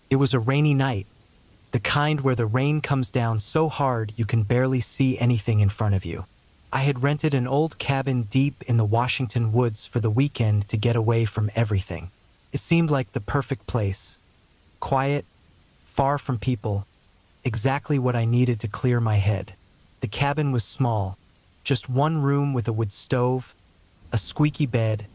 It was a rainy night, the kind where the rain comes down so hard you can barely see anything in front of you. I had rented an old cabin deep in the Washington woods for the weekend to get away from everything. It seemed like the perfect place. Quiet, far from people, exactly what I needed to clear my head. The cabin was small, just one room with a wood stove, a squeaky bed,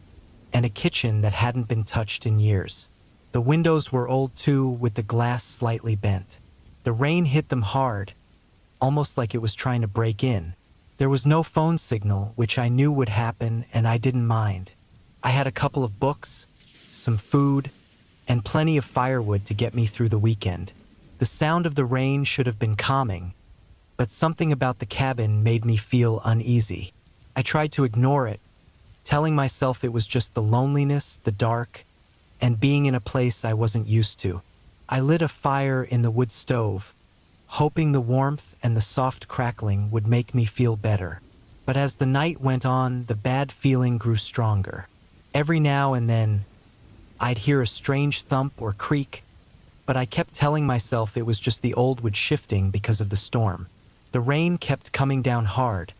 and a kitchen that hadn't been touched in years. The windows were old too, with the glass slightly bent. The rain hit them hard, almost like it was trying to break in. There was no phone signal, which I knew would happen, and I didn't mind. I had a couple of books, some food, and plenty of firewood to get me through the weekend. The sound of the rain should have been calming, but something about the cabin made me feel uneasy. I tried to ignore it, telling myself it was just the loneliness, the dark, and being in a place I wasn't used to. I lit a fire in the wood stove, hoping the warmth and the soft crackling would make me feel better. But as the night went on, the bad feeling grew stronger. Every now and then, I'd hear a strange thump or creak, but I kept telling myself it was just the old wood shifting because of the storm. The rain kept coming down hard,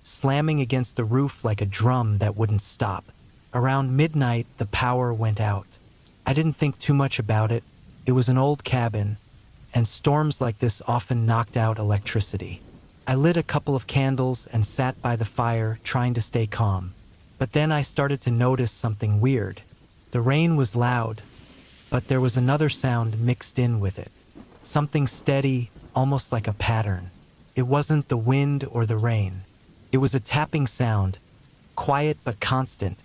slamming against the roof like a drum that wouldn't stop. Around midnight, the power went out. I didn't think too much about it. It was an old cabin, and storms like this often knocked out electricity. I lit a couple of candles and sat by the fire, trying to stay calm. But then I started to notice something weird. The rain was loud, but there was another sound mixed in with it. Something steady, almost like a pattern. It wasn't the wind or the rain. It was a tapping sound, quiet but constant,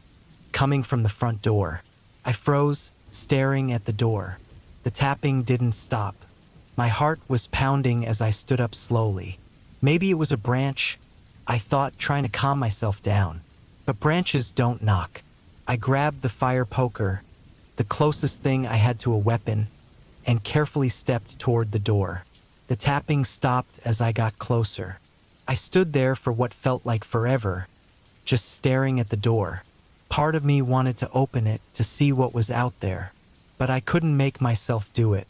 coming from the front door. I froze, staring at the door. The tapping didn't stop. My heart was pounding as I stood up slowly. Maybe it was a branch, I thought, trying to calm myself down. But branches don't knock. I grabbed the fire poker, the closest thing I had to a weapon, and carefully stepped toward the door. The tapping stopped as I got closer. I stood there for what felt like forever, just staring at the door. Part of me wanted to open it to see what was out there, but I couldn't make myself do it.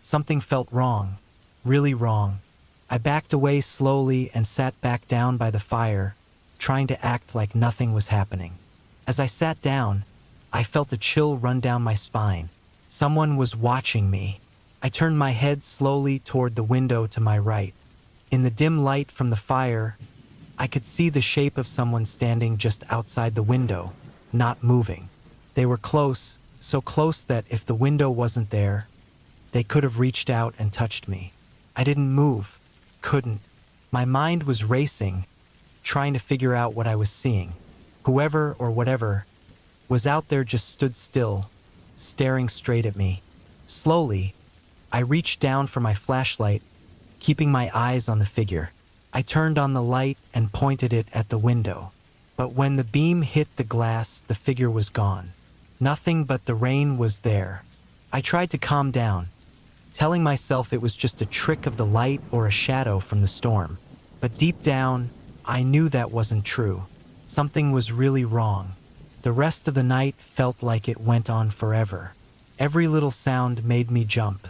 Something felt wrong, really wrong. I backed away slowly and sat back down by the fire, trying to act like nothing was happening. As I sat down, I felt a chill run down my spine. Someone was watching me. I turned my head slowly toward the window to my right. In the dim light from the fire, I could see the shape of someone standing just outside the window, not moving. They were close, so close that if the window wasn't there, they could have reached out and touched me. I didn't move, couldn't. My mind was racing, trying to figure out what I was seeing. Whoever or whatever was out there just stood still, staring straight at me. Slowly, I reached down for my flashlight, keeping my eyes on the figure. I turned on the light and pointed it at the window. But when the beam hit the glass, the figure was gone. Nothing but the rain was there. I tried to calm down, telling myself it was just a trick of the light or a shadow from the storm. But deep down, I knew that wasn't true. Something was really wrong. The rest of the night felt like it went on forever. Every little sound made me jump.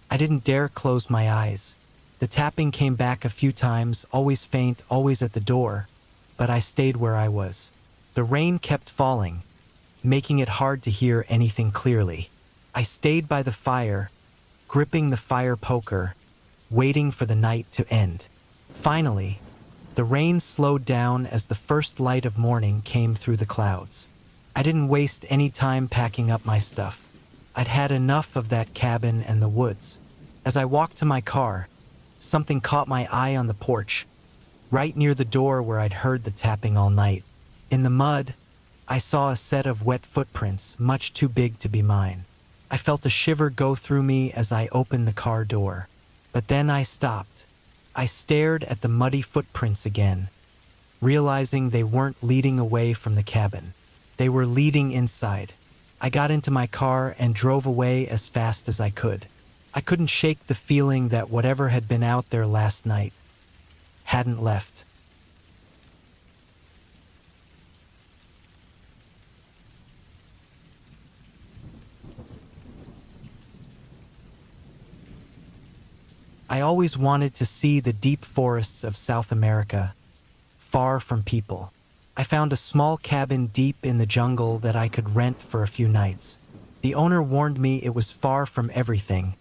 I didn't dare close my eyes. The tapping came back a few times, always faint, always at the door, but I stayed where I was. The rain kept falling, making it hard to hear anything clearly. I stayed by the fire, gripping the fire poker, waiting for the night to end. Finally, the rain slowed down as the first light of morning came through the clouds. I didn't waste any time packing up my stuff. I'd had enough of that cabin and the woods. As I walked to my car, something caught my eye on the porch, right near the door where I'd heard the tapping all night. In the mud, I saw a set of wet footprints, much too big to be mine. I felt a shiver go through me as I opened the car door. But then I stopped. I stared at the muddy footprints again, realizing they weren't leading away from the cabin. They were leading inside. I got into my car and drove away as fast as I could. I couldn't shake the feeling that whatever had been out there last night hadn't left. I always wanted to see the deep forests of South America, far from people. I found a small cabin deep in the jungle that I could rent for a few nights. The owner warned me it was far from everything,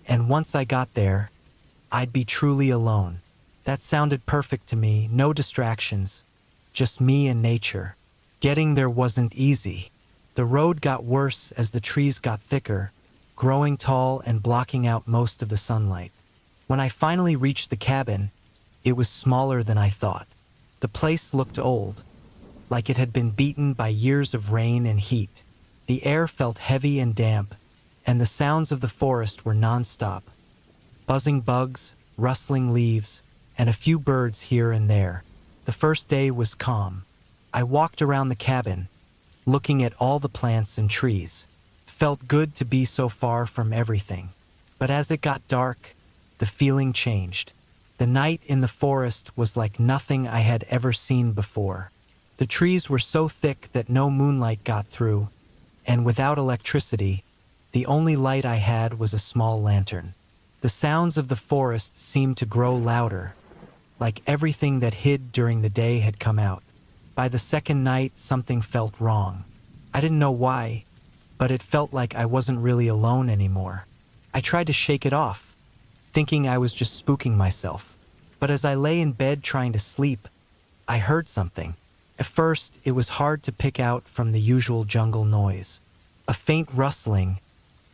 and once I got there, I'd be truly alone. That sounded perfect to me, no distractions, just me and nature. Getting there wasn't easy. The road got worse as the trees got thicker, growing tall and blocking out most of the sunlight. When I finally reached the cabin, it was smaller than I thought. The place looked old, like it had been beaten by years of rain and heat. The air felt heavy and damp, and the sounds of the forest were non-stop. Buzzing bugs, rustling leaves, and a few birds here and there. The first day was calm. I walked around the cabin, looking at all the plants and trees. Felt good to be so far from everything. But as it got dark, the feeling changed. The night in the forest was like nothing I had ever seen before. The trees were so thick that no moonlight got through, and without electricity, the only light I had was a small lantern. The sounds of the forest seemed to grow louder, like everything that hid during the day had come out. By the second night, something felt wrong. I didn't know why, but it felt like I wasn't really alone anymore. I tried to shake it off, thinking I was just spooking myself. But as I lay in bed trying to sleep, I heard something. At first, it was hard to pick out from the usual jungle noise. A faint rustling,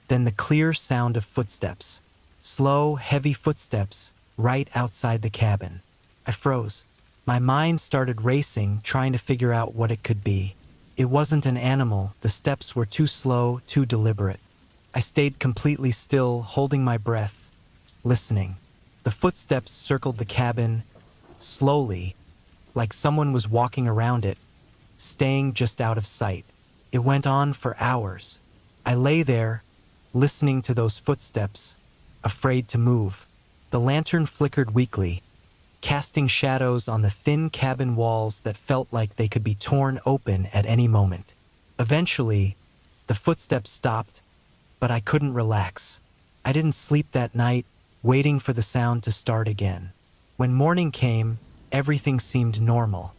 then the clear sound of footsteps. Slow, heavy footsteps right outside the cabin. I froze. My mind started racing, trying to figure out what it could be. It wasn't an animal. The steps were too slow, too deliberate. I stayed completely still, holding my breath, listening. The footsteps circled the cabin, slowly, like someone was walking around it, staying just out of sight. It went on for hours. I lay there, listening to those footsteps, afraid to move. The lantern flickered weakly, casting shadows on the thin cabin walls that felt like they could be torn open at any moment. Eventually, the footsteps stopped, but I couldn't relax. I didn't sleep that night, waiting for the sound to start again. When morning came, everything seemed normal.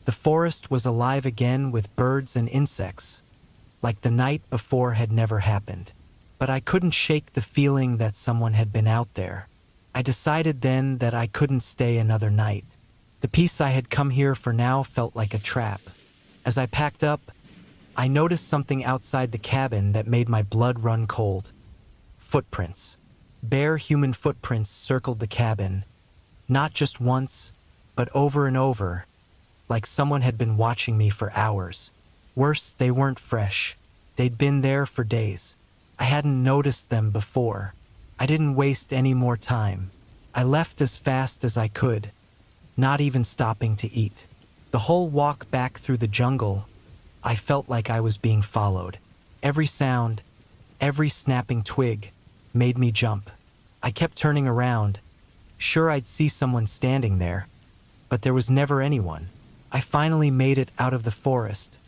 The forest was alive again with birds and insects, like the night before had never happened. But I couldn't shake the feeling that someone had been out there. I decided then that I couldn't stay another night. The peace I had come here for now felt like a trap. As I packed up, I noticed something outside the cabin that made my blood run cold. Footprints. Bare human footprints circled the cabin, not just once, but over and over, like someone had been watching me for hours. Worse, they weren't fresh. They'd been there for days. I hadn't noticed them before. I didn't waste any more time. I left as fast as I could, not even stopping to eat. The whole walk back through the jungle, I felt like I was being followed. Every sound, every snapping twig, made me jump. I kept turning around, sure I'd see someone standing there, but there was never anyone. I finally made it out of the forest,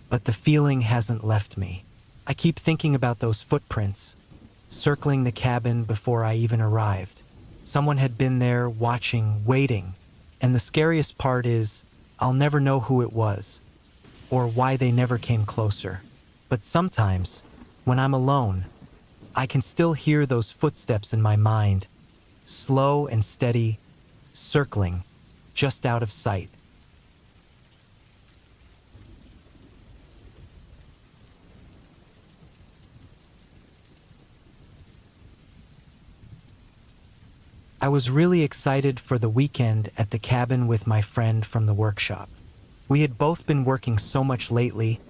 but the feeling hasn't left me. I keep thinking about those footprints, circling the cabin before I even arrived. Someone had been there, watching, waiting, and the scariest part is, I'll never know who it was, or why they never came closer. But sometimes, when I'm alone, I can still hear those footsteps in my mind, slow and steady, circling, just out of sight. I was really excited for the weekend at the cabin with my friend from the workshop. We had both been working so much lately,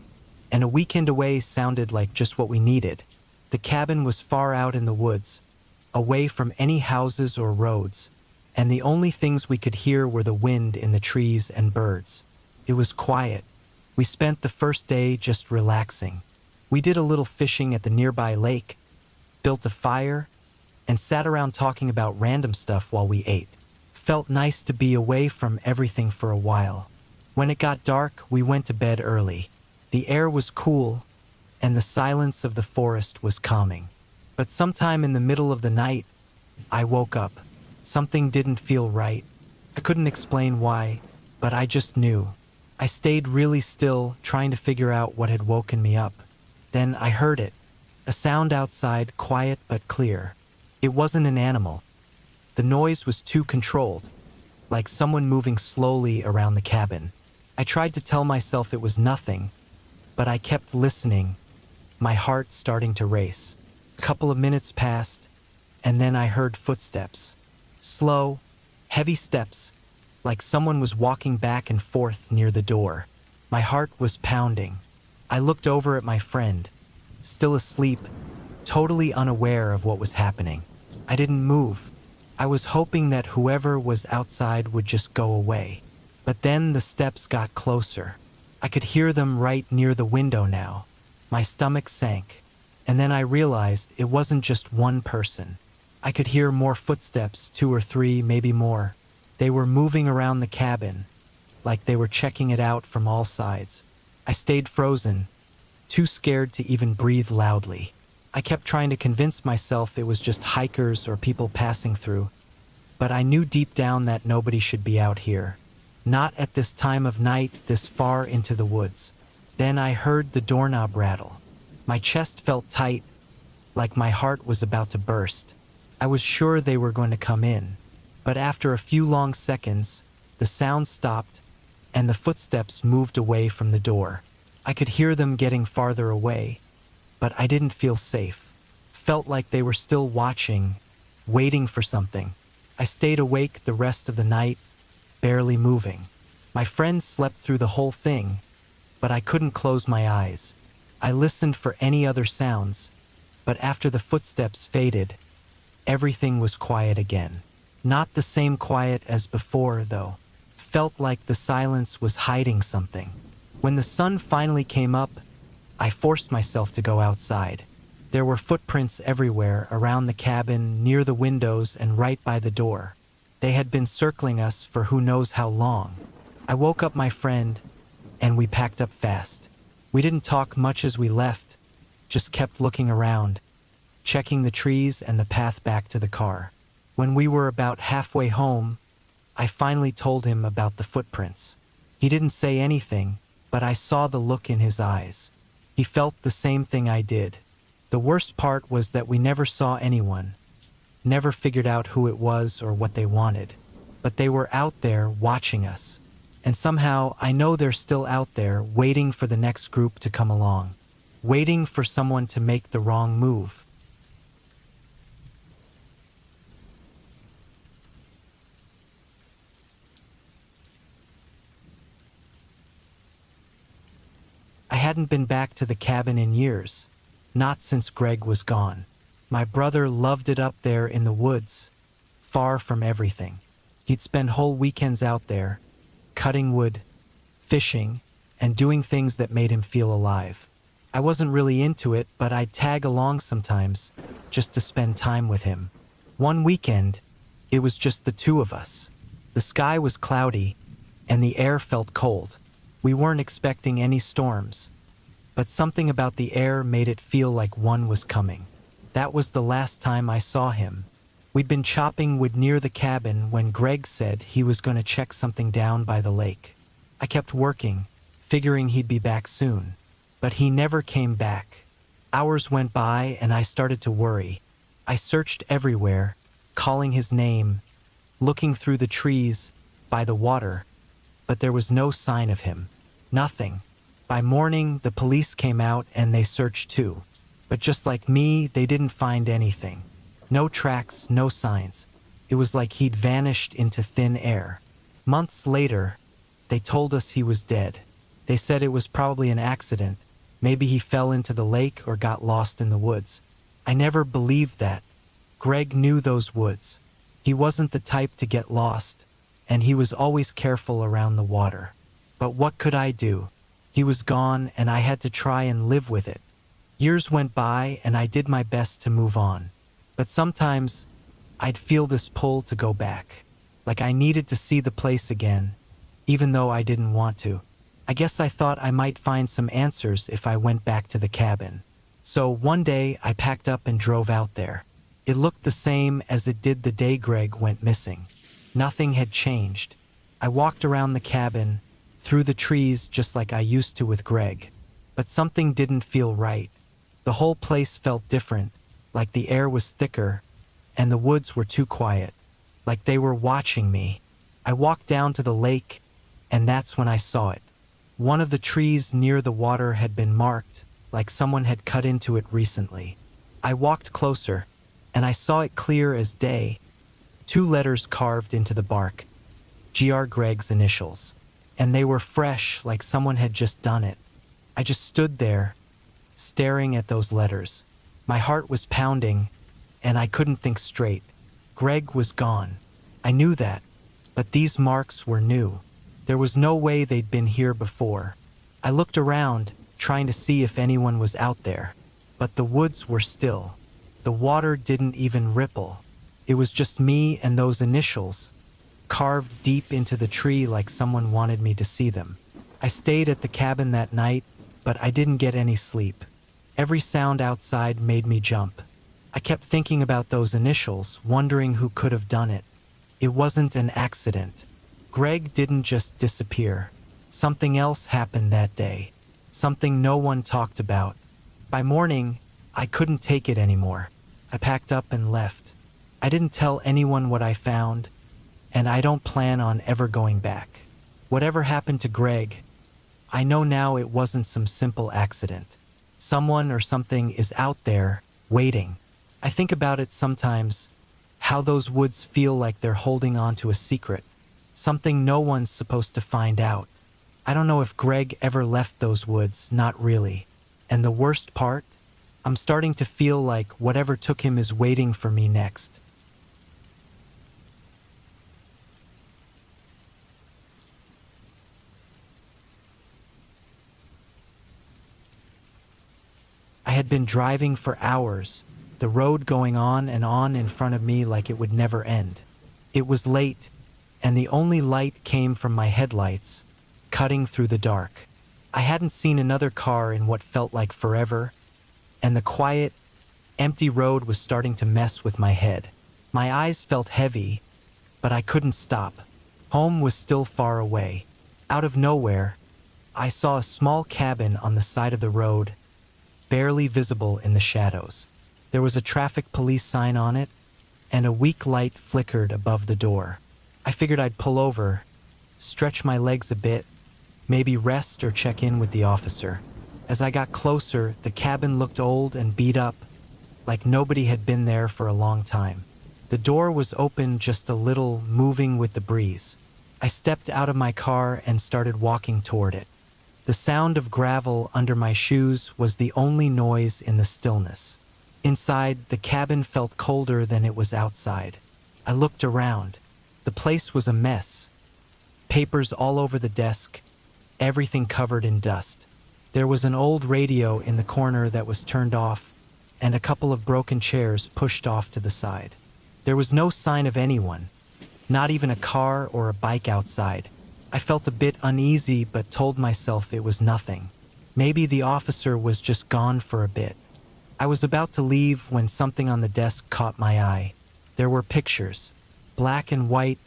and a weekend away sounded like just what we needed. The cabin was far out in the woods, away from any houses or roads, and the only things we could hear were the wind in the trees and birds. It was quiet. We spent the first day just relaxing. We did a little fishing at the nearby lake, built a fire, and sat around talking about random stuff while we ate. Felt nice to be away from everything for a while. When it got dark, we went to bed early. The air was cool, and the silence of the forest was calming. But sometime in the middle of the night, I woke up. Something didn't feel right. I couldn't explain why, but I just knew. I stayed really still, trying to figure out what had woken me up. Then I heard it. A sound outside, quiet but clear. It wasn't an animal. The noise was too controlled, like someone moving slowly around the cabin. I tried to tell myself it was nothing, but I kept listening, my heart starting to race. A couple of minutes passed, and then I heard footsteps. Slow, heavy steps, like someone was walking back and forth near the door. My heart was pounding. I looked over at my friend, still asleep, totally unaware of what was happening. I didn't move. I was hoping that whoever was outside would just go away. But then the steps got closer. I could hear them right near the window now. My stomach sank. And then I realized it wasn't just one person. I could hear more footsteps, 2 or 3, maybe more. They were moving around the cabin, like they were checking it out from all sides. I stayed frozen, too scared to even breathe loudly. I kept trying to convince myself it was just hikers or people passing through. But I knew deep down that nobody should be out here. Not at this time of night, this far into the woods. Then I heard the doorknob rattle. My chest felt tight, like my heart was about to burst. I was sure they were going to come in. But after a few long seconds, the sound stopped, and the footsteps moved away from the door. I could hear them getting farther away, but I didn't feel safe. Felt like they were still watching, waiting for something. I stayed awake the rest of the night, barely moving. My friend slept through the whole thing, but I couldn't close my eyes. I listened for any other sounds, but after the footsteps faded, everything was quiet again. Not the same quiet as before, though. Felt like the silence was hiding something. When the sun finally came up, I forced myself to go outside. There were footprints everywhere, around the cabin, near the windows, and right by the door. They had been circling us for who knows how long. I woke up my friend, and we packed up fast. We didn't talk much as we left, just kept looking around, checking the trees and the path back to the car. When we were about halfway home, I finally told him about the footprints. He didn't say anything, but I saw the look in his eyes. He felt the same thing I did. The worst part was that we never saw anyone, never figured out who it was or what they wanted. But they were out there watching us. And somehow I know they're still out there waiting for the next group to come along, waiting for someone to make the wrong move. I hadn't been back to the cabin in years, not since Greg was gone. My brother loved it up there in the woods, far from everything. He'd spend whole weekends out there, cutting wood, fishing, and doing things that made him feel alive. I wasn't really into it, but I'd tag along sometimes, just to spend time with him. One weekend, it was just the two of us. The sky was cloudy, and the air felt cold. We weren't expecting any storms, but something about the air made it feel like one was coming. That was the last time I saw him. We'd been chopping wood near the cabin when Greg said he was going to check something down by the lake. I kept working, figuring he'd be back soon, but he never came back. Hours went by and I started to worry. I searched everywhere, calling his name, looking through the trees, by the water, but there was no sign of him. Nothing. By morning, the police came out and they searched too. But just like me, they didn't find anything. No tracks, no signs. It was like he'd vanished into thin air. Months later, they told us he was dead. They said it was probably an accident. Maybe he fell into the lake or got lost in the woods. I never believed that. Greg knew those woods. He wasn't the type to get lost, and he was always careful around the water. But what could I do? He was gone, and I had to try and live with it. Years went by, and I did my best to move on. But sometimes, I'd feel this pull to go back. Like I needed to see the place again, even though I didn't want to. I guess I thought I might find some answers if I went back to the cabin. So one day, I packed up and drove out there. It looked the same as it did the day Greg went missing. Nothing had changed. I walked around the cabin, through the trees just like I used to with Greg. But something didn't feel right. The whole place felt different, like the air was thicker, and the woods were too quiet, like they were watching me. I walked down to the lake, and that's when I saw it. One of the trees near the water had been marked, like someone had cut into it recently. I walked closer, and I saw it clear as day. 2 letters carved into the bark, Gr. Greg's initials, and they were fresh, like someone had just done it. I just stood there, staring at those letters. My heart was pounding, and I couldn't think straight. Greg was gone. I knew that, but these marks were new. There was no way they'd been here before. I looked around, trying to see if anyone was out there, but the woods were still. The water didn't even ripple. It was just me and those initials, carved deep into the tree like someone wanted me to see them. I stayed at the cabin that night, but I didn't get any sleep. Every sound outside made me jump. I kept thinking about those initials, wondering who could have done it. It wasn't an accident. Greg didn't just disappear. Something else happened that day. Something no one talked about. By morning, I couldn't take it anymore. I packed up and left. I didn't tell anyone what I found, and I don't plan on ever going back. Whatever happened to Greg, I know now it wasn't some simple accident. Someone or something is out there, waiting. I think about it sometimes, how those woods feel like they're holding on to a secret, something no one's supposed to find out. I don't know if Greg ever left those woods, not really. And the worst part? I'm starting to feel like whatever took him is waiting for me next. I had been driving for hours, the road going on and on in front of me like it would never end. It was late, and the only light came from my headlights, cutting through the dark. I hadn't seen another car in what felt like forever, and the quiet, empty road was starting to mess with my head. My eyes felt heavy, but I couldn't stop. Home was still far away. Out of nowhere, I saw a small cabin on the side of the road, barely visible in the shadows. There was a traffic police sign on it, and a weak light flickered above the door. I figured I'd pull over, stretch my legs a bit, maybe rest or check in with the officer. As I got closer, the cabin looked old and beat up, like nobody had been there for a long time. The door was open just a little, moving with the breeze. I stepped out of my car and started walking toward it. The sound of gravel under my shoes was the only noise in the stillness. Inside, the cabin felt colder than it was outside. I looked around. The place was a mess. Papers all over the desk, everything covered in dust. There was an old radio in the corner that was turned off, and a couple of broken chairs pushed off to the side. There was no sign of anyone, not even a car or a bike outside. I felt a bit uneasy but told myself it was nothing. Maybe the officer was just gone for a bit. I was about to leave when something on the desk caught my eye. There were pictures, black and white,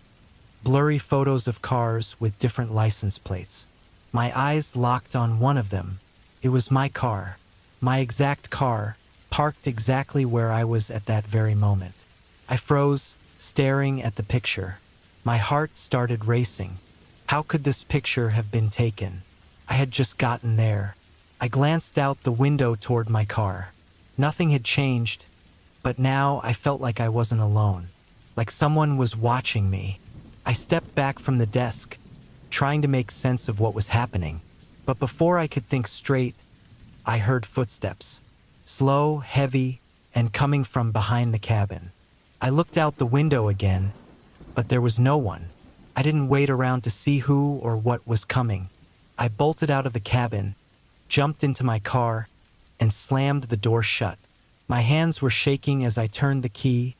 blurry photos of cars with different license plates. My eyes locked on one of them. It was my car, my exact car, parked exactly where I was at that very moment. I froze, staring at the picture. My heart started racing. How could this picture have been taken? I had just gotten there. I glanced out the window toward my car. Nothing had changed, but now I felt like I wasn't alone, like someone was watching me. I stepped back from the desk, trying to make sense of what was happening. But before I could think straight, I heard footsteps, slow, heavy, and coming from behind the cabin. I looked out the window again, but there was no one. I didn't wait around to see who or what was coming. I bolted out of the cabin, jumped into my car, and slammed the door shut. My hands were shaking as I turned the key,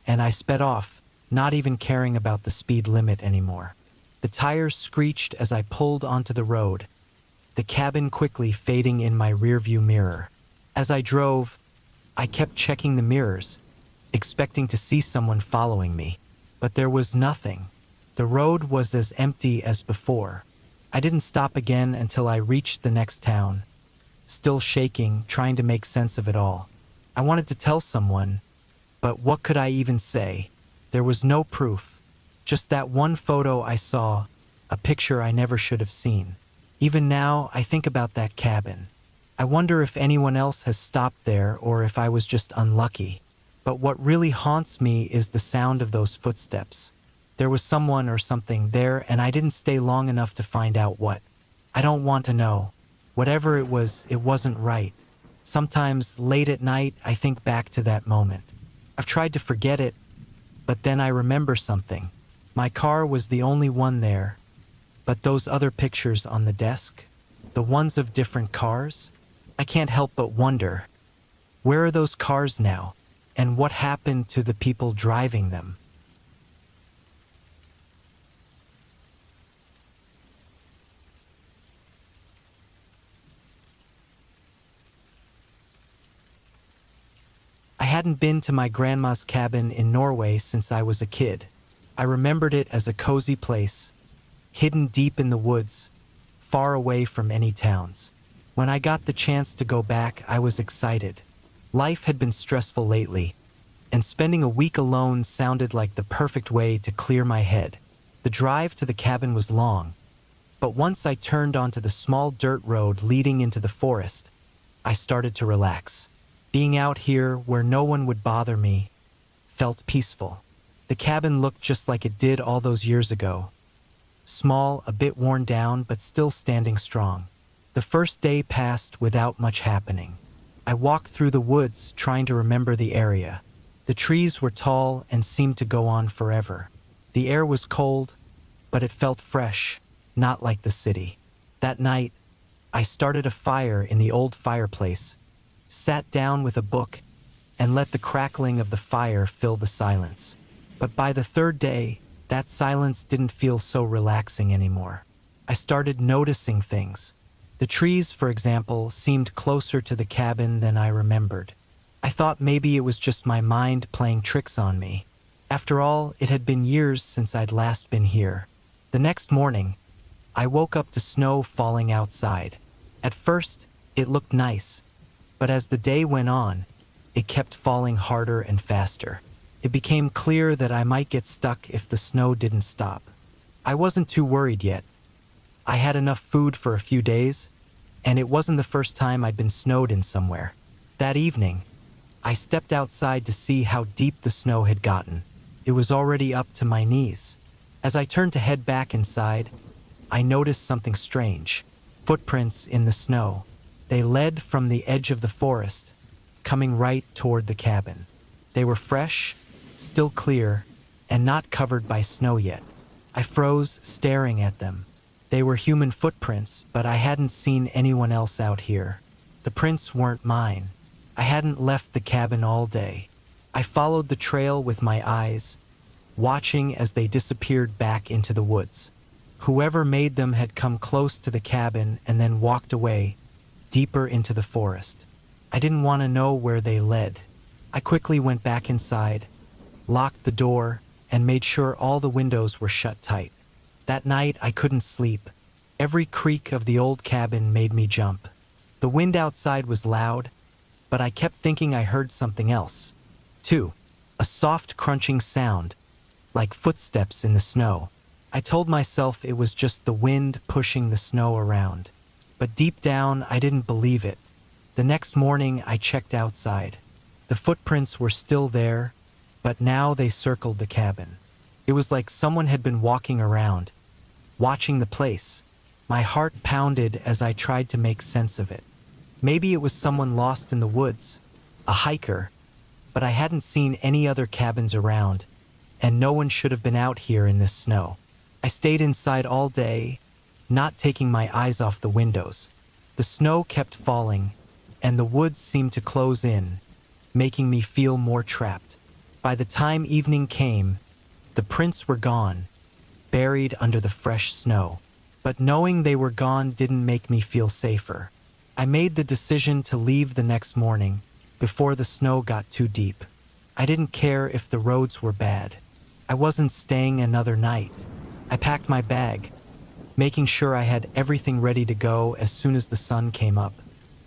and I sped off, not even caring about the speed limit anymore. The tires screeched as I pulled onto the road, the cabin quickly fading in my rearview mirror. As I drove, I kept checking the mirrors. expecting to see someone following me. But there was nothing. The road was as empty as before. I didn't stop again until I reached the next town, still shaking, trying to make sense of it all. I wanted to tell someone, but what could I even say? There was no proof, just that one photo I saw, a picture I never should have seen. Even now, I think about that cabin. I wonder if anyone else has stopped there or if I was just unlucky. But what really haunts me is the sound of those footsteps. There was someone or something there, and I didn't stay long enough to find out what. I don't want to know. Whatever it wasn't right. Sometimes, late at night, I think back to that moment. I've tried to forget it, but then I remember something. My car was the only one there. But those other pictures on the desk, the ones of different cars, I can't help but wonder, where are those cars now? And what happened to the people driving them? I hadn't been to my grandma's cabin in Norway since I was a kid. I remembered it as a cozy place, hidden deep in the woods, far away from any towns. When I got the chance to go back, I was excited. Life had been stressful lately, and spending a week alone sounded like the perfect way to clear my head. The drive to the cabin was long, but once I turned onto the small dirt road leading into the forest, I started to relax. Being out here where no one would bother me felt peaceful. The cabin looked just like it did all those years ago. Small, a bit worn down, but still standing strong. The first day passed without much happening. I walked through the woods trying to remember the area. The trees were tall and seemed to go on forever. The air was cold, but it felt fresh, not like the city. That night, I started a fire in the old fireplace, sat down with a book, and let the crackling of the fire fill the silence. But by the third day, that silence didn't feel so relaxing anymore. I started noticing things. The trees, for example, seemed closer to the cabin than I remembered. I thought maybe it was just my mind playing tricks on me. After all, it had been years since I'd last been here. The next morning, I woke up to snow falling outside. At first, it looked nice, but as the day went on, it kept falling harder and faster. It became clear that I might get stuck if the snow didn't stop. I wasn't too worried yet. I had enough food for a few days, and it wasn't the first time I'd been snowed in somewhere. That evening, I stepped outside to see how deep the snow had gotten. It was already up to my knees. As I turned to head back inside, I noticed something strange. Footprints in the snow. They led from the edge of the forest, coming right toward the cabin. They were fresh, still clear, and not covered by snow yet. I froze, staring at them. They were human footprints, but I hadn't seen anyone else out here. The prints weren't mine. I hadn't left the cabin all day. I followed the trail with my eyes, watching as they disappeared back into the woods. Whoever made them had come close to the cabin and then walked away, deeper into the forest. I didn't want to know where they led. I quickly went back inside, locked the door, and made sure all the windows were shut tight. That night, I couldn't sleep. Every creak of the old cabin made me jump. The wind outside was loud, but I kept thinking I heard something else. Too, a soft crunching sound, like footsteps in the snow. I told myself it was just the wind pushing the snow around. But deep down, I didn't believe it. The next morning, I checked outside. The footprints were still there, but now they circled the cabin. It was like someone had been walking around, watching the place. My heart pounded as I tried to make sense of it. Maybe it was someone lost in the woods, a hiker, but I hadn't seen any other cabins around, and no one should have been out here in this snow. I stayed inside all day, not taking my eyes off the windows. The snow kept falling, and the woods seemed to close in, making me feel more trapped. By the time evening came, the prints were gone, buried under the fresh snow. But knowing they were gone didn't make me feel safer. I made the decision to leave the next morning, before the snow got too deep. I didn't care if the roads were bad. I wasn't staying another night. I packed my bag, making sure I had everything ready to go as soon as the sun came up.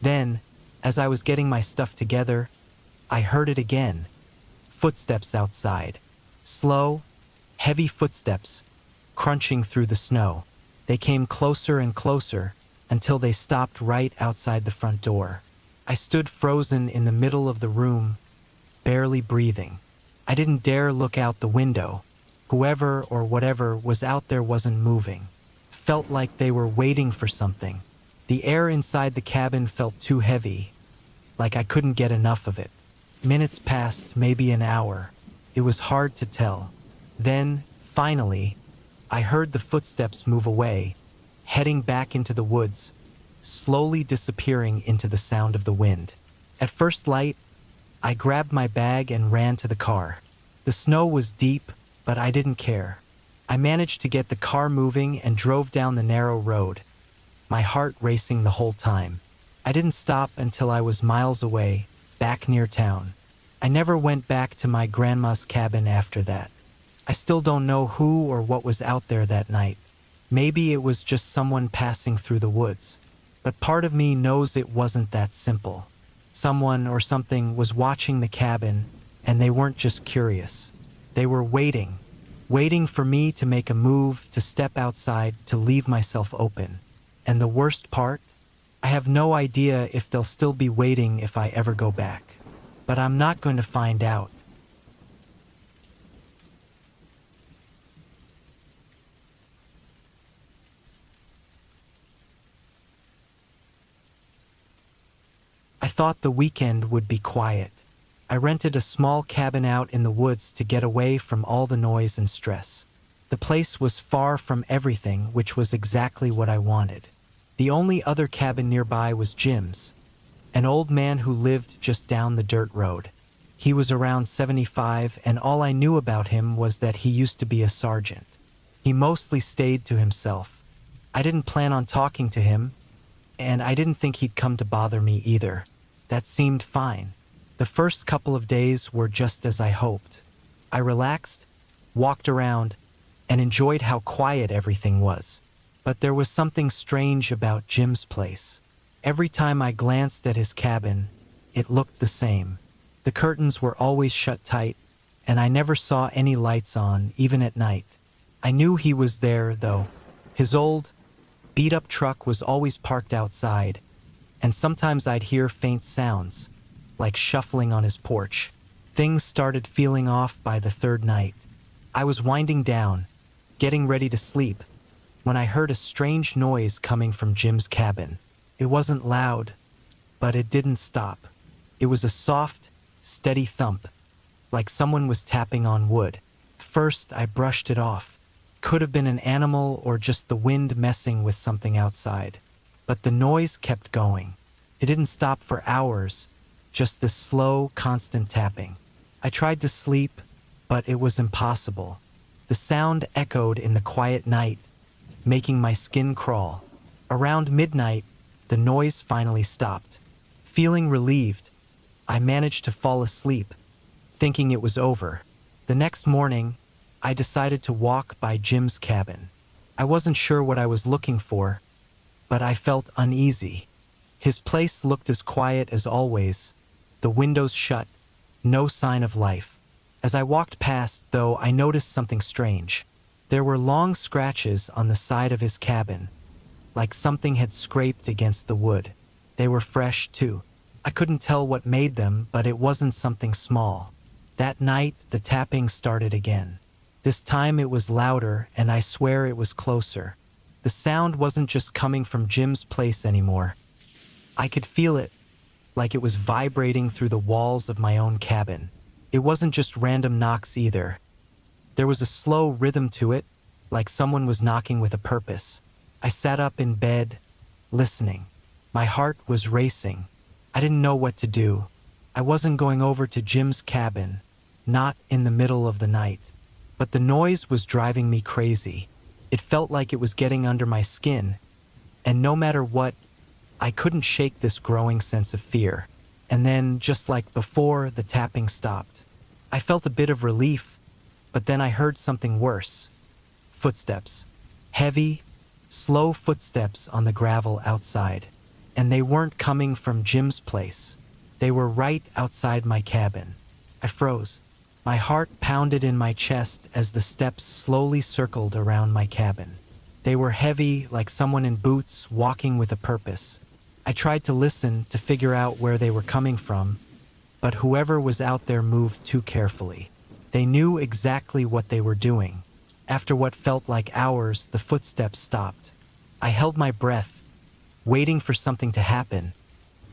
Then, as I was getting my stuff together, I heard it again. Footsteps outside. Slow, heavy footsteps, crunching through the snow. They came closer and closer until they stopped right outside the front door. I stood frozen in the middle of the room, barely breathing. I didn't dare look out the window. Whoever or whatever was out there wasn't moving. Felt like they were waiting for something. The air inside the cabin felt too heavy, like I couldn't get enough of it. Minutes passed, maybe an hour. It was hard to tell. Then, finally, I heard the footsteps move away, heading back into the woods, slowly disappearing into the sound of the wind. At first light, I grabbed my bag and ran to the car. The snow was deep, but I didn't care. I managed to get the car moving and drove down the narrow road, my heart racing the whole time. I didn't stop until I was miles away, back near town. I never went back to my grandma's cabin after that. I still don't know who or what was out there that night. Maybe it was just someone passing through the woods. But part of me knows it wasn't that simple. Someone or something was watching the cabin, and they weren't just curious. They were waiting for me to make a move, to step outside, to leave myself open. And the worst part? I have no idea if they'll still be waiting if I ever go back. But I'm not going to find out. I thought the weekend would be quiet. I rented a small cabin out in the woods to get away from all the noise and stress. The place was far from everything, which was exactly what I wanted. The only other cabin nearby was Jim's, an old man who lived just down the dirt road. He was around 75, and all I knew about him was that he used to be a sergeant. He mostly stayed to himself. I didn't plan on talking to him, and I didn't think he'd come to bother me either. That seemed fine. The first couple of days were just as I hoped. I relaxed, walked around, and enjoyed how quiet everything was. But there was something strange about Jim's place. Every time I glanced at his cabin, it looked the same. The curtains were always shut tight, and I never saw any lights on, even at night. I knew he was there, though. His old, beat-up truck was always parked outside, and sometimes I'd hear faint sounds, like shuffling on his porch. Things started feeling off by the third night. I was winding down, getting ready to sleep, when I heard a strange noise coming from Jim's cabin. It wasn't loud, but it didn't stop. It was a soft, steady thump, like someone was tapping on wood. First, I brushed it off. Could have been an animal or just the wind messing with something outside. But the noise kept going. It didn't stop for hours, just this slow, constant tapping. I tried to sleep, but it was impossible. The sound echoed in the quiet night, making my skin crawl. Around midnight, the noise finally stopped. Feeling relieved, I managed to fall asleep, thinking it was over. The next morning, I decided to walk by Jim's cabin. I wasn't sure what I was looking for, but I felt uneasy. His place looked as quiet as always, the windows shut, no sign of life. As I walked past, though, I noticed something strange. There were long scratches on the side of his cabin, like something had scraped against the wood. They were fresh, too. I couldn't tell what made them, but it wasn't something small. That night, the tapping started again. This time it was louder, and I swear it was closer. The sound wasn't just coming from Jim's place anymore. I could feel it, like it was vibrating through the walls of my own cabin. It wasn't just random knocks either. There was a slow rhythm to it, like someone was knocking with a purpose. I sat up in bed, listening. My heart was racing. I didn't know what to do. I wasn't going over to Jim's cabin, not in the middle of the night. But the noise was driving me crazy. It felt like it was getting under my skin, and no matter what, I couldn't shake this growing sense of fear. And then, just like before, the tapping stopped. I felt a bit of relief, but then I heard something worse. Footsteps. Heavy, slow footsteps on the gravel outside. And they weren't coming from Jim's place. They were right outside my cabin. I froze. My heart pounded in my chest as the steps slowly circled around my cabin. They were heavy, like someone in boots walking with a purpose. I tried to listen to figure out where they were coming from, but whoever was out there moved too carefully. They knew exactly what they were doing. After what felt like hours, the footsteps stopped. I held my breath, waiting for something to happen,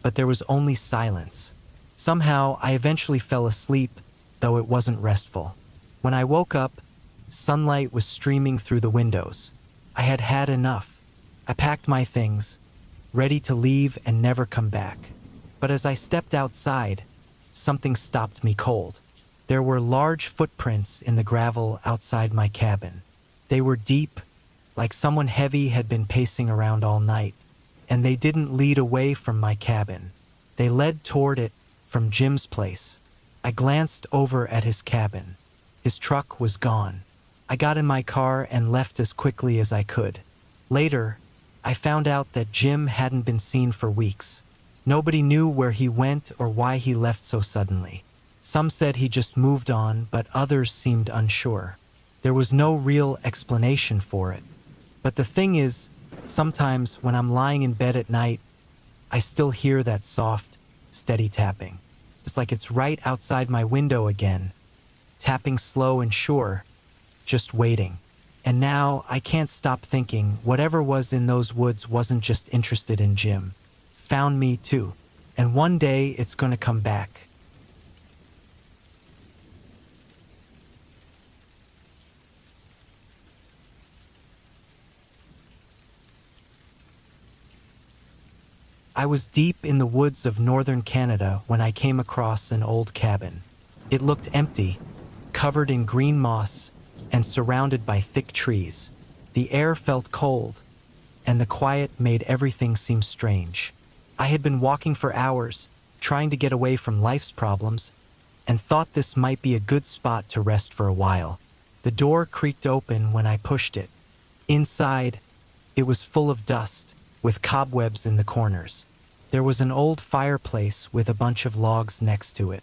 but there was only silence. Somehow, I eventually fell asleep, though it wasn't restful. When I woke up, sunlight was streaming through the windows. I had had enough. I packed my things, ready to leave and never come back. But as I stepped outside, something stopped me cold. There were large footprints in the gravel outside my cabin. They were deep, like someone heavy had been pacing around all night. And they didn't lead away from my cabin. They led toward it from Jim's place. I glanced over at his cabin. His truck was gone. I got in my car and left as quickly as I could. Later, I found out that Jim hadn't been seen for weeks. Nobody knew where he went or why he left so suddenly. Some said he just moved on, but others seemed unsure. There was no real explanation for it. But the thing is, sometimes when I'm lying in bed at night, I still hear that soft, steady tapping. It's like it's right outside my window again, tapping slow and sure, just waiting. And now I can't stop thinking whatever was in those woods wasn't just interested in Jim. Found me too. And one day it's gonna come back. I was deep in the woods of northern Canada when I came across an old cabin. It looked empty, covered in green moss, and surrounded by thick trees. The air felt cold, and the quiet made everything seem strange. I had been walking for hours, trying to get away from life's problems, and thought this might be a good spot to rest for a while. The door creaked open when I pushed it. Inside, it was full of dust, with cobwebs in the corners. There was an old fireplace with a bunch of logs next to it.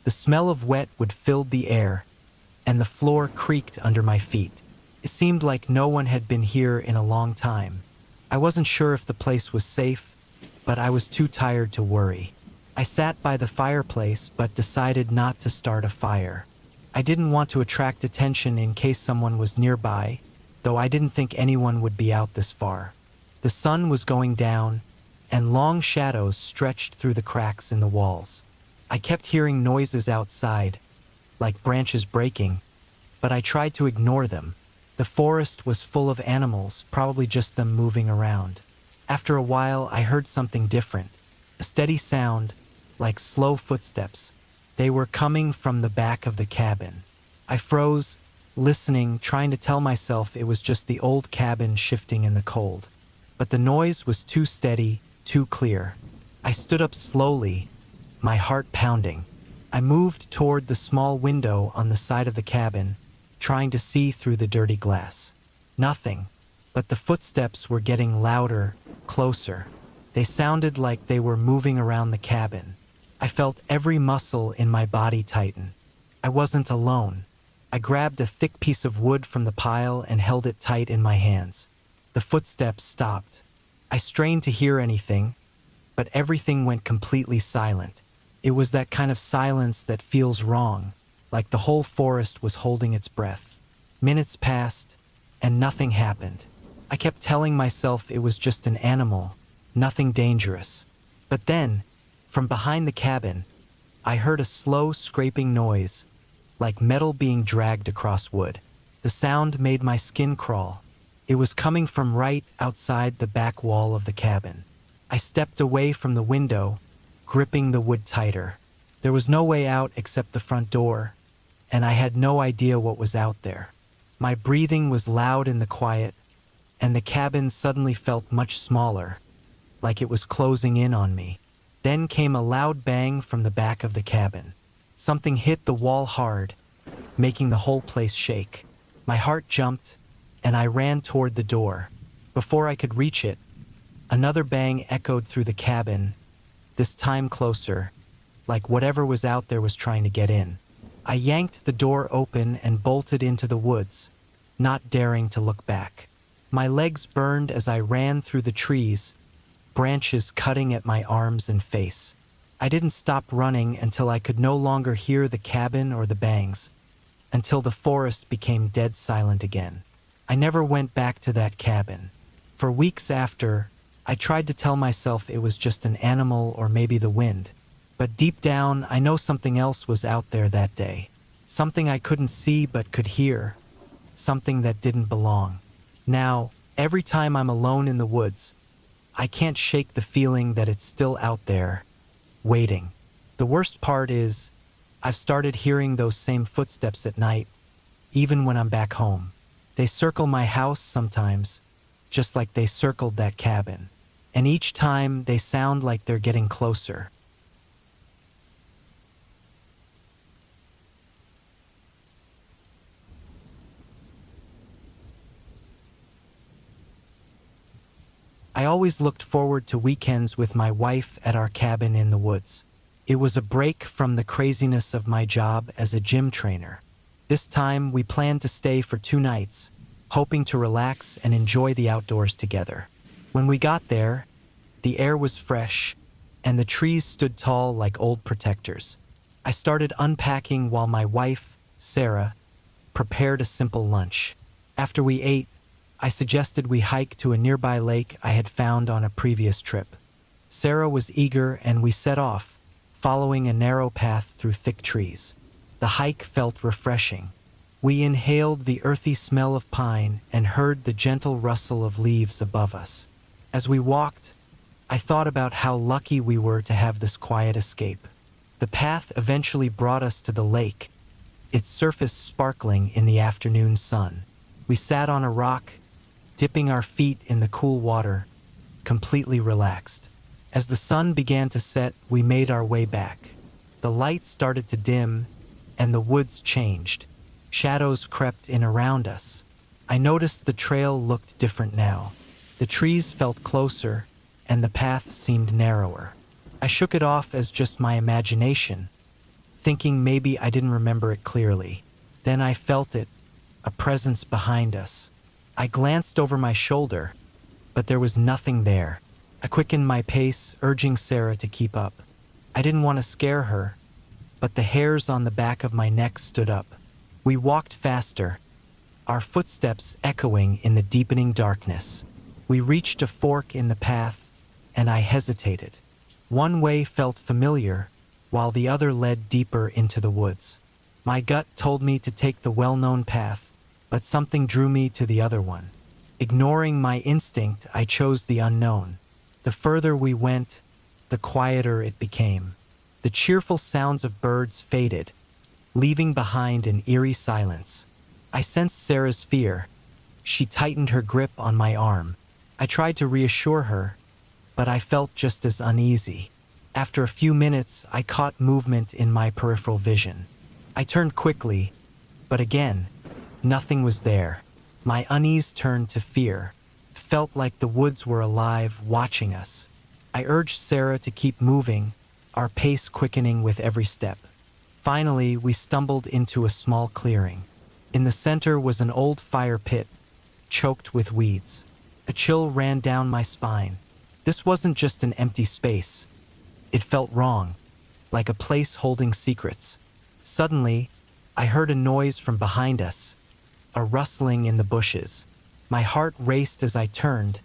The smell of wet wood filled the air, and the floor creaked under my feet. It seemed like no one had been here in a long time. I wasn't sure if the place was safe, but I was too tired to worry. I sat by the fireplace but decided not to start a fire. I didn't want to attract attention in case someone was nearby, though I didn't think anyone would be out this far. The sun was going down, and long shadows stretched through the cracks in the walls. I kept hearing noises outside, like branches breaking, but I tried to ignore them. The forest was full of animals, probably just them moving around. After a while, I heard something different, a steady sound, like slow footsteps. They were coming from the back of the cabin. I froze, listening, trying to tell myself it was just the old cabin shifting in the cold. But the noise was too steady, too clear. I stood up slowly, my heart pounding. I moved toward the small window on the side of the cabin, trying to see through the dirty glass. Nothing, but the footsteps were getting louder, closer. They sounded like they were moving around the cabin. I felt every muscle in my body tighten. I wasn't alone. I grabbed a thick piece of wood from the pile and held it tight in my hands. The footsteps stopped. I strained to hear anything, but everything went completely silent. It was that kind of silence that feels wrong, like the whole forest was holding its breath. Minutes passed, and nothing happened. I kept telling myself it was just an animal, nothing dangerous. But then, from behind the cabin, I heard a slow scraping noise, like metal being dragged across wood. The sound made my skin crawl. It was coming from right outside the back wall of the cabin. I stepped away from the window, gripping the wood tighter. There was no way out except the front door, and I had no idea what was out there. My breathing was loud in the quiet, and the cabin suddenly felt much smaller, like it was closing in on me. Then came a loud bang from the back of the cabin. Something hit the wall hard, making the whole place shake. My heart jumped, and I ran toward the door. Before I could reach it, another bang echoed through the cabin, this time closer, like whatever was out there was trying to get in. I yanked the door open and bolted into the woods, not daring to look back. My legs burned as I ran through the trees, branches cutting at my arms and face. I didn't stop running until I could no longer hear the cabin or the bangs, until the forest became dead silent again. I never went back to that cabin. For weeks after, I tried to tell myself it was just an animal or maybe the wind. But deep down, I know something else was out there that day. Something I couldn't see but could hear. Something that didn't belong. Now, every time I'm alone in the woods, I can't shake the feeling that it's still out there, waiting. The worst part is, I've started hearing those same footsteps at night, even when I'm back home. They circle my house sometimes, just like they circled that cabin. And each time, they sound like they're getting closer. I always looked forward to weekends with my wife at our cabin in the woods. It was a break from the craziness of my job as a gym trainer. This time, we planned to stay for 2 nights, hoping to relax and enjoy the outdoors together. When we got there, the air was fresh, and the trees stood tall like old protectors. I started unpacking while my wife, Sarah, prepared a simple lunch. After we ate, I suggested we hike to a nearby lake I had found on a previous trip. Sarah was eager and we set off, following a narrow path through thick trees. The hike felt refreshing. We inhaled the earthy smell of pine and heard the gentle rustle of leaves above us. As we walked, I thought about how lucky we were to have this quiet escape. The path eventually brought us to the lake, its surface sparkling in the afternoon sun. We sat on a rock, dipping our feet in the cool water, completely relaxed. As the sun began to set, we made our way back. The light started to dim, and the woods changed. Shadows crept in around us. I noticed the trail looked different now. The trees felt closer, and the path seemed narrower. I shook it off as just my imagination, thinking maybe I didn't remember it clearly. Then I felt it, a presence behind us. I glanced over my shoulder, but there was nothing there. I quickened my pace, urging Sarah to keep up. I didn't want to scare her, but the hairs on the back of my neck stood up. We walked faster, our footsteps echoing in the deepening darkness. We reached a fork in the path, and I hesitated. One way felt familiar, while the other led deeper into the woods. My gut told me to take the well-known path, but something drew me to the other one. Ignoring my instinct, I chose the unknown. The further we went, the quieter it became. The cheerful sounds of birds faded, leaving behind an eerie silence. I sensed Sarah's fear. She tightened her grip on my arm. I tried to reassure her, but I felt just as uneasy. After a few minutes, I caught movement in my peripheral vision. I turned quickly, but again, nothing was there. My unease turned to fear. It felt like the woods were alive, watching us. I urged Sarah to keep moving, our pace quickening with every step. Finally, we stumbled into a small clearing. In the center was an old fire pit, choked with weeds. A chill ran down my spine. This wasn't just an empty space. It felt wrong, like a place holding secrets. Suddenly, I heard a noise from behind us, a rustling in the bushes. My heart raced as I turned,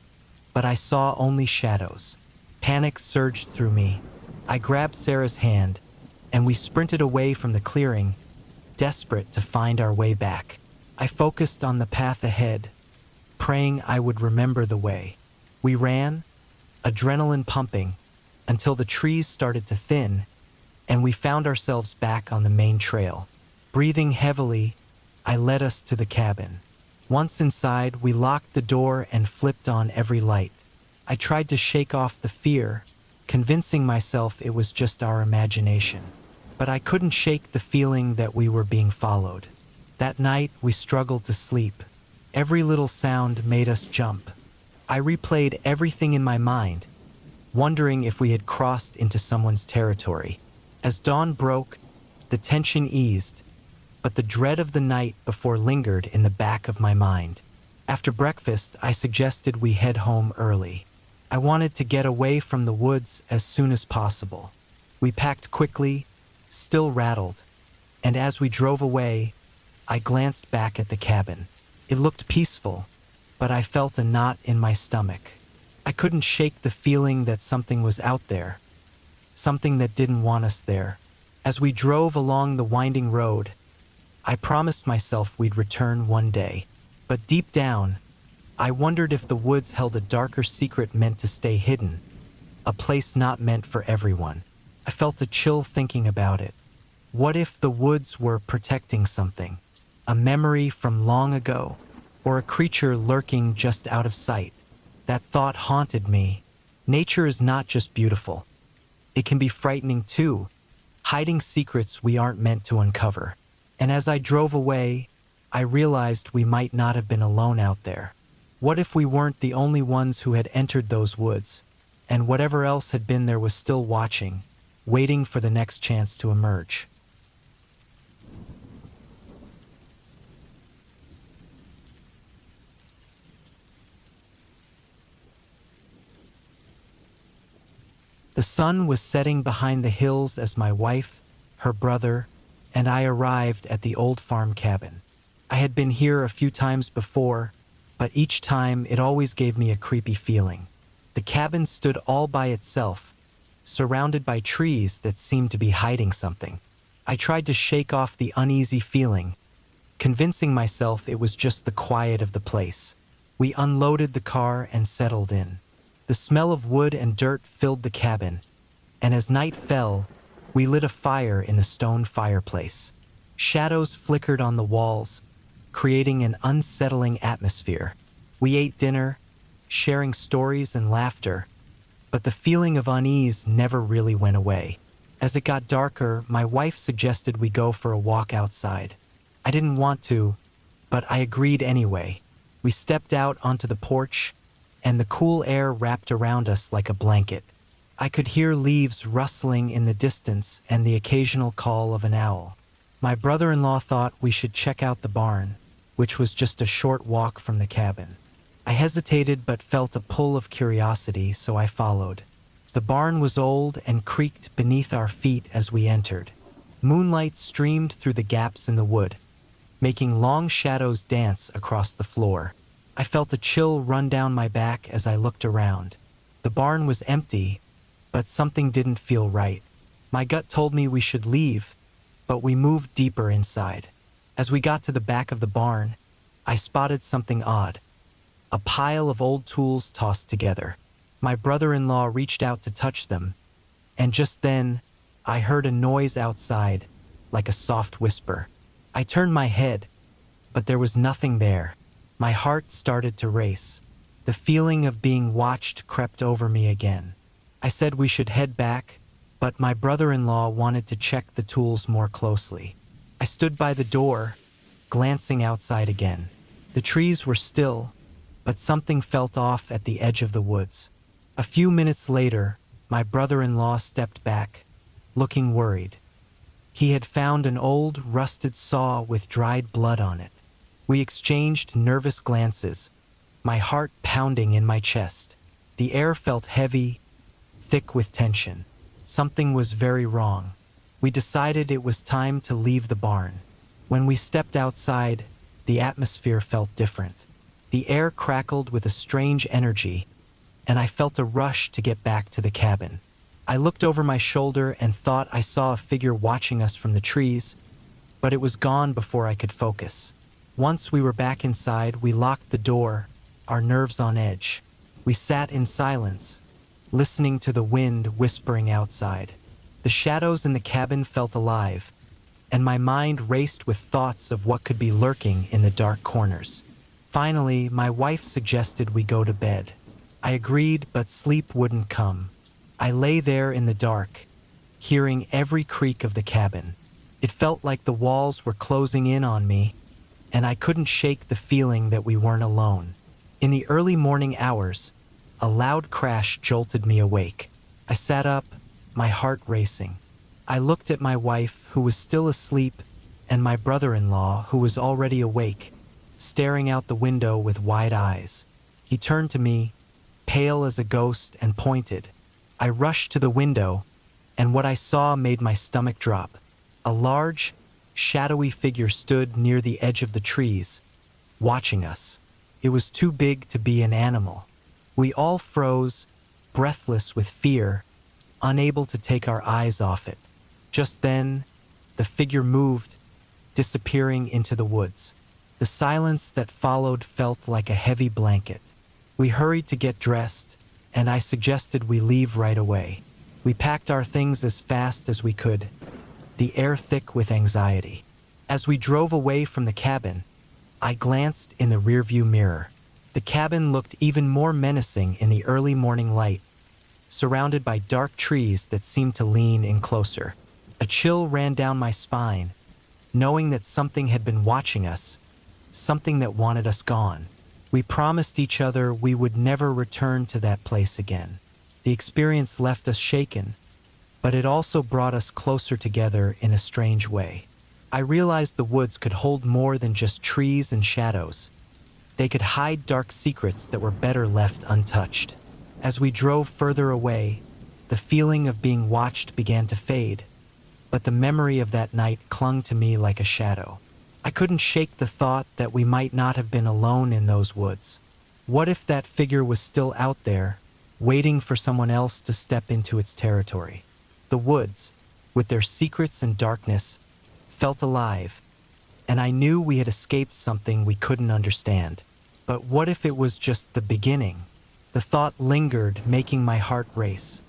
but I saw only shadows. Panic surged through me. I grabbed Sarah's hand, and we sprinted away from the clearing, desperate to find our way back. I focused on the path ahead, praying I would remember the way. We ran, adrenaline pumping, until the trees started to thin, and we found ourselves back on the main trail. Breathing heavily, I led us to the cabin. Once inside, we locked the door and flipped on every light. I tried to shake off the fear, convincing myself it was just our imagination. but I couldn't shake the feeling that we were being followed. That night, we struggled to sleep. Every little sound made us jump. I replayed everything in my mind, wondering if we had crossed into someone's territory. As dawn broke, the tension eased, but the dread of the night before lingered in the back of my mind. After breakfast, I suggested we head home early. I wanted to get away from the woods as soon as possible. We packed quickly, still rattled, and as we drove away, I glanced back at the cabin. It looked peaceful, but I felt a knot in my stomach. I couldn't shake the feeling that something was out there, something that didn't want us there. As we drove along the winding road, I promised myself we'd return one day. But deep down, I wondered if the woods held a darker secret meant to stay hidden, a place not meant for everyone. I felt a chill thinking about it. What if the woods were protecting something? A memory from long ago, or a creature lurking just out of sight? That thought haunted me. Nature is not just beautiful. It can be frightening too, hiding secrets we aren't meant to uncover. And as I drove away, I realized we might not have been alone out there. What if we weren't the only ones who had entered those woods, and whatever else had been there was still watching, waiting for the next chance to emerge? The sun was setting behind the hills as my wife, her brother, and I arrived at the old farm cabin. I had been here a few times before, but each time it always gave me a creepy feeling. The cabin stood all by itself, surrounded by trees that seemed to be hiding something. I tried to shake off the uneasy feeling, convincing myself it was just the quiet of the place. We unloaded the car and settled in. The smell of wood and dirt filled the cabin, and as night fell, we lit a fire in the stone fireplace. Shadows flickered on the walls, creating an unsettling atmosphere. We ate dinner, sharing stories and laughter, but the feeling of unease never really went away. As it got darker, my wife suggested we go for a walk outside. I didn't want to, but I agreed anyway. We stepped out onto the porch, and the cool air wrapped around us like a blanket. I could hear leaves rustling in the distance and the occasional call of an owl. My brother-in-law thought we should check out the barn, which was just a short walk from the cabin. I hesitated but felt a pull of curiosity, so I followed. The barn was old and creaked beneath our feet as we entered. Moonlight streamed through the gaps in the wood, making long shadows dance across the floor. I felt a chill run down my back as I looked around. The barn was empty, but something didn't feel right. My gut told me we should leave, but we moved deeper inside. As we got to the back of the barn, I spotted something odd. A pile of old tools tossed together. My brother-in-law reached out to touch them, and just then, I heard a noise outside, like a soft whisper. I turned my head, but there was nothing there. My heart started to race. The feeling of being watched crept over me again. I said we should head back, but my brother-in-law wanted to check the tools more closely. I stood by the door, glancing outside again. The trees were still, but something felt off at the edge of the woods. A few minutes later, my brother-in-law stepped back, looking worried. He had found an old, rusted saw with dried blood on it. We exchanged nervous glances, my heart pounding in my chest. The air felt heavy, thick with tension. Something was very wrong. We decided it was time to leave the barn. When we stepped outside, the atmosphere felt different. The air crackled with a strange energy, and I felt a rush to get back to the cabin. I looked over my shoulder and thought I saw a figure watching us from the trees, but it was gone before I could focus. Once we were back inside, we locked the door, our nerves on edge. We sat in silence, listening to the wind whispering outside. The shadows in the cabin felt alive, and my mind raced with thoughts of what could be lurking in the dark corners. Finally, my wife suggested we go to bed. I agreed, but sleep wouldn't come. I lay there in the dark, hearing every creak of the cabin. It felt like the walls were closing in on me, and I couldn't shake the feeling that we weren't alone. In the early morning hours, a loud crash jolted me awake. I sat up, my heart racing. I looked at my wife, who was still asleep, and my brother-in-law, who was already awake, staring out the window with wide eyes. He turned to me, pale as a ghost, and pointed. I rushed to the window, and what I saw made my stomach drop. A large, shadowy figure stood near the edge of the trees, watching us. It was too big to be an animal. We all froze, breathless with fear, unable to take our eyes off it. Just then, the figure moved, disappearing into the woods. The silence that followed felt like a heavy blanket. We hurried to get dressed, and I suggested we leave right away. We packed our things as fast as we could, the air thick with anxiety. As we drove away from the cabin, I glanced in the rearview mirror. The cabin looked even more menacing in the early morning light, surrounded by dark trees that seemed to lean in closer. A chill ran down my spine, knowing that something had been watching us, something that wanted us gone. We promised each other we would never return to that place again. The experience left us shaken, but it also brought us closer together in a strange way. I realized the woods could hold more than just trees and shadows. They could hide dark secrets that were better left untouched. As we drove further away, the feeling of being watched began to fade, but the memory of that night clung to me like a shadow. I couldn't shake the thought that we might not have been alone in those woods. What if that figure was still out there, waiting for someone else to step into its territory? The woods, with their secrets and darkness, felt alive, and I knew we had escaped something we couldn't understand. But what if it was just the beginning? The thought lingered, making my heart race.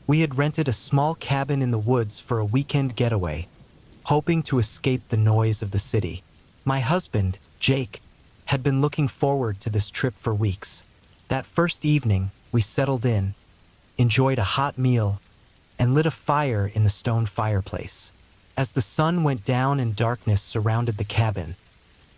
We had rented a small cabin in the woods for a weekend getaway, hoping to escape the noise of the city. My husband, Jake, had been looking forward to this trip for weeks. That first evening, we settled in, enjoyed a hot meal, and lit a fire in the stone fireplace. As the sun went down and darkness surrounded the cabin,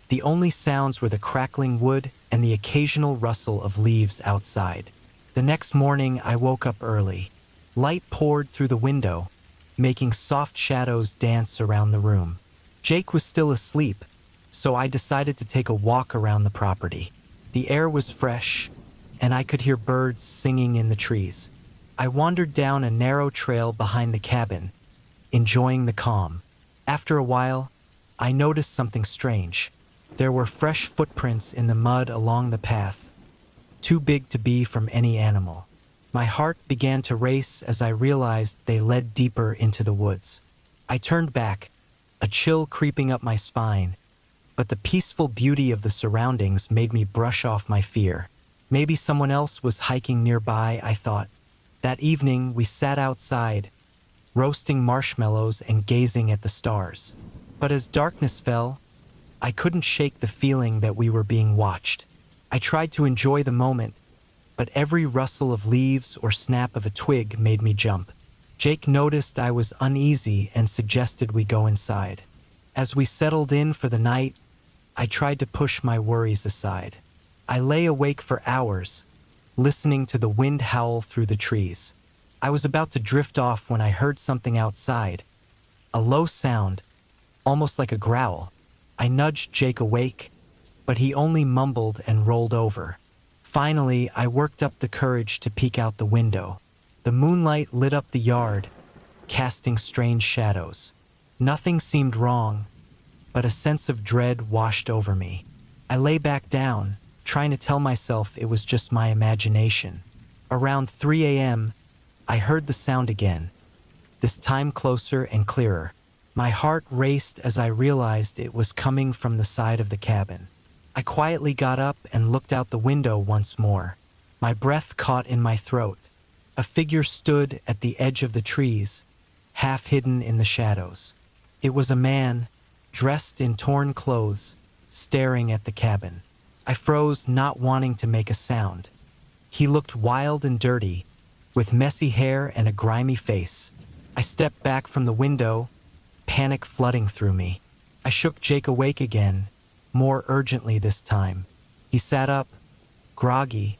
the only sounds were the crackling wood and the occasional rustle of leaves outside. The next morning, I woke up early. Light poured through the window, making soft shadows dance around the room. Jake was still asleep, so I decided to take a walk around the property. The air was fresh, and I could hear birds singing in the trees. I wandered down a narrow trail behind the cabin, enjoying the calm. After a while, I noticed something strange. There were fresh footprints in the mud along the path, too big to be from any animal. My heart began to race as I realized they led deeper into the woods. I turned back, a chill creeping up my spine, but the peaceful beauty of the surroundings made me brush off my fear. Maybe someone else was hiking nearby, I thought. That evening, we sat outside, roasting marshmallows and gazing at the stars. But as darkness fell, I couldn't shake the feeling that we were being watched. I tried to enjoy the moment, but every rustle of leaves or snap of a twig made me jump. Jake noticed I was uneasy and suggested we go inside. As we settled in for the night, I tried to push my worries aside. I lay awake for hours, listening to the wind howl through the trees. I was about to drift off when I heard something outside, a low sound, almost like a growl. I nudged Jake awake, but he only mumbled and rolled over. Finally, I worked up the courage to peek out the window. The moonlight lit up the yard, casting strange shadows. Nothing seemed wrong, but a sense of dread washed over me. I lay back down, trying to tell myself it was just my imagination. Around 3 a.m., I heard the sound again, this time closer and clearer. My heart raced as I realized it was coming from the side of the cabin. I quietly got up and looked out the window once more. My breath caught in my throat. A figure stood at the edge of the trees, half hidden in the shadows. It was a man, dressed in torn clothes, staring at the cabin. I froze, not wanting to make a sound. He looked wild and dirty, with messy hair and a grimy face. I stepped back from the window, panic flooding through me. I shook Jake awake again, more urgently this time. He sat up, groggy,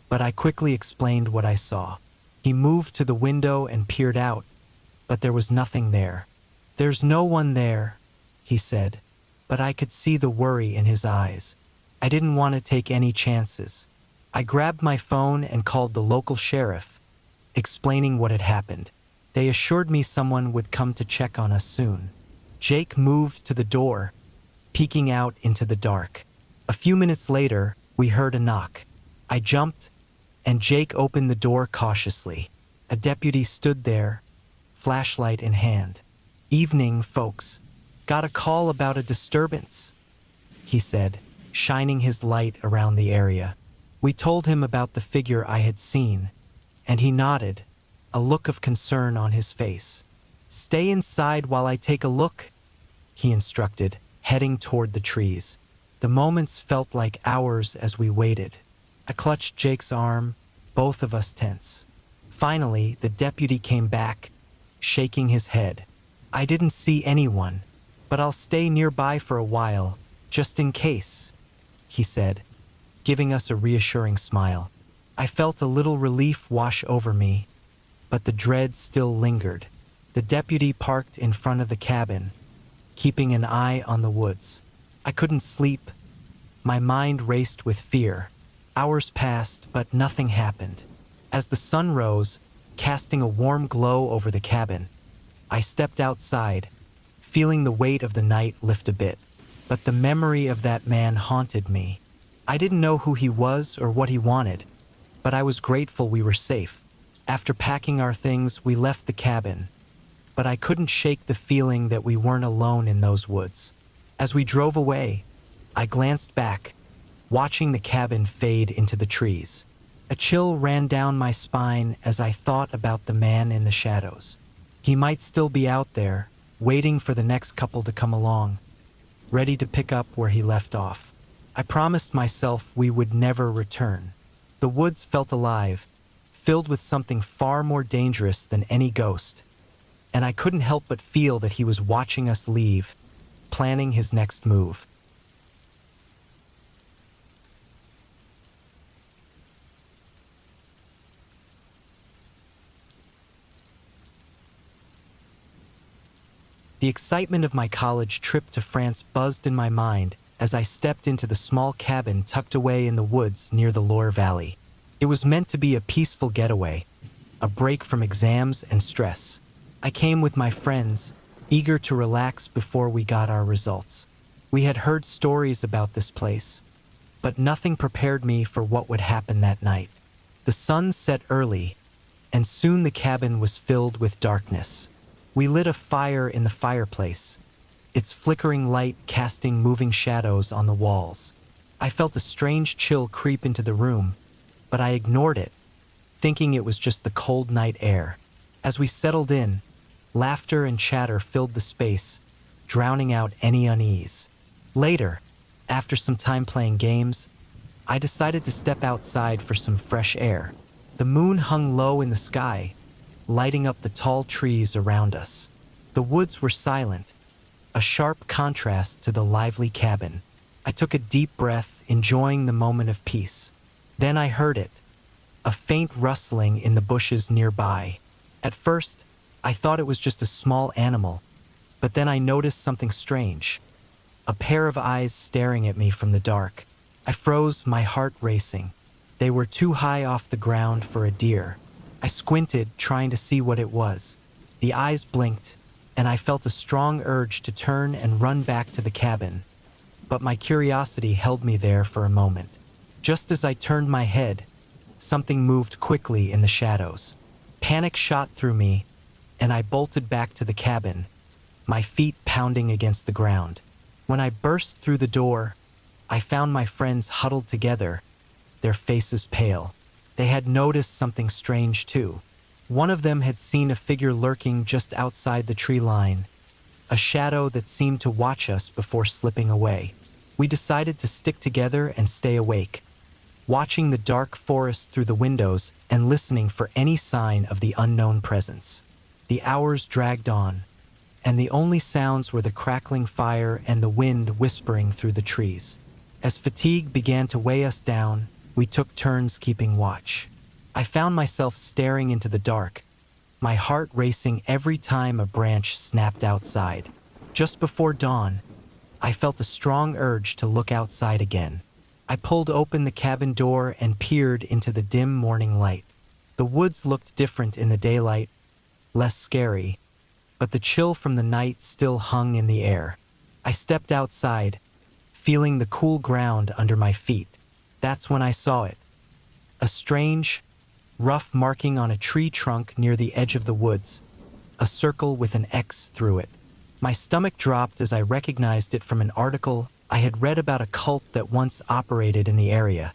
but I quickly explained what I saw. He moved to the window and peered out, but there was nothing there. "There's no one there," he said, but I could see the worry in his eyes. I didn't want to take any chances. I grabbed my phone and called the local sheriff, explaining what had happened. They assured me someone would come to check on us soon. Jake moved to the door, peeking out into the dark. A few minutes later, we heard a knock. I jumped, and Jake opened the door cautiously. A deputy stood there, flashlight in hand. "Evening, folks. Got a call about a disturbance," he said, shining his light around the area. We told him about the figure I had seen, and he nodded, a look of concern on his face. "Stay inside while I take a look," he instructed, heading toward the trees. The moments felt like hours as we waited. I clutched Jake's arm, both of us tense. Finally, the deputy came back, shaking his head. "I didn't see anyone, but I'll stay nearby for a while, just in case," he said, giving us a reassuring smile. I felt a little relief wash over me, but the dread still lingered. The deputy parked in front of the cabin, keeping an eye on the woods. I couldn't sleep. My mind raced with fear. Hours passed, but nothing happened. As the sun rose, casting a warm glow over the cabin, I stepped outside, feeling the weight of the night lift a bit. But the memory of that man haunted me. I didn't know who he was or what he wanted, but I was grateful we were safe. After packing our things, we left the cabin, but I couldn't shake the feeling that we weren't alone in those woods. As we drove away, I glanced back, watching the cabin fade into the trees. A chill ran down my spine as I thought about the man in the shadows. He might still be out there, waiting for the next couple to come along, ready to pick up where he left off. I promised myself we would never return. The woods felt alive, filled with something far more dangerous than any ghost, and I couldn't help but feel that he was watching us leave, planning his next move. The excitement of my college trip to France buzzed in my mind as I stepped into the small cabin tucked away in the woods near the Loire Valley. It was meant to be a peaceful getaway, a break from exams and stress. I came with my friends, eager to relax before we got our results. We had heard stories about this place, but nothing prepared me for what would happen that night. The sun set early, and soon the cabin was filled with darkness. We lit a fire in the fireplace, its flickering light casting moving shadows on the walls. I felt a strange chill creep into the room, but I ignored it, thinking it was just the cold night air. As we settled in, laughter and chatter filled the space, drowning out any unease. Later, after some time playing games, I decided to step outside for some fresh air. The moon hung low in the sky, lighting up the tall trees around us. The woods were silent, a sharp contrast to the lively cabin. I took a deep breath, enjoying the moment of peace. Then I heard it, a faint rustling in the bushes nearby. At first, I thought it was just a small animal, but then I noticed something strange. A pair of eyes staring at me from the dark. I froze, my heart racing. They were too high off the ground for a deer. I squinted, trying to see what it was. The eyes blinked, and I felt a strong urge to turn and run back to the cabin. But my curiosity held me there for a moment. Just as I turned my head, something moved quickly in the shadows. Panic shot through me, and I bolted back to the cabin, my feet pounding against the ground. When I burst through the door, I found my friends huddled together, their faces pale. They had noticed something strange too. One of them had seen a figure lurking just outside the tree line, a shadow that seemed to watch us before slipping away. We decided to stick together and stay awake, watching the dark forest through the windows and listening for any sign of the unknown presence. The hours dragged on, and the only sounds were the crackling fire and the wind whispering through the trees. As fatigue began to weigh us down, we took turns keeping watch. I found myself staring into the dark, my heart racing every time a branch snapped outside. Just before dawn, I felt a strong urge to look outside again. I pulled open the cabin door and peered into the dim morning light. The woods looked different in the daylight, less scary, but the chill from the night still hung in the air. I stepped outside, feeling the cool ground under my feet. That's when I saw it. A strange, rough marking on a tree trunk near the edge of the woods, a circle with an X through it. My stomach dropped as I recognized it from an article I had read about a cult that once operated in the area,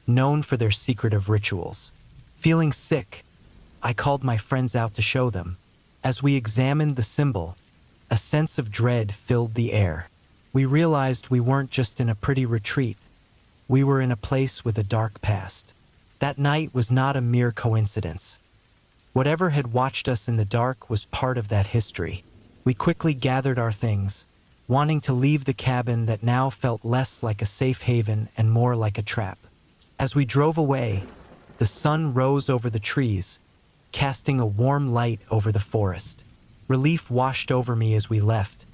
known for their secretive rituals. Feeling sick, I called my friends out to show them. As we examined the symbol, a sense of dread filled the air. We realized we weren't just in a pretty retreat. We were in a place with a dark past. That night was not a mere coincidence. Whatever had watched us in the dark was part of that history. We quickly gathered our things, wanting to leave the cabin that now felt less like a safe haven and more like a trap. As we drove away, the sun rose over the trees, casting a warm light over the forest. Relief washed over me as we left,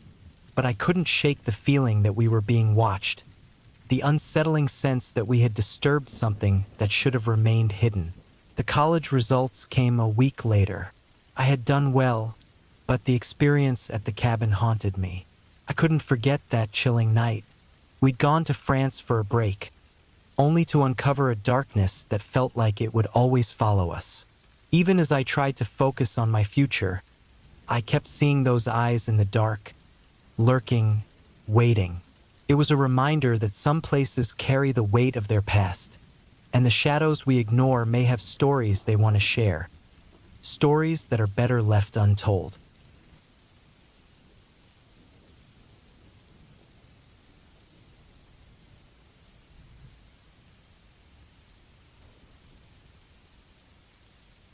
but I couldn't shake the feeling that we were being watched, the unsettling sense that we had disturbed something that should have remained hidden. The college results came a week later. I had done well, but the experience at the cabin haunted me. I couldn't forget that chilling night. We'd gone to France for a break, only to uncover a darkness that felt like it would always follow us. Even as I tried to focus on my future, I kept seeing those eyes in the dark, lurking, waiting. It was a reminder that some places carry the weight of their past, and the shadows we ignore may have stories they want to share, stories that are better left untold.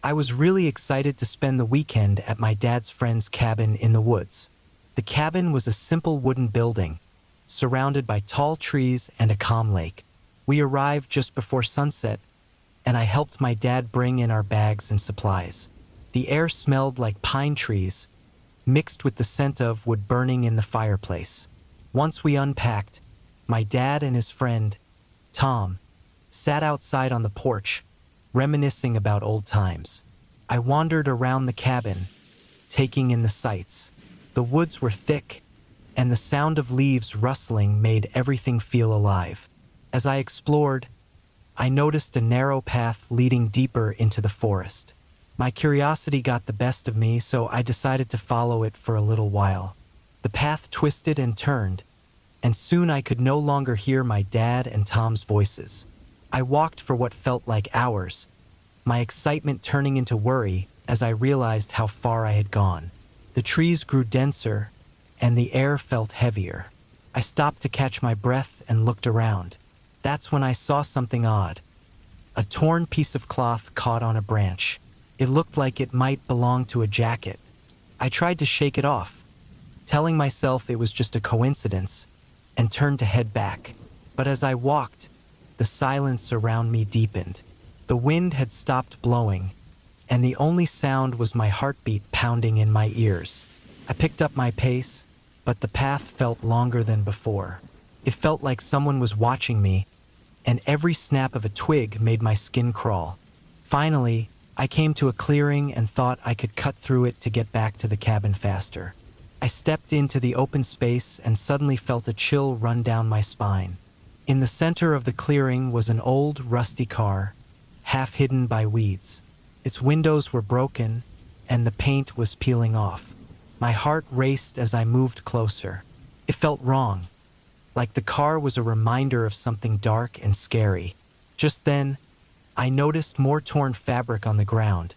I was really excited to spend the weekend at my dad's friend's cabin in the woods. The cabin was a simple wooden building, surrounded by tall trees and a calm lake. We arrived just before sunset, and I helped my dad bring in our bags and supplies. The air smelled like pine trees, mixed with the scent of wood burning in the fireplace. Once we unpacked, my dad and his friend, Tom, sat outside on the porch, reminiscing about old times. I wandered around the cabin, taking in the sights. The woods were thick, and the sound of leaves rustling made everything feel alive. As I explored, I noticed a narrow path leading deeper into the forest. My curiosity got the best of me, so I decided to follow it for a little while. The path twisted and turned, and soon I could no longer hear my dad and Tom's voices. I walked for what felt like hours, my excitement turning into worry as I realized how far I had gone. The trees grew denser, and the air felt heavier. I stopped to catch my breath and looked around. That's when I saw something odd. A torn piece of cloth caught on a branch. It looked like it might belong to a jacket. I tried to shake it off, telling myself it was just a coincidence, and turned to head back. But as I walked, the silence around me deepened. The wind had stopped blowing, and the only sound was my heartbeat pounding in my ears. I picked up my pace, but the path felt longer than before. It felt like someone was watching me, and every snap of a twig made my skin crawl. Finally, I came to a clearing and thought I could cut through it to get back to the cabin faster. I stepped into the open space and suddenly felt a chill run down my spine. In the center of the clearing was an old, rusty car, half hidden by weeds. Its windows were broken, and the paint was peeling off. My heart raced as I moved closer. It felt wrong, like the car was a reminder of something dark and scary. Just then, I noticed more torn fabric on the ground,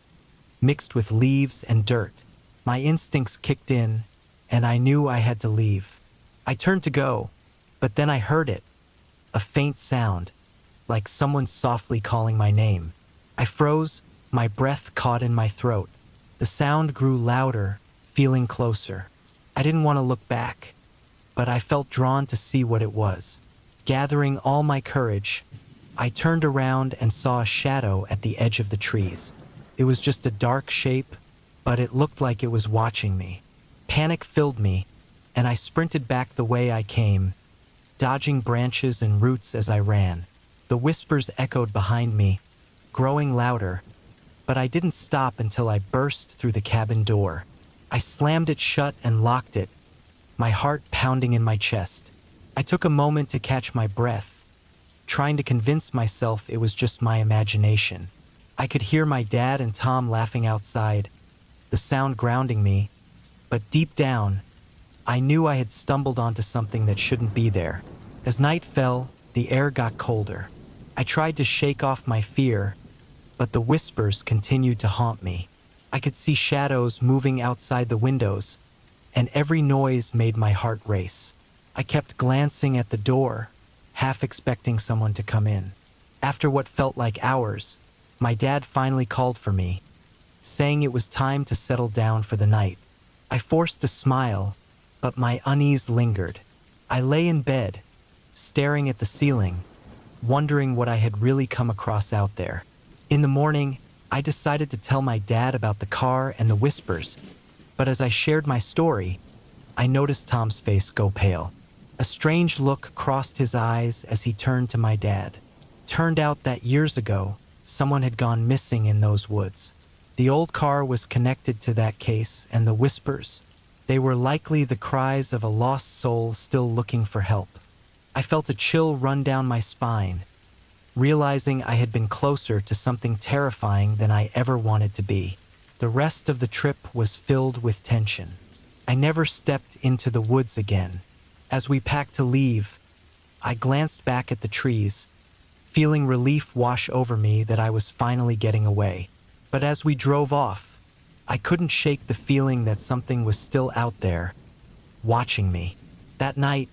mixed with leaves and dirt. My instincts kicked in, and I knew I had to leave. I turned to go, but then I heard it, a faint sound, like someone softly calling my name. I froze, my breath caught in my throat. The sound grew louder, feeling closer. I didn't want to look back, but I felt drawn to see what it was. Gathering all my courage, I turned around and saw a shadow at the edge of the trees. It was just a dark shape, but it looked like it was watching me. Panic filled me, and I sprinted back the way I came, dodging branches and roots as I ran. The whispers echoed behind me, growing louder, but I didn't stop until I burst through the cabin door. I slammed it shut and locked it, my heart pounding in my chest. I took a moment to catch my breath, trying to convince myself it was just my imagination. I could hear my dad and Tom laughing outside, the sound grounding me, but deep down, I knew I had stumbled onto something that shouldn't be there. As night fell, the air got colder. I tried to shake off my fear, but the whispers continued to haunt me. I could see shadows moving outside the windows, and every noise made my heart race. I kept glancing at the door, half expecting someone to come in. After what felt like hours, my dad finally called for me, saying it was time to settle down for the night. I forced a smile, but my unease lingered. I lay in bed, staring at the ceiling, wondering what I had really come across out there. In the morning, I decided to tell my dad about the car and the whispers, but as I shared my story, I noticed Tom's face go pale. A strange look crossed his eyes as he turned to my dad. Turned out that years ago, someone had gone missing in those woods. The old car was connected to that case, and the whispers, they were likely the cries of a lost soul still looking for help. I felt a chill run down my spine, realizing I had been closer to something terrifying than I ever wanted to be. The rest of the trip was filled with tension. I never stepped into the woods again. As we packed to leave, I glanced back at the trees, feeling relief wash over me that I was finally getting away. But as we drove off, I couldn't shake the feeling that something was still out there, watching me. That night,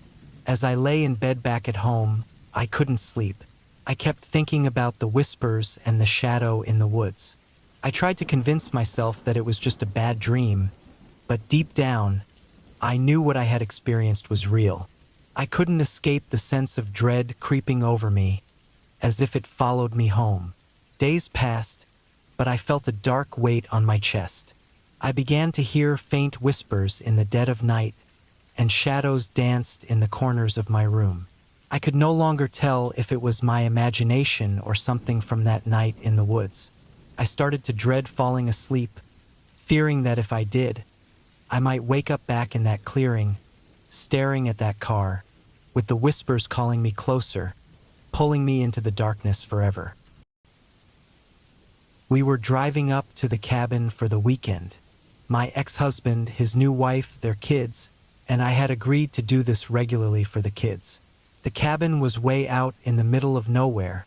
as I lay in bed back at home, I couldn't sleep. I kept thinking about the whispers and the shadow in the woods. I tried to convince myself that it was just a bad dream, but deep down, I knew what I had experienced was real. I couldn't escape the sense of dread creeping over me, as if it followed me home. Days passed, but I felt a dark weight on my chest. I began to hear faint whispers in the dead of night, and shadows danced in the corners of my room. I could no longer tell if it was my imagination or something from that night in the woods. I started to dread falling asleep, fearing that if I did, I might wake up back in that clearing, staring at that car, with the whispers calling me closer, pulling me into the darkness forever. We were driving up to the cabin for the weekend. My ex-husband, his new wife, their kids, and I had agreed to do this regularly for the kids. The cabin was way out in the middle of nowhere,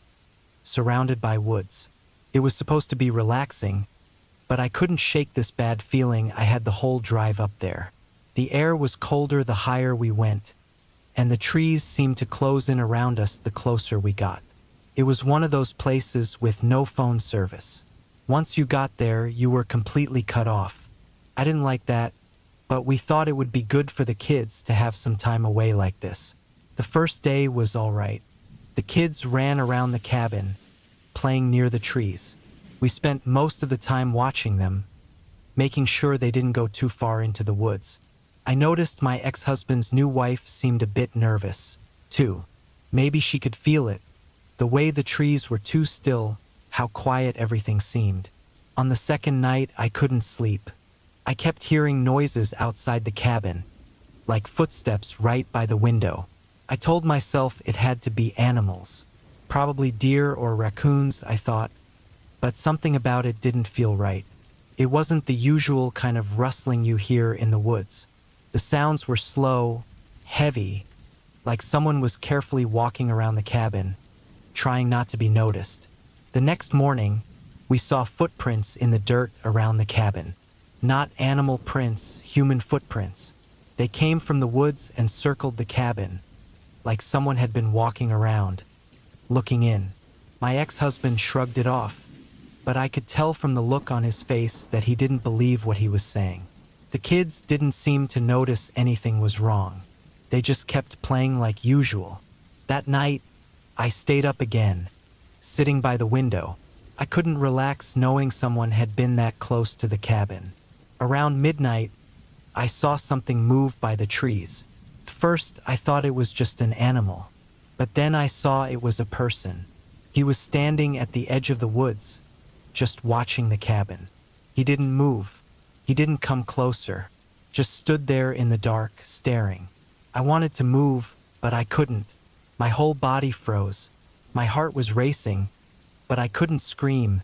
surrounded by woods. It was supposed to be relaxing, but I couldn't shake this bad feeling I had the whole drive up there. The air was colder the higher we went, and the trees seemed to close in around us the closer we got. It was one of those places with no phone service. Once you got there, you were completely cut off. I didn't like that, but we thought it would be good for the kids to have some time away like this. The first day was all right. The kids ran around the cabin, playing near the trees. We spent most of the time watching them, making sure they didn't go too far into the woods. I noticed my ex-husband's new wife seemed a bit nervous, too. Maybe she could feel it, the way the trees were too still, how quiet everything seemed. On the second night, I couldn't sleep. I kept hearing noises outside the cabin, like footsteps right by the window. I told myself it had to be animals, probably deer or raccoons, I thought, but something about it didn't feel right. It wasn't the usual kind of rustling you hear in the woods. The sounds were slow, heavy, like someone was carefully walking around the cabin, trying not to be noticed. The next morning, we saw footprints in the dirt around the cabin. Not animal prints, human footprints. They came from the woods and circled the cabin, like someone had been walking around, looking in. My ex-husband shrugged it off, but I could tell from the look on his face that he didn't believe what he was saying. The kids didn't seem to notice anything was wrong. They just kept playing like usual. That night, I stayed up again, sitting by the window. I couldn't relax knowing someone had been that close to the cabin. Around midnight, I saw something move by the trees. At first, I thought it was just an animal, but then I saw it was a person. He was standing at the edge of the woods, just watching the cabin. He didn't move. He didn't come closer, just stood there in the dark, staring. I wanted to move, but I couldn't. My whole body froze. My heart was racing, but I couldn't scream,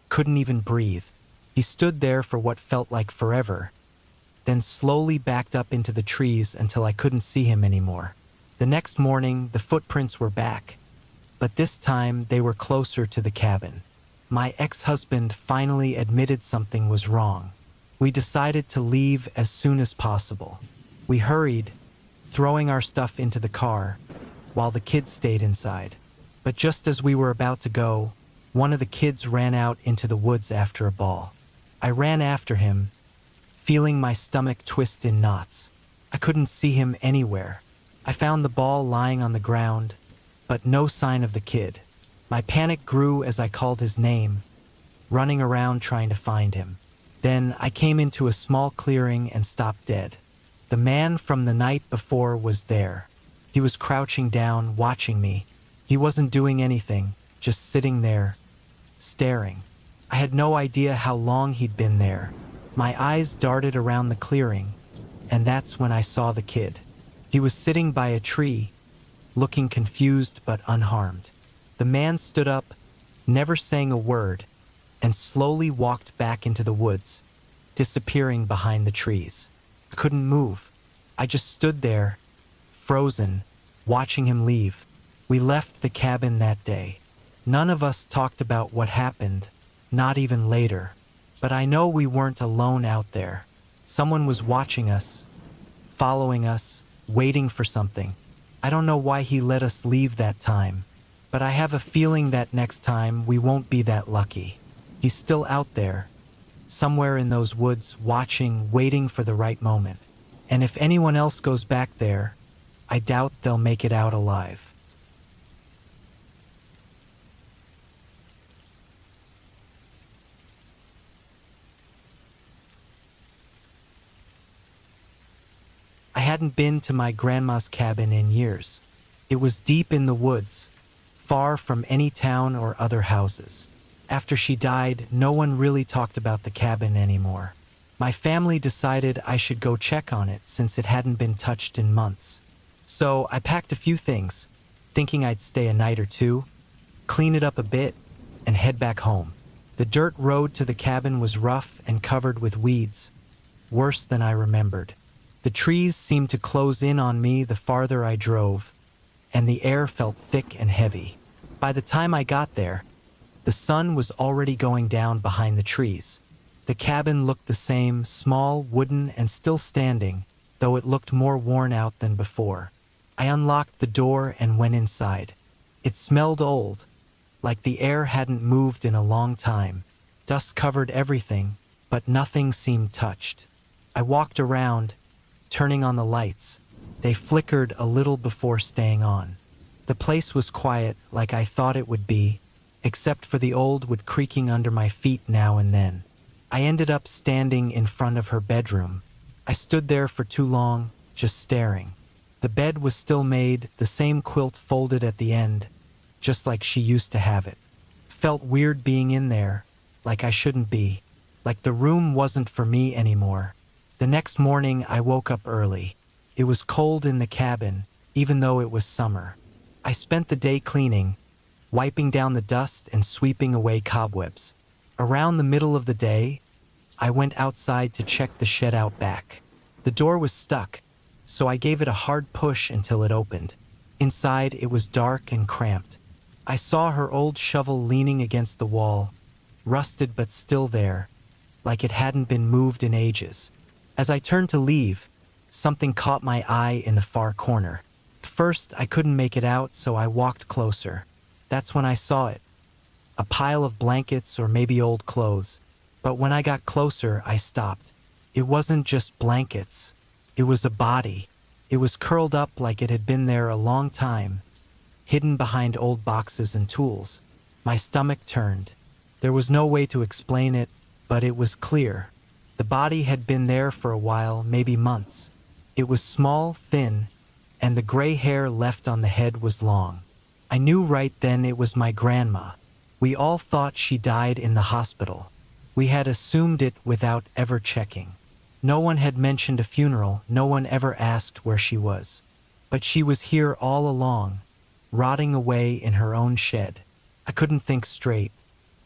couldn't even breathe. He stood there for what felt like forever, then slowly backed up into the trees until I couldn't see him anymore. The next morning, the footprints were back, but this time they were closer to the cabin. My ex-husband finally admitted something was wrong. We decided to leave as soon as possible. We hurried, throwing our stuff into the car, while the kids stayed inside. But just as we were about to go, one of the kids ran out into the woods after a ball. I ran after him, feeling my stomach twist in knots. I couldn't see him anywhere. I found the ball lying on the ground, but no sign of the kid. My panic grew as I called his name, running around trying to find him. Then I came into a small clearing and stopped dead. The man from the night before was there. He was crouching down, watching me. He wasn't doing anything, just sitting there, staring. I had no idea how long he'd been there. My eyes darted around the clearing, and that's when I saw the kid. He was sitting by a tree, looking confused but unharmed. The man stood up, never saying a word, and slowly walked back into the woods, disappearing behind the trees. I couldn't move. I just stood there, frozen, watching him leave. We left the cabin that day. None of us talked about what happened, not even later. But I know we weren't alone out there. Someone was watching us, following us, waiting for something. I don't know why he let us leave that time, but I have a feeling that next time we won't be that lucky. He's still out there, somewhere in those woods, watching, waiting for the right moment. And if anyone else goes back there, I doubt they'll make it out alive. I hadn't been to my grandma's cabin in years. It was deep in the woods, far from any town or other houses. After she died, no one really talked about the cabin anymore. My family decided I should go check on it since it hadn't been touched in months. So I packed a few things, thinking I'd stay a night or two, clean it up a bit, and head back home. The dirt road to the cabin was rough and covered with weeds, worse than I remembered. The trees seemed to close in on me the farther I drove, and the air felt thick and heavy. By the time I got there, the sun was already going down behind the trees. The cabin looked the same, small, wooden, and still standing, though it looked more worn out than before. I unlocked the door and went inside. It smelled old, like the air hadn't moved in a long time. Dust covered everything, but nothing seemed touched. I walked around, turning on the lights. They flickered a little before staying on. The place was quiet, like I thought it would be, except for the old wood creaking under my feet now and then. I ended up standing in front of her bedroom. I stood there for too long, just staring. The bed was still made, the same quilt folded at the end, just like she used to have it. Felt weird being in there, like I shouldn't be, like the room wasn't for me anymore. The next morning, I woke up early. It was cold in the cabin, even though it was summer. I spent the day cleaning, wiping down the dust and sweeping away cobwebs. Around the middle of the day, I went outside to check the shed out back. The door was stuck, so I gave it a hard push until it opened. Inside, it was dark and cramped. I saw her old shovel leaning against the wall, rusted but still there, like it hadn't been moved in ages. As I turned to leave, something caught my eye in the far corner. At first, I couldn't make it out, so I walked closer. That's when I saw it. A pile of blankets or maybe old clothes. But when I got closer, I stopped. It wasn't just blankets. It was a body. It was curled up like it had been there a long time, hidden behind old boxes and tools. My stomach turned. There was no way to explain it, but it was clear. The body had been there for a while, maybe months. It was small, thin, and the gray hair left on the head was long. I knew right then it was my grandma. We all thought she died in the hospital. We had assumed it without ever checking. No one had mentioned a funeral, no one ever asked where she was. But she was here all along, rotting away in her own shed. I couldn't think straight.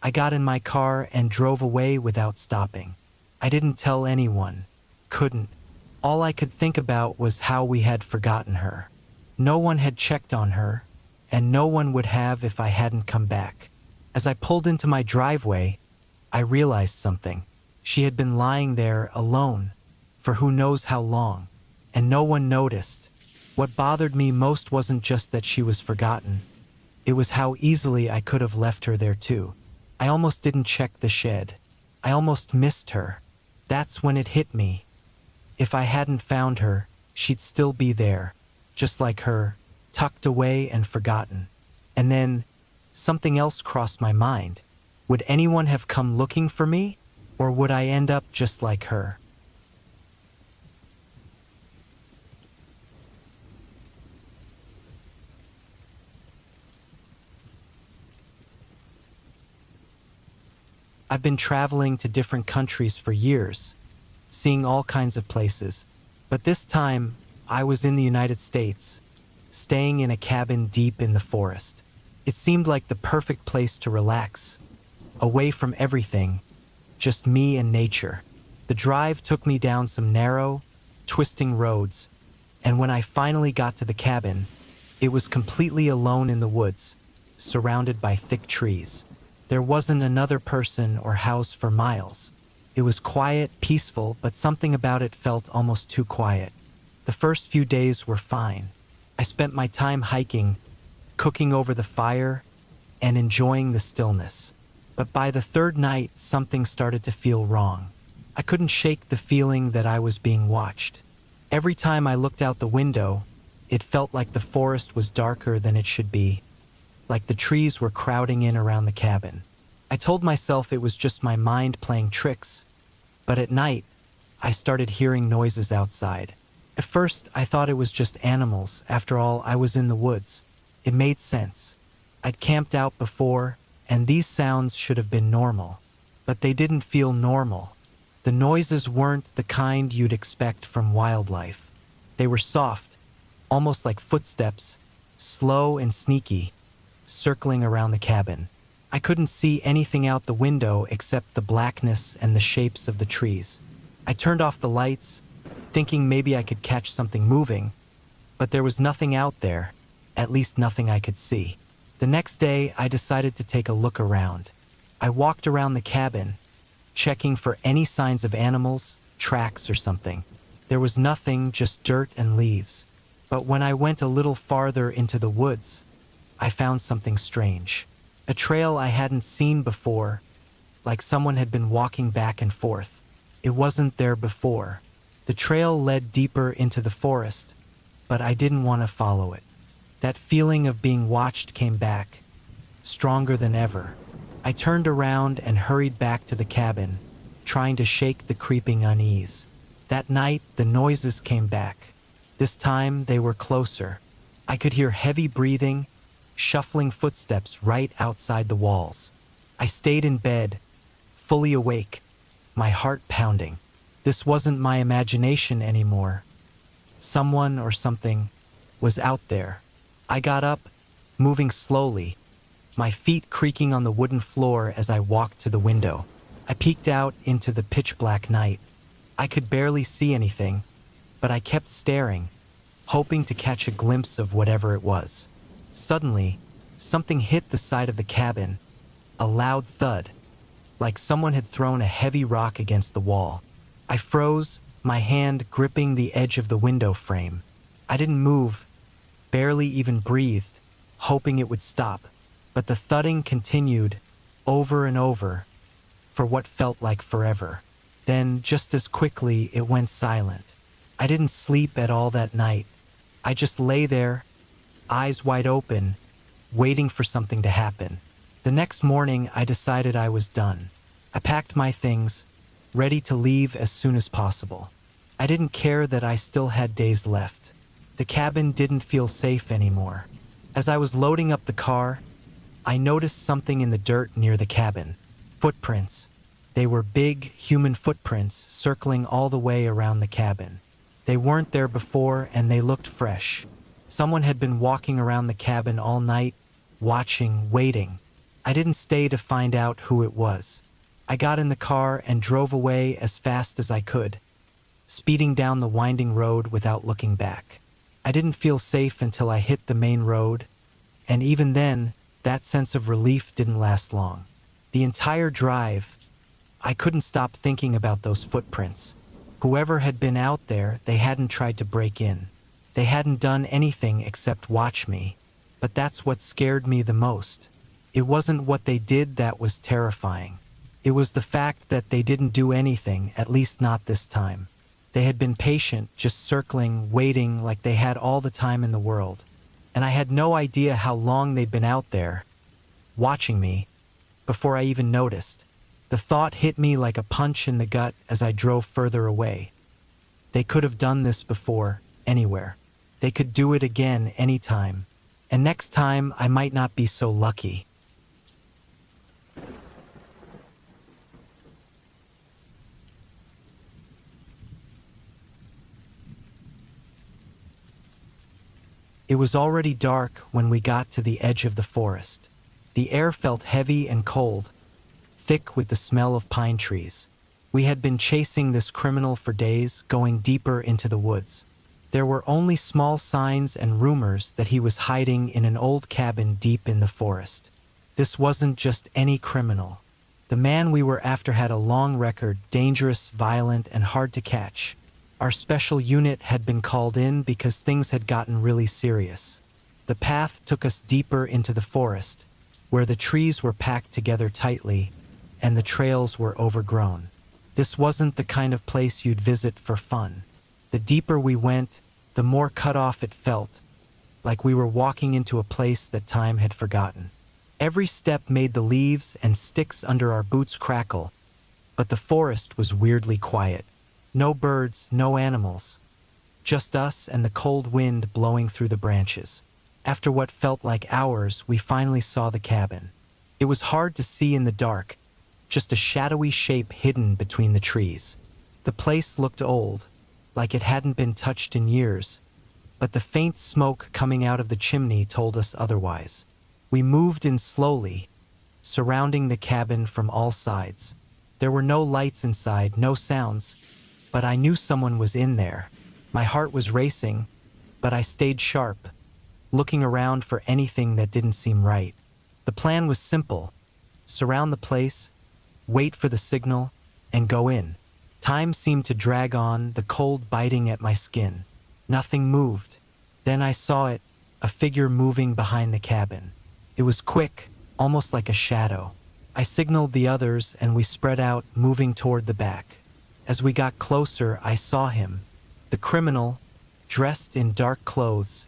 I got in my car and drove away without stopping. I didn't tell anyone. Couldn't. All I could think about was how we had forgotten her. No one had checked on her, and no one would have if I hadn't come back. As I pulled into my driveway, I realized something. She had been lying there alone for who knows how long, and no one noticed. What bothered me most wasn't just that she was forgotten. It was how easily I could have left her there too. I almost didn't check the shed. I almost missed her. That's when it hit me. If I hadn't found her, she'd still be there, just like her, tucked away and forgotten. And then something else crossed my mind. Would anyone have come looking for me? Or would I end up just like her? I've been traveling to different countries for years, seeing all kinds of places. But this time, I was in the United States, staying in a cabin deep in the forest. It seemed like the perfect place to relax, away from everything, just me and nature. The drive took me down some narrow, twisting roads, and when I finally got to the cabin, it was completely alone in the woods, surrounded by thick trees. There wasn't another person or house for miles. It was quiet, peaceful, but something about it felt almost too quiet. The first few days were fine. I spent my time hiking, cooking over the fire, and enjoying the stillness. But by the third night, something started to feel wrong. I couldn't shake the feeling that I was being watched. Every time I looked out the window, it felt like the forest was darker than it should be, like the trees were crowding in around the cabin. I told myself it was just my mind playing tricks, but at night, I started hearing noises outside. At first, I thought it was just animals. After all, I was in the woods. It made sense. I'd camped out before, and these sounds should have been normal. But they didn't feel normal. The noises weren't the kind you'd expect from wildlife. They were soft, almost like footsteps, slow and sneaky, circling around the cabin. I couldn't see anything out the window except the blackness and the shapes of the trees. I turned off the lights, thinking maybe I could catch something moving, but there was nothing out there, at least nothing I could see. The next day, I decided to take a look around. I walked around the cabin, checking for any signs of animals, tracks, or something. There was nothing, just dirt and leaves. But when I went a little farther into the woods, I found something strange. A trail I hadn't seen before, like someone had been walking back and forth. It wasn't there before. The trail led deeper into the forest, but I didn't want to follow it. That feeling of being watched came back, stronger than ever. I turned around and hurried back to the cabin, trying to shake the creeping unease. That night, the noises came back. This time, they were closer. I could hear heavy breathing, shuffling footsteps right outside the walls. I stayed in bed, fully awake, my heart pounding. This wasn't my imagination anymore. Someone or something was out there. I got up, moving slowly, my feet creaking on the wooden floor as I walked to the window. I peeked out into the pitch-black night. I could barely see anything, but I kept staring, hoping to catch a glimpse of whatever it was. Suddenly, something hit the side of the cabin, a loud thud, like someone had thrown a heavy rock against the wall. I froze, my hand gripping the edge of the window frame. I didn't move, barely even breathed, hoping it would stop. But the thudding continued, over and over, for what felt like forever. Then, just as quickly, it went silent. I didn't sleep at all that night. I just lay there, eyes wide open, waiting for something to happen. The next morning, I decided I was done. I packed my things, ready to leave as soon as possible. I didn't care that I still had days left. The cabin didn't feel safe anymore. As I was loading up the car, I noticed something in the dirt near the cabin. Footprints. They were big, human footprints circling all the way around the cabin. They weren't there before, and they looked fresh. Someone had been walking around the cabin all night, watching, waiting. I didn't stay to find out who it was. I got in the car and drove away as fast as I could, speeding down the winding road without looking back. I didn't feel safe until I hit the main road, and even then, that sense of relief didn't last long. The entire drive, I couldn't stop thinking about those footprints. Whoever had been out there, they hadn't tried to break in. They hadn't done anything except watch me. But that's what scared me the most. It wasn't what they did that was terrifying. It was the fact that they didn't do anything, at least not this time. They had been patient, just circling, waiting like they had all the time in the world. And I had no idea how long they'd been out there, watching me, before I even noticed. The thought hit me like a punch in the gut as I drove further away. They could have done this before, anywhere. They could do it again anytime. And next time, I might not be so lucky. It was already dark when we got to the edge of the forest. The air felt heavy and cold, thick with the smell of pine trees. We had been chasing this criminal for days, going deeper into the woods. There were only small signs and rumors that he was hiding in an old cabin deep in the forest. This wasn't just any criminal. The man we were after had a long record, dangerous, violent, and hard to catch. Our special unit had been called in because things had gotten really serious. The path took us deeper into the forest, where the trees were packed together tightly and the trails were overgrown. This wasn't the kind of place you'd visit for fun. The deeper we went, the more cut off it felt, like we were walking into a place that time had forgotten. Every step made the leaves and sticks under our boots crackle, but the forest was weirdly quiet. No birds, no animals. Just us and the cold wind blowing through the branches. After what felt like hours, we finally saw the cabin. It was hard to see in the dark, just a shadowy shape hidden between the trees. The place looked old, like it hadn't been touched in years, but the faint smoke coming out of the chimney told us otherwise. We moved in slowly, surrounding the cabin from all sides. There were no lights inside, no sounds, but I knew someone was in there. My heart was racing, but I stayed sharp, looking around for anything that didn't seem right. The plan was simple: surround the place, wait for the signal, and go in. Time seemed to drag on, the cold biting at my skin. Nothing moved. Then I saw it, a figure moving behind the cabin. It was quick, almost like a shadow. I signaled the others and we spread out, moving toward the back. As we got closer, I saw him, the criminal, dressed in dark clothes,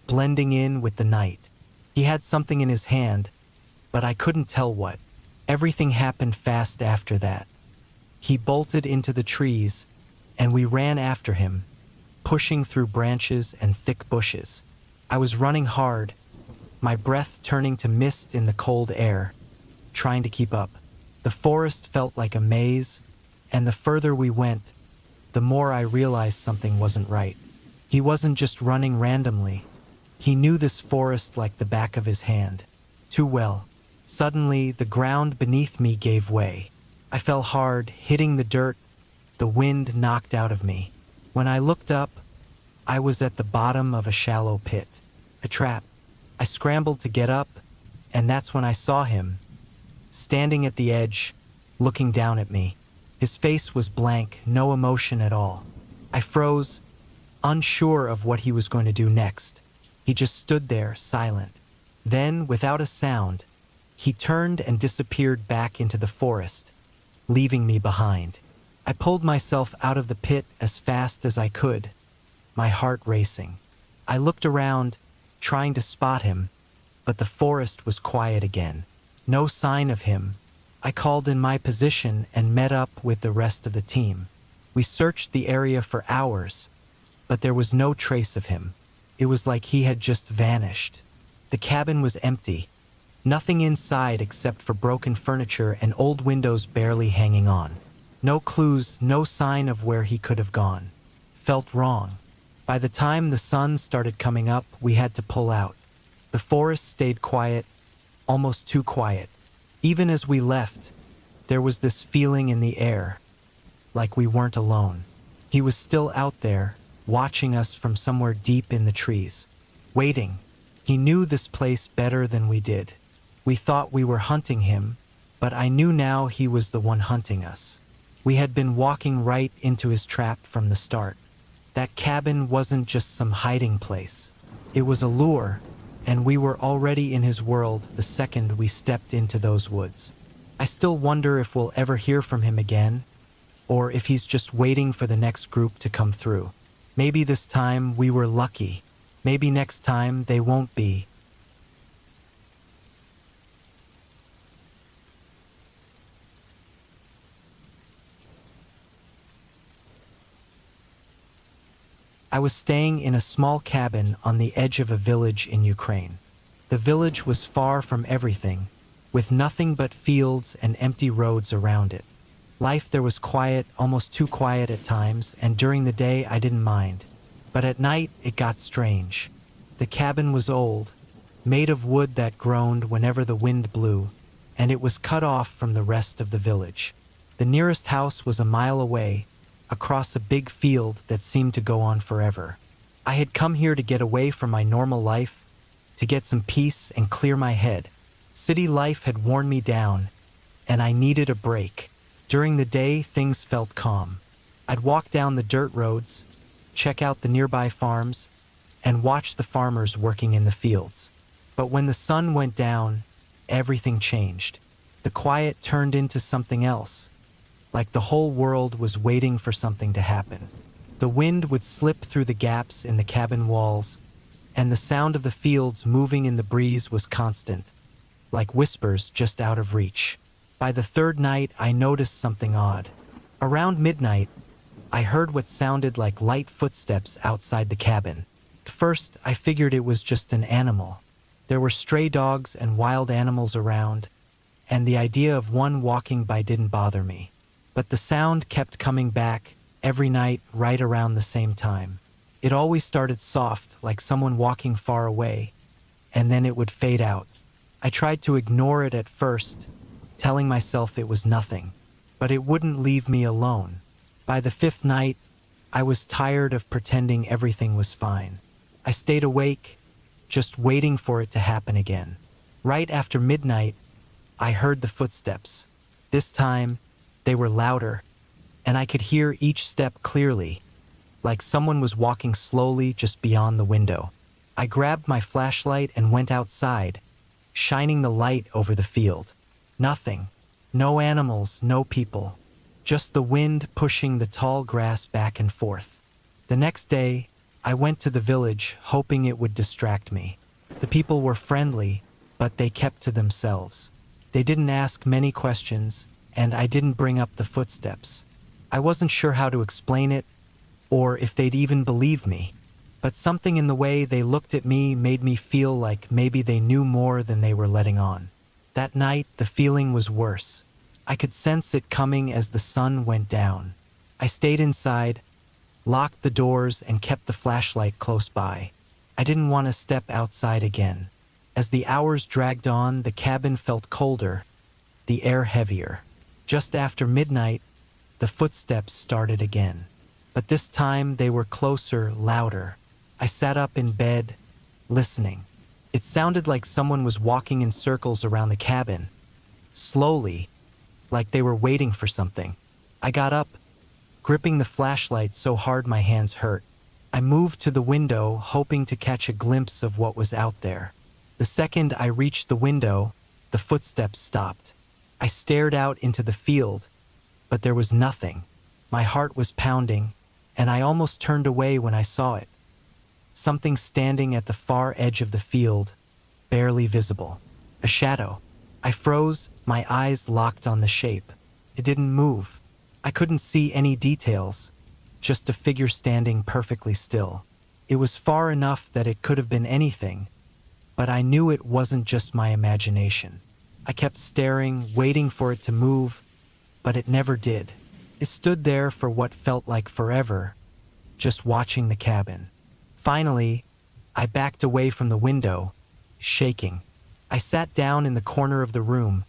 blending in with the night. He had something in his hand, but I couldn't tell what. Everything happened fast after that. He bolted into the trees, and we ran after him, pushing through branches and thick bushes. I was running hard, my breath turning to mist in the cold air, trying to keep up. The forest felt like a maze, and the further we went, the more I realized something wasn't right. He wasn't just running randomly. He knew this forest like the back of his hand. Too well. Suddenly, the ground beneath me gave way. I fell hard, hitting the dirt. The wind knocked out of me. When I looked up, I was at the bottom of a shallow pit. A trap. I scrambled to get up, and that's when I saw him, standing at the edge, looking down at me. His face was blank, no emotion at all. I froze, unsure of what he was going to do next. He just stood there, silent. Then, without a sound, he turned and disappeared back into the forest, leaving me behind. I pulled myself out of the pit as fast as I could, my heart racing. I looked around, trying to spot him, but the forest was quiet again. No sign of him. I called in my position and met up with the rest of the team. We searched the area for hours, but there was no trace of him. It was like he had just vanished. The cabin was empty. Nothing inside except for broken furniture and old windows barely hanging on. No clues, no sign of where he could have gone. Felt wrong. By the time the sun started coming up, we had to pull out. The forest stayed quiet, almost too quiet. Even as we left, there was this feeling in the air, like we weren't alone. He was still out there, watching us from somewhere deep in the trees, waiting. He knew this place better than we did. We thought we were hunting him, but I knew now he was the one hunting us. We had been walking right into his trap from the start. That cabin wasn't just some hiding place. It was a lure, and we were already in his world the second we stepped into those woods. I still wonder if we'll ever hear from him again, or if he's just waiting for the next group to come through. Maybe this time we were lucky. Maybe next time they won't be. I was staying in a small cabin on the edge of a village in Ukraine. The village was far from everything, with nothing but fields and empty roads around it. Life there was quiet, almost too quiet at times, and during the day I didn't mind. But at night it got strange. The cabin was old, made of wood that groaned whenever the wind blew, and it was cut off from the rest of the village. The nearest house was a mile away, across a big field that seemed to go on forever. I had come here to get away from my normal life, to get some peace and clear my head. City life had worn me down, and I needed a break. During the day, things felt calm. I'd walk down the dirt roads, check out the nearby farms, and watch the farmers working in the fields. But when the sun went down, everything changed. The quiet turned into something else, like the whole world was waiting for something to happen. The wind would slip through the gaps in the cabin walls, and the sound of the fields moving in the breeze was constant, like whispers just out of reach. By the third night, I noticed something odd. Around midnight, I heard what sounded like light footsteps outside the cabin. At first, I figured it was just an animal. There were stray dogs and wild animals around, and the idea of one walking by didn't bother me. But the sound kept coming back every night right around the same time. It always started soft, like someone walking far away, and then it would fade out. I tried to ignore it at first, telling myself it was nothing, but it wouldn't leave me alone. By the fifth night, I was tired of pretending everything was fine. I stayed awake, just waiting for it to happen again. Right after midnight, I heard the footsteps. This time, they were louder, and I could hear each step clearly, like someone was walking slowly just beyond the window. I grabbed my flashlight and went outside, shining the light over the field. Nothing. No animals, no people. Just the wind pushing the tall grass back and forth. The next day, I went to the village, hoping it would distract me. The people were friendly, but they kept to themselves. They didn't ask many questions, and I didn't bring up the footsteps. I wasn't sure how to explain it, or if they'd even believe me. But something in the way they looked at me made me feel like maybe they knew more than they were letting on. That night, the feeling was worse. I could sense it coming as the sun went down. I stayed inside, locked the doors, and kept the flashlight close by. I didn't want to step outside again. As the hours dragged on, the cabin felt colder, the air heavier. Just after midnight, the footsteps started again. But this time they were closer, louder. I sat up in bed, listening. It sounded like someone was walking in circles around the cabin, slowly, like they were waiting for something. I got up, gripping the flashlight so hard my hands hurt. I moved to the window, hoping to catch a glimpse of what was out there. The second I reached the window, the footsteps stopped. I stared out into the field, but there was nothing. My heart was pounding, and I almost turned away when I saw it. Something standing at the far edge of the field, barely visible. A shadow. I froze, my eyes locked on the shape. It didn't move. I couldn't see any details, just a figure standing perfectly still. It was far enough that it could have been anything, but I knew it wasn't just my imagination. I kept staring, waiting for it to move, but it never did. It stood there for what felt like forever, just watching the cabin. Finally, I backed away from the window, shaking. I sat down in the corner of the room,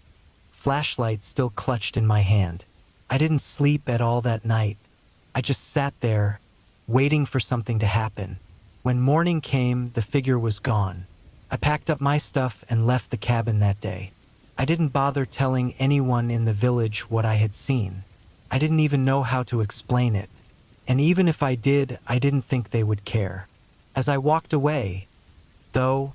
flashlight still clutched in my hand. I didn't sleep at all that night. I just sat there, waiting for something to happen. When morning came, the figure was gone. I packed up my stuff and left the cabin that day. I didn't bother telling anyone in the village what I had seen. I didn't even know how to explain it. And even if I did, I didn't think they would care. As I walked away, though,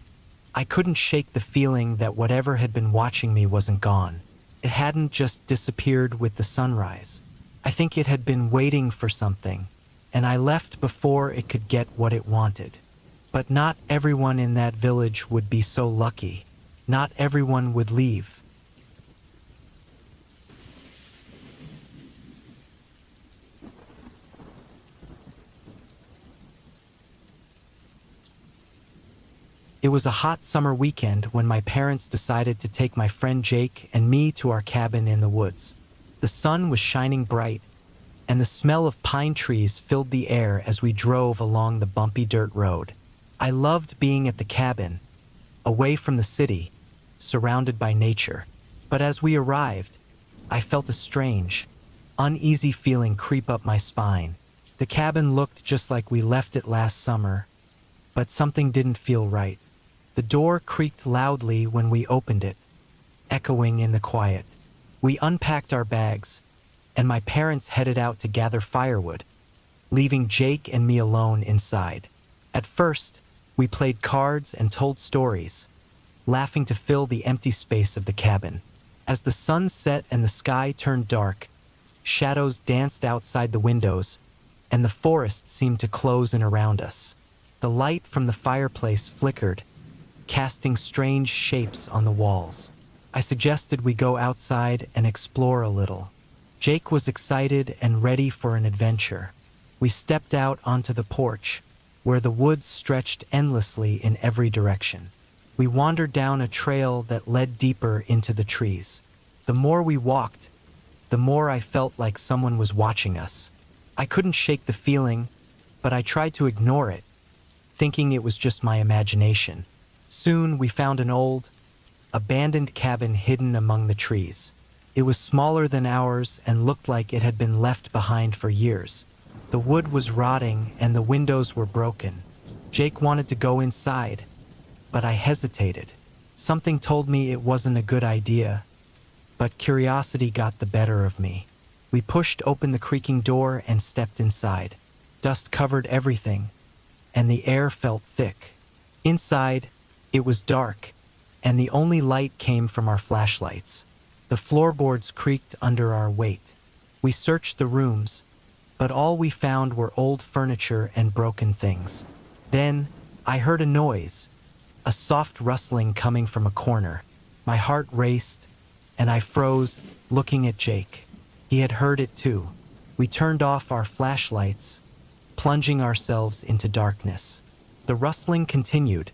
I couldn't shake the feeling that whatever had been watching me wasn't gone. It hadn't just disappeared with the sunrise. I think it had been waiting for something, and I left before it could get what it wanted. But not everyone in that village would be so lucky. Not everyone would leave. It was a hot summer weekend when my parents decided to take my friend Jake and me to our cabin in the woods. The sun was shining bright, and the smell of pine trees filled the air as we drove along the bumpy dirt road. I loved being at the cabin, away from the city, surrounded by nature. But as we arrived, I felt a strange, uneasy feeling creep up my spine. The cabin looked just like we left it last summer, but something didn't feel right. The door creaked loudly when we opened it, echoing in the quiet. We unpacked our bags, and my parents headed out to gather firewood, leaving Jake and me alone inside. At first, we played cards and told stories, laughing to fill the empty space of the cabin. As the sun set and the sky turned dark, shadows danced outside the windows, and the forest seemed to close in around us. The light from the fireplace flickered, casting strange shapes on the walls. I suggested we go outside and explore a little. Jake was excited and ready for an adventure. We stepped out onto the porch, where the woods stretched endlessly in every direction. We wandered down a trail that led deeper into the trees. The more we walked, the more I felt like someone was watching us. I couldn't shake the feeling, but I tried to ignore it, thinking it was just my imagination. Soon we found an old, abandoned cabin hidden among the trees. It was smaller than ours and looked like it had been left behind for years. The wood was rotting and the windows were broken. Jake wanted to go inside, but I hesitated. Something told me it wasn't a good idea, but curiosity got the better of me. We pushed open the creaking door and stepped inside. Dust covered everything, and the air felt thick. Inside, it was dark, and the only light came from our flashlights. The floorboards creaked under our weight. We searched the rooms, but all we found were old furniture and broken things. Then, I heard a noise, a soft rustling coming from a corner. My heart raced, and I froze, looking at Jake. He had heard it too. We turned off our flashlights, plunging ourselves into darkness. The rustling continued,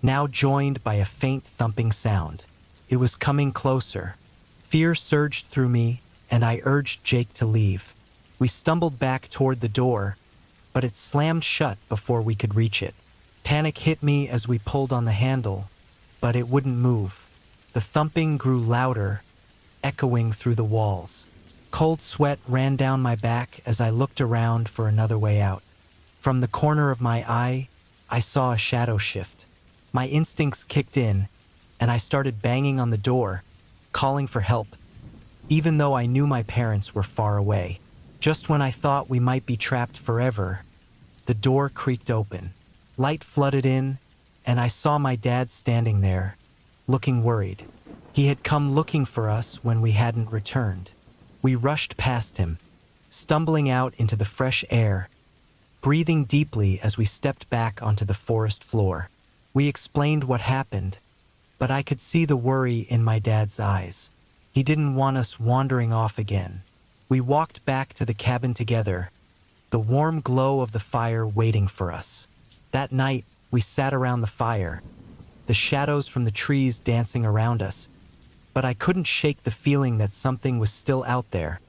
now joined by a faint thumping sound. It was coming closer. Fear surged through me, and I urged Jake to leave. We stumbled back toward the door, but it slammed shut before we could reach it. Panic hit me as we pulled on the handle, but it wouldn't move. The thumping grew louder, echoing through the walls. Cold sweat ran down my back as I looked around for another way out. From the corner of my eye, I saw a shadow shift. My instincts kicked in, and I started banging on the door, calling for help, even though I knew my parents were far away. Just when I thought we might be trapped forever, the door creaked open. Light flooded in, and I saw my dad standing there, looking worried. He had come looking for us when we hadn't returned. We rushed past him, stumbling out into the fresh air, breathing deeply as we stepped back onto the forest floor. We explained what happened, but I could see the worry in my dad's eyes. He didn't want us wandering off again. We walked back to the cabin together, the warm glow of the fire waiting for us. That night, we sat around the fire, the shadows from the trees dancing around us, but I couldn't shake the feeling that something was still out there,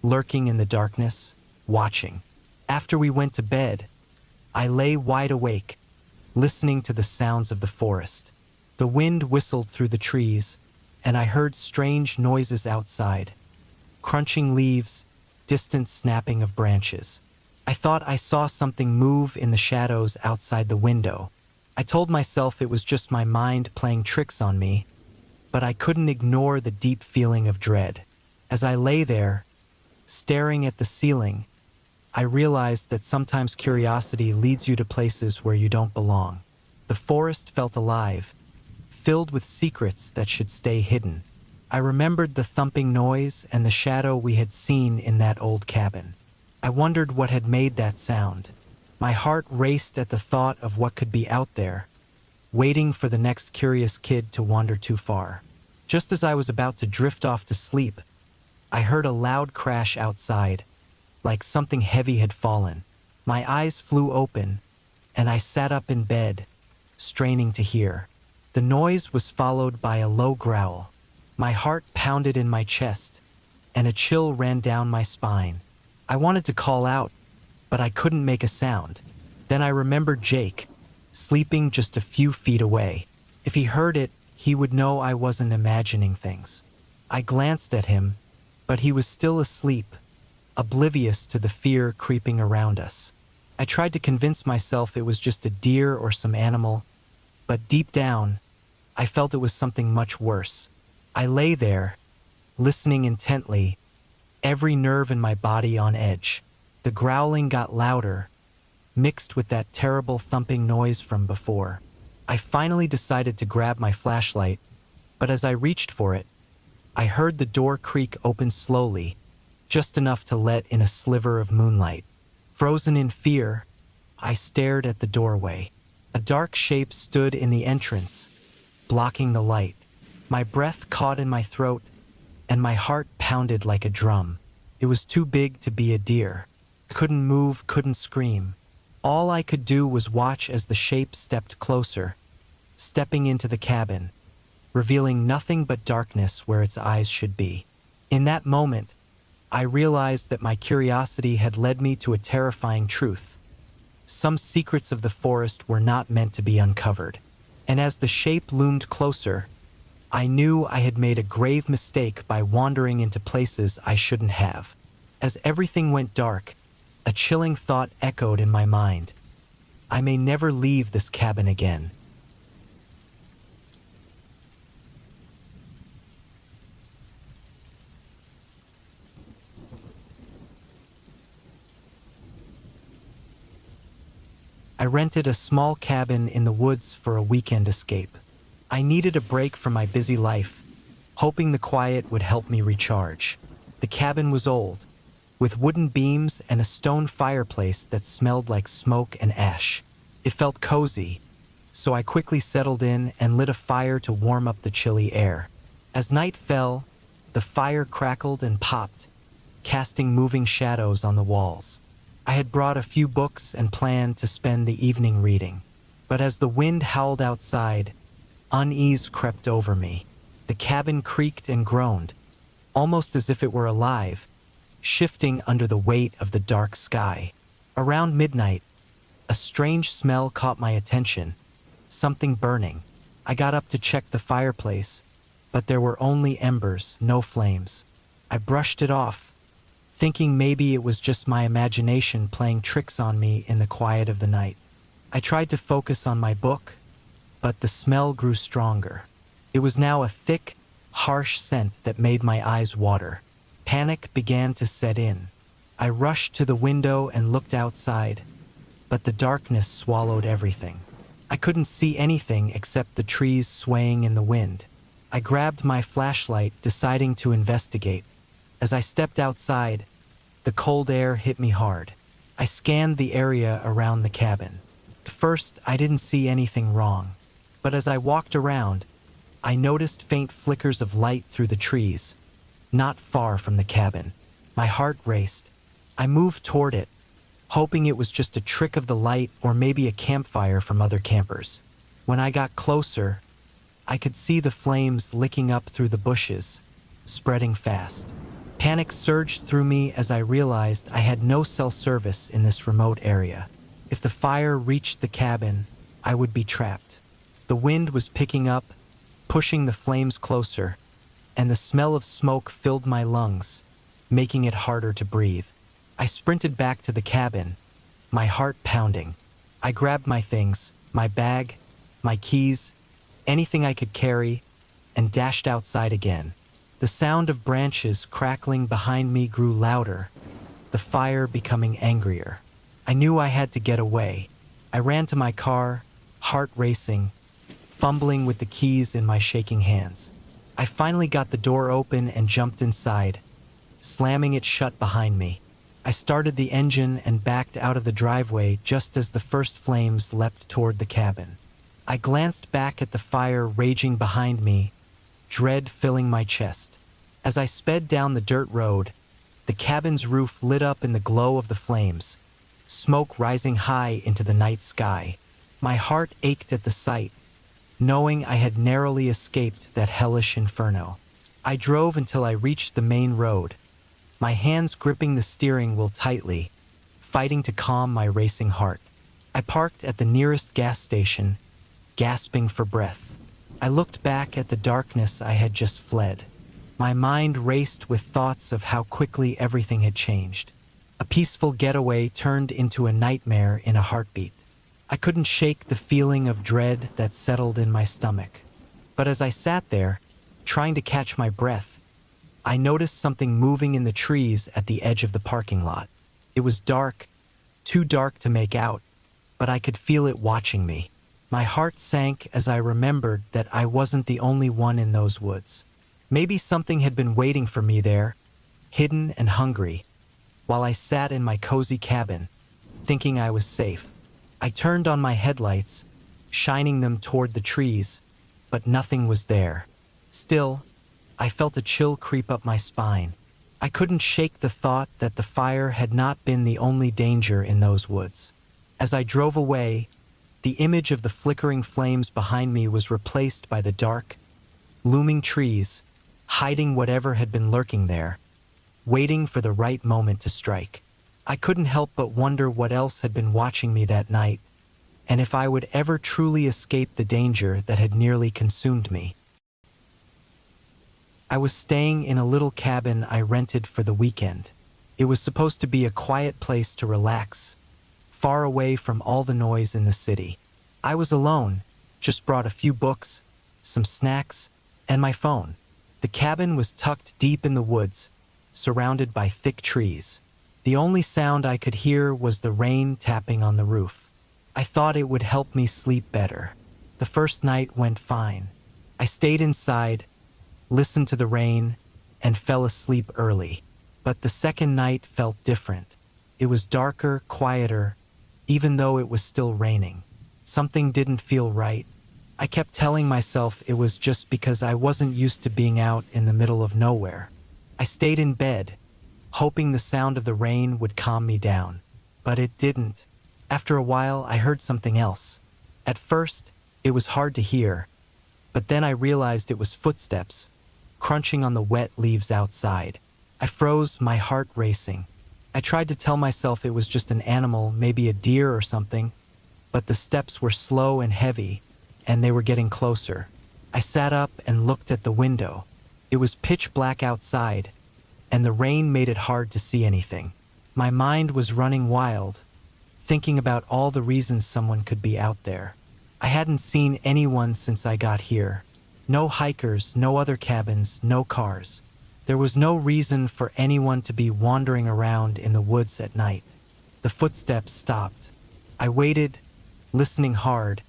lurking in the darkness, watching. After we went to bed, I lay wide awake, listening to the sounds of the forest. The wind whistled through the trees, and I heard strange noises outside, crunching leaves, distant snapping of branches. I thought I saw something move in the shadows outside the window. I told myself it was just my mind playing tricks on me, but I couldn't ignore the deep feeling of dread. As I lay there, staring at the ceiling, I realized that sometimes curiosity leads you to places where you don't belong. The forest felt alive, filled with secrets that should stay hidden. I remembered the thumping noise and the shadow we had seen in that old cabin. I wondered what had made that sound. My heart raced at the thought of what could be out there, waiting for the next curious kid to wander too far. Just as I was about to drift off to sleep, I heard a loud crash outside, like something heavy had fallen. My eyes flew open, and I sat up in bed, straining to hear. The noise was followed by a low growl. My heart pounded in my chest, and a chill ran down my spine. I wanted to call out, but I couldn't make a sound. Then I remembered Jake, sleeping just a few feet away. If he heard it, he would know I wasn't imagining things. I glanced at him, but he was still asleep, oblivious to the fear creeping around us. I tried to convince myself it was just a deer or some animal, but deep down, I felt it was something much worse. I lay there, listening intently, every nerve in my body on edge. The growling got louder, mixed with that terrible thumping noise from before. I finally decided to grab my flashlight, but as I reached for it, I heard the door creak open slowly, just enough to let in a sliver of moonlight. Frozen in fear, I stared at the doorway. A dark shape stood in the entrance, blocking the light. My breath caught in my throat, and my heart pounded like a drum. It was too big to be a deer. Couldn't move, couldn't scream. All I could do was watch as the shape stepped closer, stepping into the cabin, revealing nothing but darkness where its eyes should be. In that moment, I realized that my curiosity had led me to a terrifying truth. Some secrets of the forest were not meant to be uncovered. And as the shape loomed closer, I knew I had made a grave mistake by wandering into places I shouldn't have. As everything went dark, a chilling thought echoed in my mind. I may never leave this cabin again. I rented a small cabin in the woods for a weekend escape. I needed a break from my busy life, hoping the quiet would help me recharge. The cabin was old, with wooden beams and a stone fireplace that smelled like smoke and ash. It felt cozy, so I quickly settled in and lit a fire to warm up the chilly air. As night fell, the fire crackled and popped, casting moving shadows on the walls. I had brought a few books and planned to spend the evening reading. But as the wind howled outside, unease crept over me. The cabin creaked and groaned, almost as if it were alive, shifting under the weight of the dark sky. Around midnight, a strange smell caught my attention, something burning. I got up to check the fireplace, but there were only embers, no flames. I brushed it off, thinking maybe it was just my imagination playing tricks on me in the quiet of the night. I tried to focus on my book, but the smell grew stronger. It was now a thick, harsh scent that made my eyes water. Panic began to set in. I rushed to the window and looked outside, but the darkness swallowed everything. I couldn't see anything except the trees swaying in the wind. I grabbed my flashlight, deciding to investigate. As I stepped outside, the cold air hit me hard. I scanned the area around the cabin. At first, I didn't see anything wrong, but as I walked around, I noticed faint flickers of light through the trees, not far from the cabin. My heart raced. I moved toward it, hoping it was just a trick of the light or maybe a campfire from other campers. When I got closer, I could see the flames licking up through the bushes, spreading fast. Panic surged through me as I realized I had no cell service in this remote area. If the fire reached the cabin, I would be trapped. The wind was picking up, pushing the flames closer, and the smell of smoke filled my lungs, making it harder to breathe. I sprinted back to the cabin, my heart pounding. I grabbed my things, my bag, my keys, anything I could carry, and dashed outside again. The sound of branches crackling behind me grew louder, the fire becoming angrier. I knew I had to get away. I ran to my car, heart racing, fumbling with the keys in my shaking hands. I finally got the door open and jumped inside, slamming it shut behind me. I started the engine and backed out of the driveway just as the first flames leapt toward the cabin. I glanced back at the fire raging behind me, dread filling my chest. As I sped down the dirt road, the cabin's roof lit up in the glow of the flames, smoke rising high into the night sky. My heart ached at the sight, knowing I had narrowly escaped that hellish inferno. I drove until I reached the main road, my hands gripping the steering wheel tightly, fighting to calm my racing heart. I parked at the nearest gas station, gasping for breath. I looked back at the darkness I had just fled. My mind raced with thoughts of how quickly everything had changed. A peaceful getaway turned into a nightmare in a heartbeat. I couldn't shake the feeling of dread that settled in my stomach. But as I sat there, trying to catch my breath, I noticed something moving in the trees at the edge of the parking lot. It was dark, too dark to make out, but I could feel it watching me. My heart sank as I remembered that I wasn't the only one in those woods. Maybe something had been waiting for me there, hidden and hungry, while I sat in my cozy cabin, thinking I was safe. I turned on my headlights, shining them toward the trees, but nothing was there. Still, I felt a chill creep up my spine. I couldn't shake the thought that the fire had not been the only danger in those woods. As I drove away, the image of the flickering flames behind me was replaced by the dark, looming trees, hiding whatever had been lurking there, waiting for the right moment to strike. I couldn't help but wonder what else had been watching me that night, and if I would ever truly escape the danger that had nearly consumed me. I was staying in a little cabin I rented for the weekend. It was supposed to be a quiet place to relax, far away from all the noise in the city. I was alone, just brought a few books, some snacks, and my phone. The cabin was tucked deep in the woods, surrounded by thick trees. The only sound I could hear was the rain tapping on the roof. I thought it would help me sleep better. The first night went fine. I stayed inside, listened to the rain, and fell asleep early. But the second night felt different. It was darker, quieter, even though it was still raining. Something didn't feel right. I kept telling myself it was just because I wasn't used to being out in the middle of nowhere. I stayed in bed, hoping the sound of the rain would calm me down. But it didn't. After a while, I heard something else. At first, it was hard to hear, but then I realized it was footsteps, crunching on the wet leaves outside. I froze, my heart racing. I tried to tell myself it was just an animal, maybe a deer or something, but the steps were slow and heavy, and they were getting closer. I sat up and looked at the window. It was pitch black outside, and the rain made it hard to see anything. My mind was running wild, thinking about all the reasons someone could be out there. I hadn't seen anyone since I got here. No hikers, no other cabins, no cars. There was no reason for anyone to be wandering around in the woods at night. The footsteps stopped. I waited, listening hard,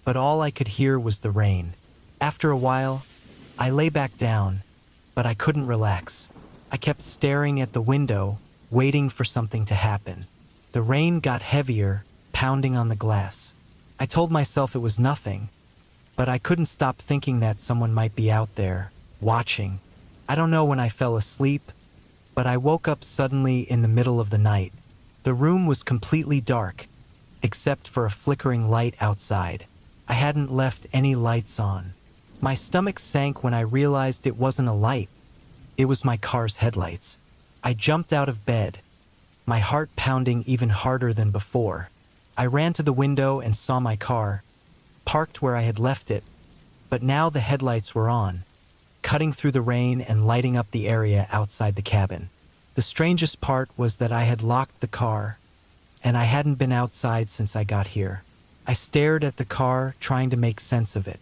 but all I could hear was the rain. After a while, I lay back down, but I couldn't relax. I kept staring at the window, waiting for something to happen. The rain got heavier, pounding on the glass. I told myself it was nothing, but I couldn't stop thinking that someone might be out there, watching. I don't know when I fell asleep, but I woke up suddenly in the middle of the night. The room was completely dark, except for a flickering light outside. I hadn't left any lights on. My stomach sank when I realized it wasn't a light. It was my car's headlights. I jumped out of bed, my heart pounding even harder than before. I ran to the window and saw my car, parked where I had left it, but now the headlights were on, cutting through the rain and lighting up the area outside the cabin. The strangest part was that I had locked the car, and I hadn't been outside since I got here. I stared at the car, trying to make sense of it.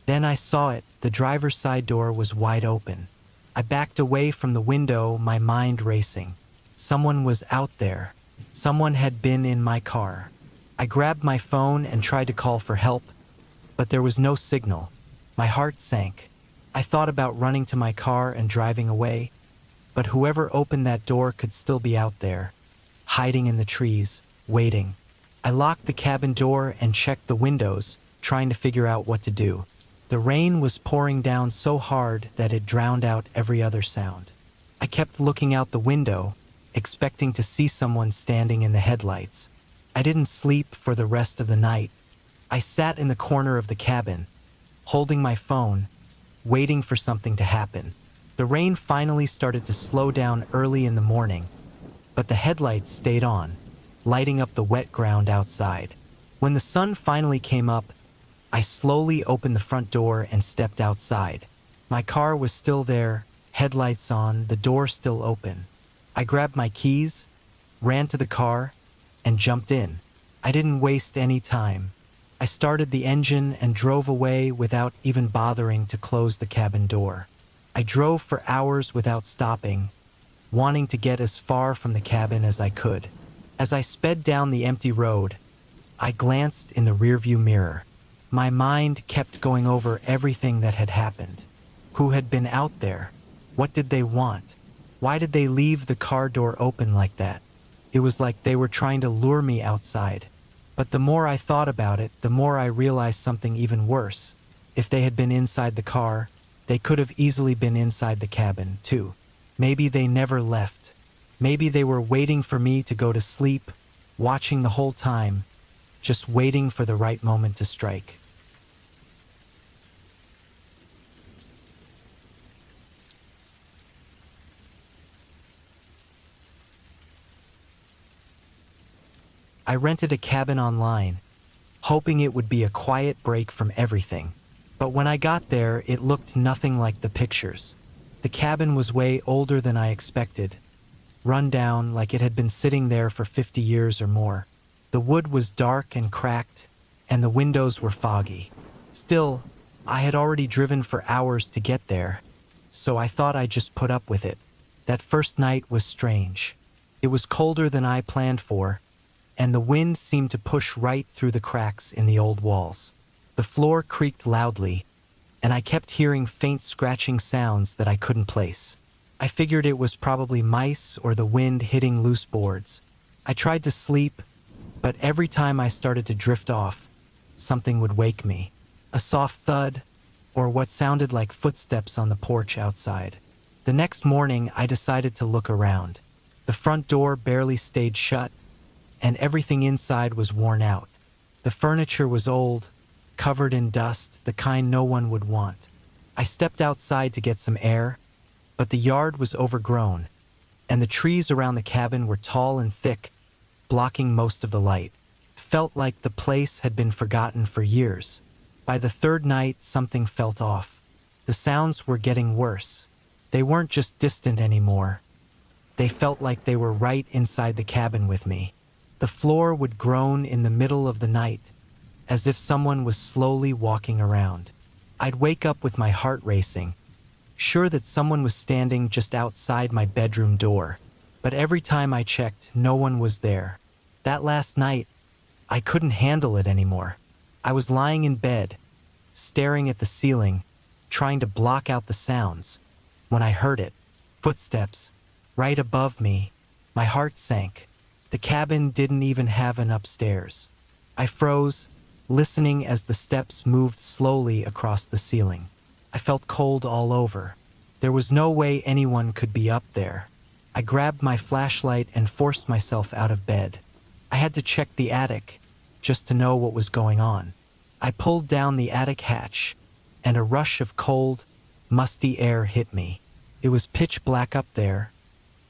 Then I saw it. The driver's side door was wide open. I backed away from the window, my mind racing. Someone was out there. Someone had been in my car. I grabbed my phone and tried to call for help, but there was no signal. My heart sank. I thought about running to my car and driving away, but whoever opened that door could still be out there, hiding in the trees, waiting. I locked the cabin door and checked the windows, trying to figure out what to do. The rain was pouring down so hard that it drowned out every other sound. I kept looking out the window, expecting to see someone standing in the headlights. I didn't sleep for the rest of the night. I sat in the corner of the cabin, holding my phone, waiting for something to happen. The rain finally started to slow down early in the morning, but the headlights stayed on, lighting up the wet ground outside. When the sun finally came up, I slowly opened the front door and stepped outside. My car was still there, headlights on, the door still open. I grabbed my keys, ran to the car, and jumped in. I didn't waste any time. I started the engine and drove away without even bothering to close the cabin door. I drove for hours without stopping, wanting to get as far from the cabin as I could. As I sped down the empty road, I glanced in the rearview mirror. My mind kept going over everything that had happened. Who had been out there? What did they want? Why did they leave the car door open like that? It was like they were trying to lure me outside. But the more I thought about it, the more I realized something even worse. If they had been inside the car, they could have easily been inside the cabin, too. Maybe they never left. Maybe they were waiting for me to go to sleep, watching the whole time, just waiting for the right moment to strike. I rented a cabin online, hoping it would be a quiet break from everything. But when I got there, it looked nothing like the pictures. The cabin was way older than I expected, run down like it had been sitting there for 50 years or more. The wood was dark and cracked, and the windows were foggy. Still, I had already driven for hours to get there, so I thought I'd just put up with it. That first night was strange. It was colder than I planned for, and the wind seemed to push right through the cracks in the old walls. The floor creaked loudly, and I kept hearing faint scratching sounds that I couldn't place. I figured it was probably mice or the wind hitting loose boards. I tried to sleep, but every time I started to drift off, something would wake me. A soft thud, or what sounded like footsteps on the porch outside. The next morning, I decided to look around. The front door barely stayed shut, and everything inside was worn out. The furniture was old, covered in dust, the kind no one would want. I stepped outside to get some air, but the yard was overgrown, and the trees around the cabin were tall and thick, blocking most of the light. It felt like the place had been forgotten for years. By the third night, something felt off. The sounds were getting worse. They weren't just distant anymore. They felt like they were right inside the cabin with me. The floor would groan in the middle of the night, as if someone was slowly walking around. I'd wake up with my heart racing, sure that someone was standing just outside my bedroom door. But every time I checked, no one was there. That last night, I couldn't handle it anymore. I was lying in bed, staring at the ceiling, trying to block out the sounds, when I heard it. Footsteps, right above me. My heart sank. The cabin didn't even have an upstairs. I froze, listening as the steps moved slowly across the ceiling. I felt cold all over. There was no way anyone could be up there. I grabbed my flashlight and forced myself out of bed. I had to check the attic, just to know what was going on. I pulled down the attic hatch, and a rush of cold, musty air hit me. It was pitch black up there,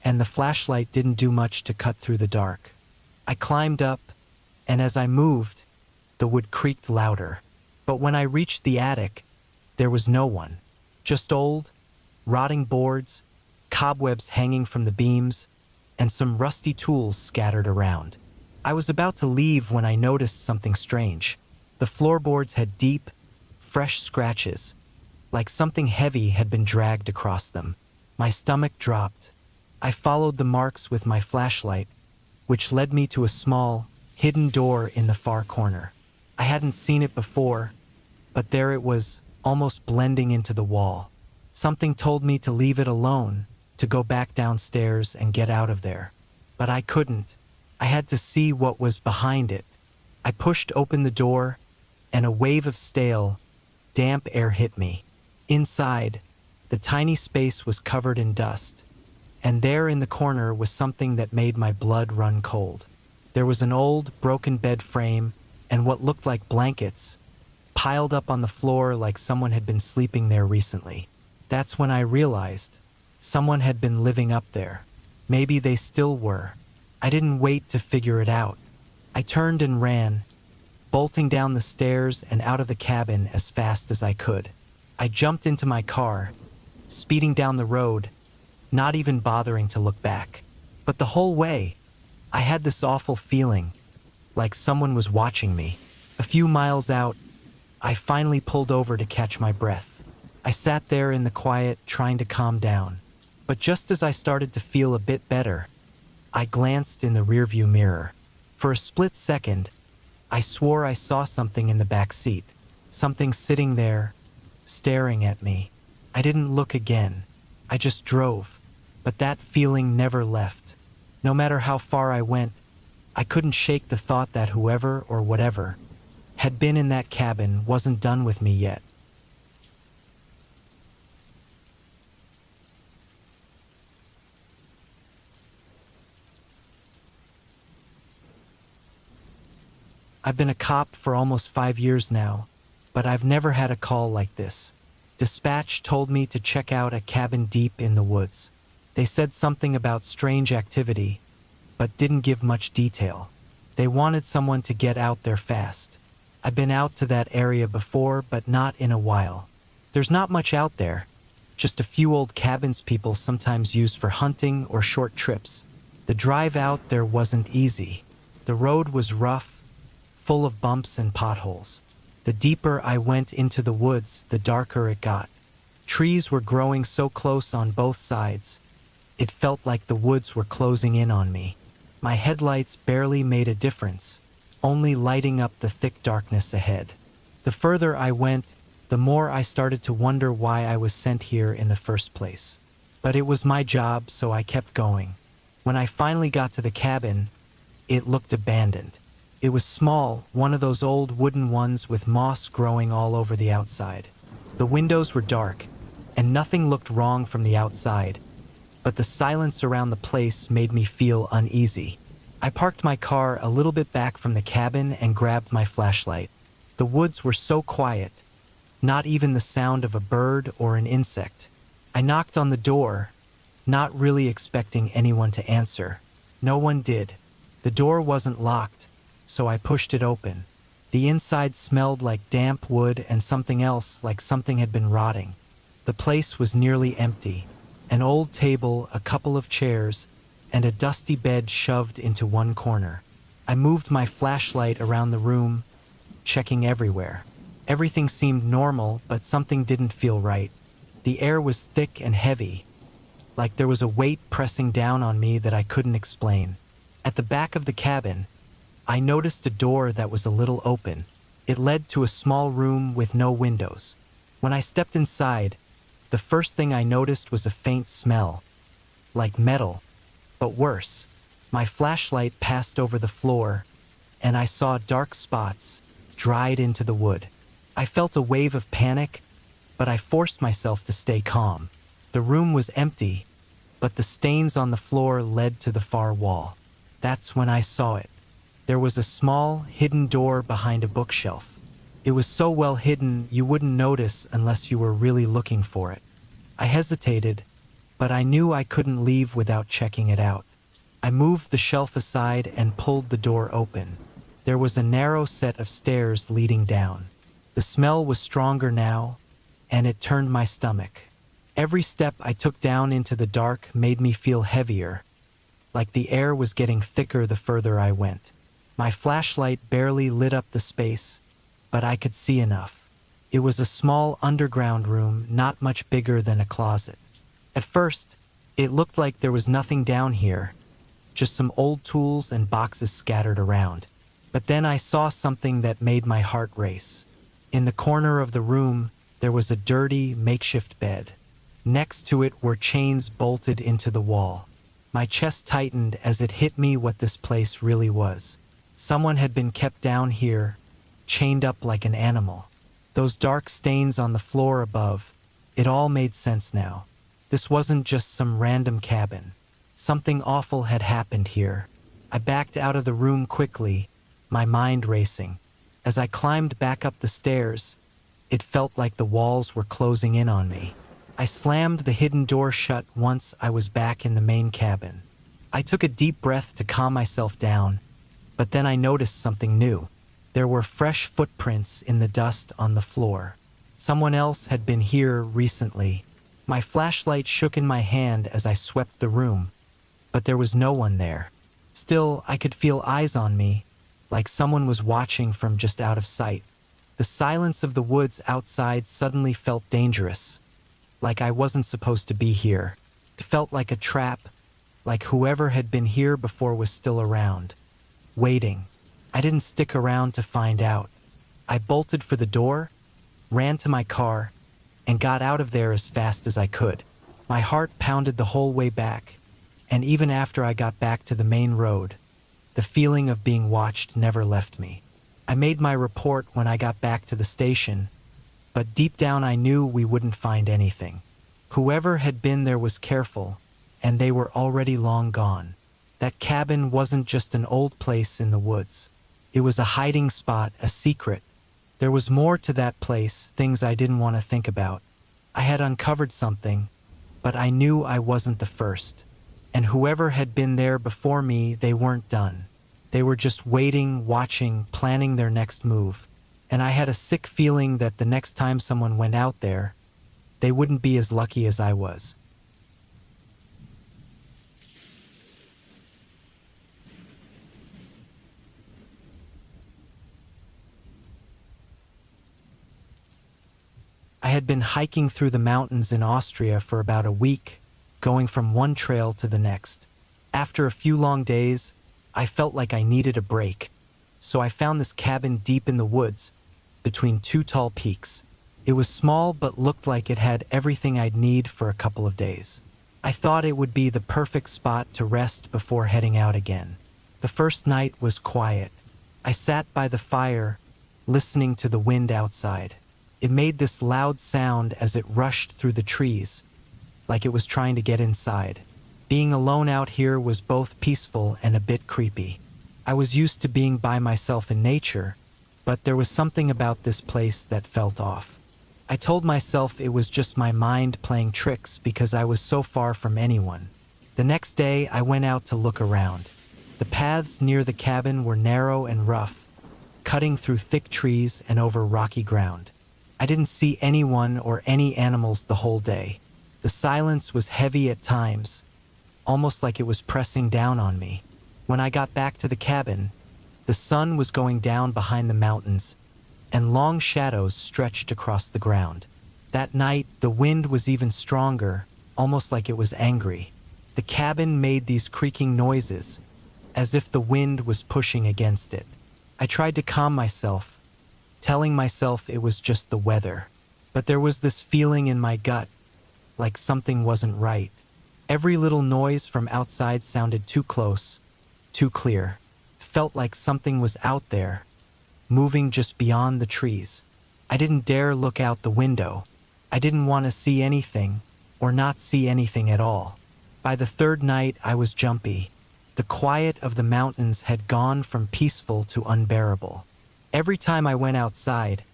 and the flashlight didn't do much to cut through the dark. I climbed up, and as I moved, the wood creaked louder. But when I reached the attic, there was no one. Just old, rotting boards, cobwebs hanging from the beams, and some rusty tools scattered around. I was about to leave when I noticed something strange. The floorboards had deep, fresh scratches, like something heavy had been dragged across them. My stomach dropped. I followed the marks with my flashlight, which led me to a small, hidden door in the far corner. I hadn't seen it before, but there it was, almost blending into the wall. Something told me to leave it alone, to go back downstairs and get out of there. But I couldn't. I had to see what was behind it. I pushed open the door, and a wave of stale, damp air hit me. Inside, the tiny space was covered in dust, and there in the corner was something that made my blood run cold. There was an old, broken bed frame and what looked like blankets, piled up on the floor like someone had been sleeping there recently. That's when I realized someone had been living up there. Maybe they still were. I didn't wait to figure it out. I turned and ran, bolting down the stairs and out of the cabin as fast as I could. I jumped into my car, speeding down the road, not even bothering to look back. But the whole way, I had this awful feeling, like someone was watching me. A few miles out, I finally pulled over to catch my breath. I sat there in the quiet, trying to calm down. But just as I started to feel a bit better, I glanced in the rearview mirror. For a split second, I swore I saw something in the back seat. Something sitting there, staring at me. I didn't look again. I just drove. But that feeling never left. No matter how far I went, I couldn't shake the thought that whoever or whatever had been in that cabin wasn't done with me yet. I've been a cop for almost 5 years now, but I've never had a call like this. Dispatch told me to check out a cabin deep in the woods. They said something about strange activity, but didn't give much detail. They wanted someone to get out there fast. I've been out to that area before, but not in a while. There's not much out there, just a few old cabins people sometimes use for hunting or short trips. The drive out there wasn't easy. The road was rough, full of bumps and potholes. The deeper I went into the woods, the darker it got. Trees were growing so close on both sides, it felt like the woods were closing in on me. My headlights barely made a difference, only lighting up the thick darkness ahead. The further I went, the more I started to wonder why I was sent here in the first place. But it was my job, so I kept going. When I finally got to the cabin, it looked abandoned. It was small, one of those old wooden ones with moss growing all over the outside. The windows were dark, and nothing looked wrong from the outside, but the silence around the place made me feel uneasy. I parked my car a little bit back from the cabin and grabbed my flashlight. The woods were so quiet, not even the sound of a bird or an insect. I knocked on the door, not really expecting anyone to answer. No one did. The door wasn't locked, so I pushed it open. The inside smelled like damp wood and something else, like something had been rotting. The place was nearly empty. An old table, a couple of chairs, and a dusty bed shoved into one corner. I moved my flashlight around the room, checking everywhere. Everything seemed normal, but something didn't feel right. The air was thick and heavy, like there was a weight pressing down on me that I couldn't explain. At the back of the cabin, I noticed a door that was a little open. It led to a small room with no windows. When I stepped inside, the first thing I noticed was a faint smell, like metal, but worse. My flashlight passed over the floor, and I saw dark spots dried into the wood. I felt a wave of panic, but I forced myself to stay calm. The room was empty, but the stains on the floor led to the far wall. That's when I saw it. There was a small, hidden door behind a bookshelf. It was so well hidden you wouldn't notice unless you were really looking for it. I hesitated, but I knew I couldn't leave without checking it out. I moved the shelf aside and pulled the door open. There was a narrow set of stairs leading down. The smell was stronger now, and it turned my stomach. Every step I took down into the dark made me feel heavier, like the air was getting thicker the further I went. My flashlight barely lit up the space, but I could see enough. It was a small underground room, not much bigger than a closet. At first, it looked like there was nothing down here, just some old tools and boxes scattered around. But then I saw something that made my heart race. In the corner of the room, there was a dirty, makeshift bed. Next to it were chains bolted into the wall. My chest tightened as it hit me what this place really was. Someone had been kept down here, chained up like an animal. Those dark stains on the floor above, it all made sense now. This wasn't just some random cabin. Something awful had happened here. I backed out of the room quickly, my mind racing. As I climbed back up the stairs, it felt like the walls were closing in on me. I slammed the hidden door shut once I was back in the main cabin. I took a deep breath to calm myself down, but then I noticed something new. There were fresh footprints in the dust on the floor. Someone else had been here recently. My flashlight shook in my hand as I swept the room, but there was no one there. Still, I could feel eyes on me, like someone was watching from just out of sight. The silence of the woods outside suddenly felt dangerous, like I wasn't supposed to be here. It felt like a trap, like whoever had been here before was still around, waiting. I didn't stick around to find out. I bolted for the door, ran to my car, and got out of there as fast as I could. My heart pounded the whole way back, and even after I got back to the main road, the feeling of being watched never left me. I made my report when I got back to the station, but deep down I knew we wouldn't find anything. Whoever had been there was careful, and they were already long gone. That cabin wasn't just an old place in the woods. It was a hiding spot, a secret. There was more to that place, things I didn't want to think about. I had uncovered something, but I knew I wasn't the first. And whoever had been there before me, they weren't done. They were just waiting, watching, planning their next move. And I had a sick feeling that the next time someone went out there, they wouldn't be as lucky as I was. I had been hiking through the mountains in Austria for about a week, going from one trail to the next. After a few long days, I felt like I needed a break, so I found this cabin deep in the woods, between two tall peaks. It was small but looked like it had everything I'd need for a couple of days. I thought it would be the perfect spot to rest before heading out again. The first night was quiet. I sat by the fire, listening to the wind outside. It made this loud sound as it rushed through the trees, like it was trying to get inside. Being alone out here was both peaceful and a bit creepy. I was used to being by myself in nature, but there was something about this place that felt off. I told myself it was just my mind playing tricks because I was so far from anyone. The next day, I went out to look around. The paths near the cabin were narrow and rough, cutting through thick trees and over rocky ground. I didn't see anyone or any animals the whole day. The silence was heavy at times, almost like it was pressing down on me. When I got back to the cabin, the sun was going down behind the mountains, and long shadows stretched across the ground. That night, the wind was even stronger, almost like it was angry. The cabin made these creaking noises, as if the wind was pushing against it. I tried to calm myself, telling myself it was just the weather. But there was this feeling in my gut, like something wasn't right. Every little noise from outside sounded too close, too clear. It felt like something was out there, moving just beyond the trees. I didn't dare look out the window. I didn't want to see anything, or not see anything at all. By the third night, I was jumpy. The quiet of the mountains had gone from peaceful to unbearable. Every time I went outside,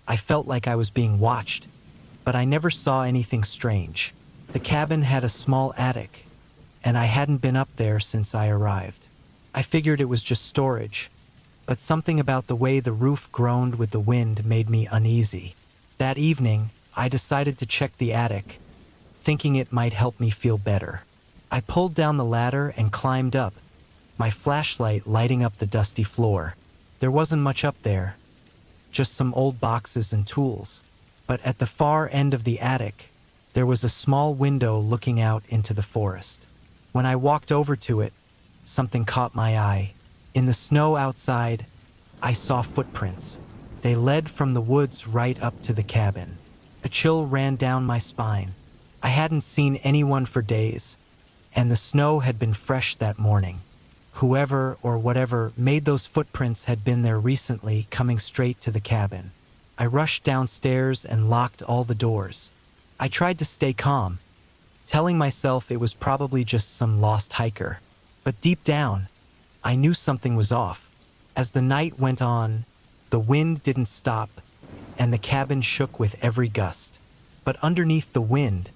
I felt like I was being watched, but I never saw anything strange. The cabin had a small attic, and I hadn't been up there since I arrived. I figured it was just storage, but something about the way the roof groaned with the wind made me uneasy. That evening, I decided to check the attic, thinking it might help me feel better. I pulled down the ladder and climbed up, my flashlight lighting up the dusty floor. There wasn't much up there, just some old boxes and tools. But at the far end of the attic, there was a small window looking out into the forest. When I walked over to it, something caught my eye. In the snow outside, I saw footprints. They led from the woods right up to the cabin. A chill ran down my spine. I hadn't seen anyone for days, and the snow had been fresh that morning. Whoever or whatever made those footprints had been there recently, coming straight to the cabin. I rushed downstairs and locked all the doors. I tried to stay calm, telling myself it was probably just some lost hiker. But deep down, I knew something was off. As the night went on, the wind didn't stop, and the cabin shook with every gust. But underneath the wind,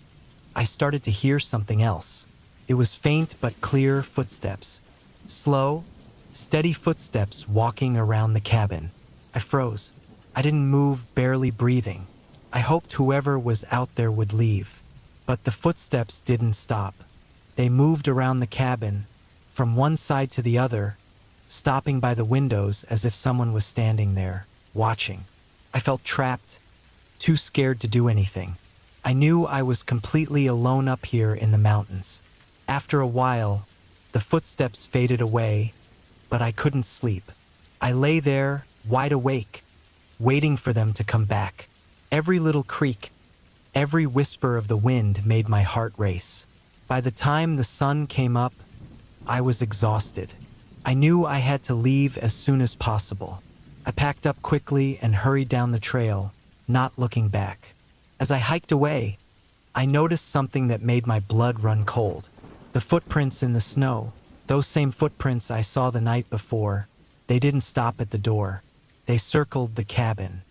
I started to hear something else. It was faint but clear footsteps. Slow, steady footsteps walking around the cabin. I froze. I didn't move, barely breathing. I hoped whoever was out there would leave. But the footsteps didn't stop. They moved around the cabin, from one side to the other, stopping by the windows as if someone was standing there, watching. I felt trapped, too scared to do anything. I knew I was completely alone up here in the mountains. After a while, the footsteps faded away, but I couldn't sleep. I lay there, wide awake, waiting for them to come back. Every little creak, every whisper of the wind made my heart race. By the time the sun came up, I was exhausted. I knew I had to leave as soon as possible. I packed up quickly and hurried down the trail, not looking back. As I hiked away, I noticed something that made my blood run cold. The footprints in the snow, those same footprints I saw the night before, they didn't stop at the door. They circled the cabin.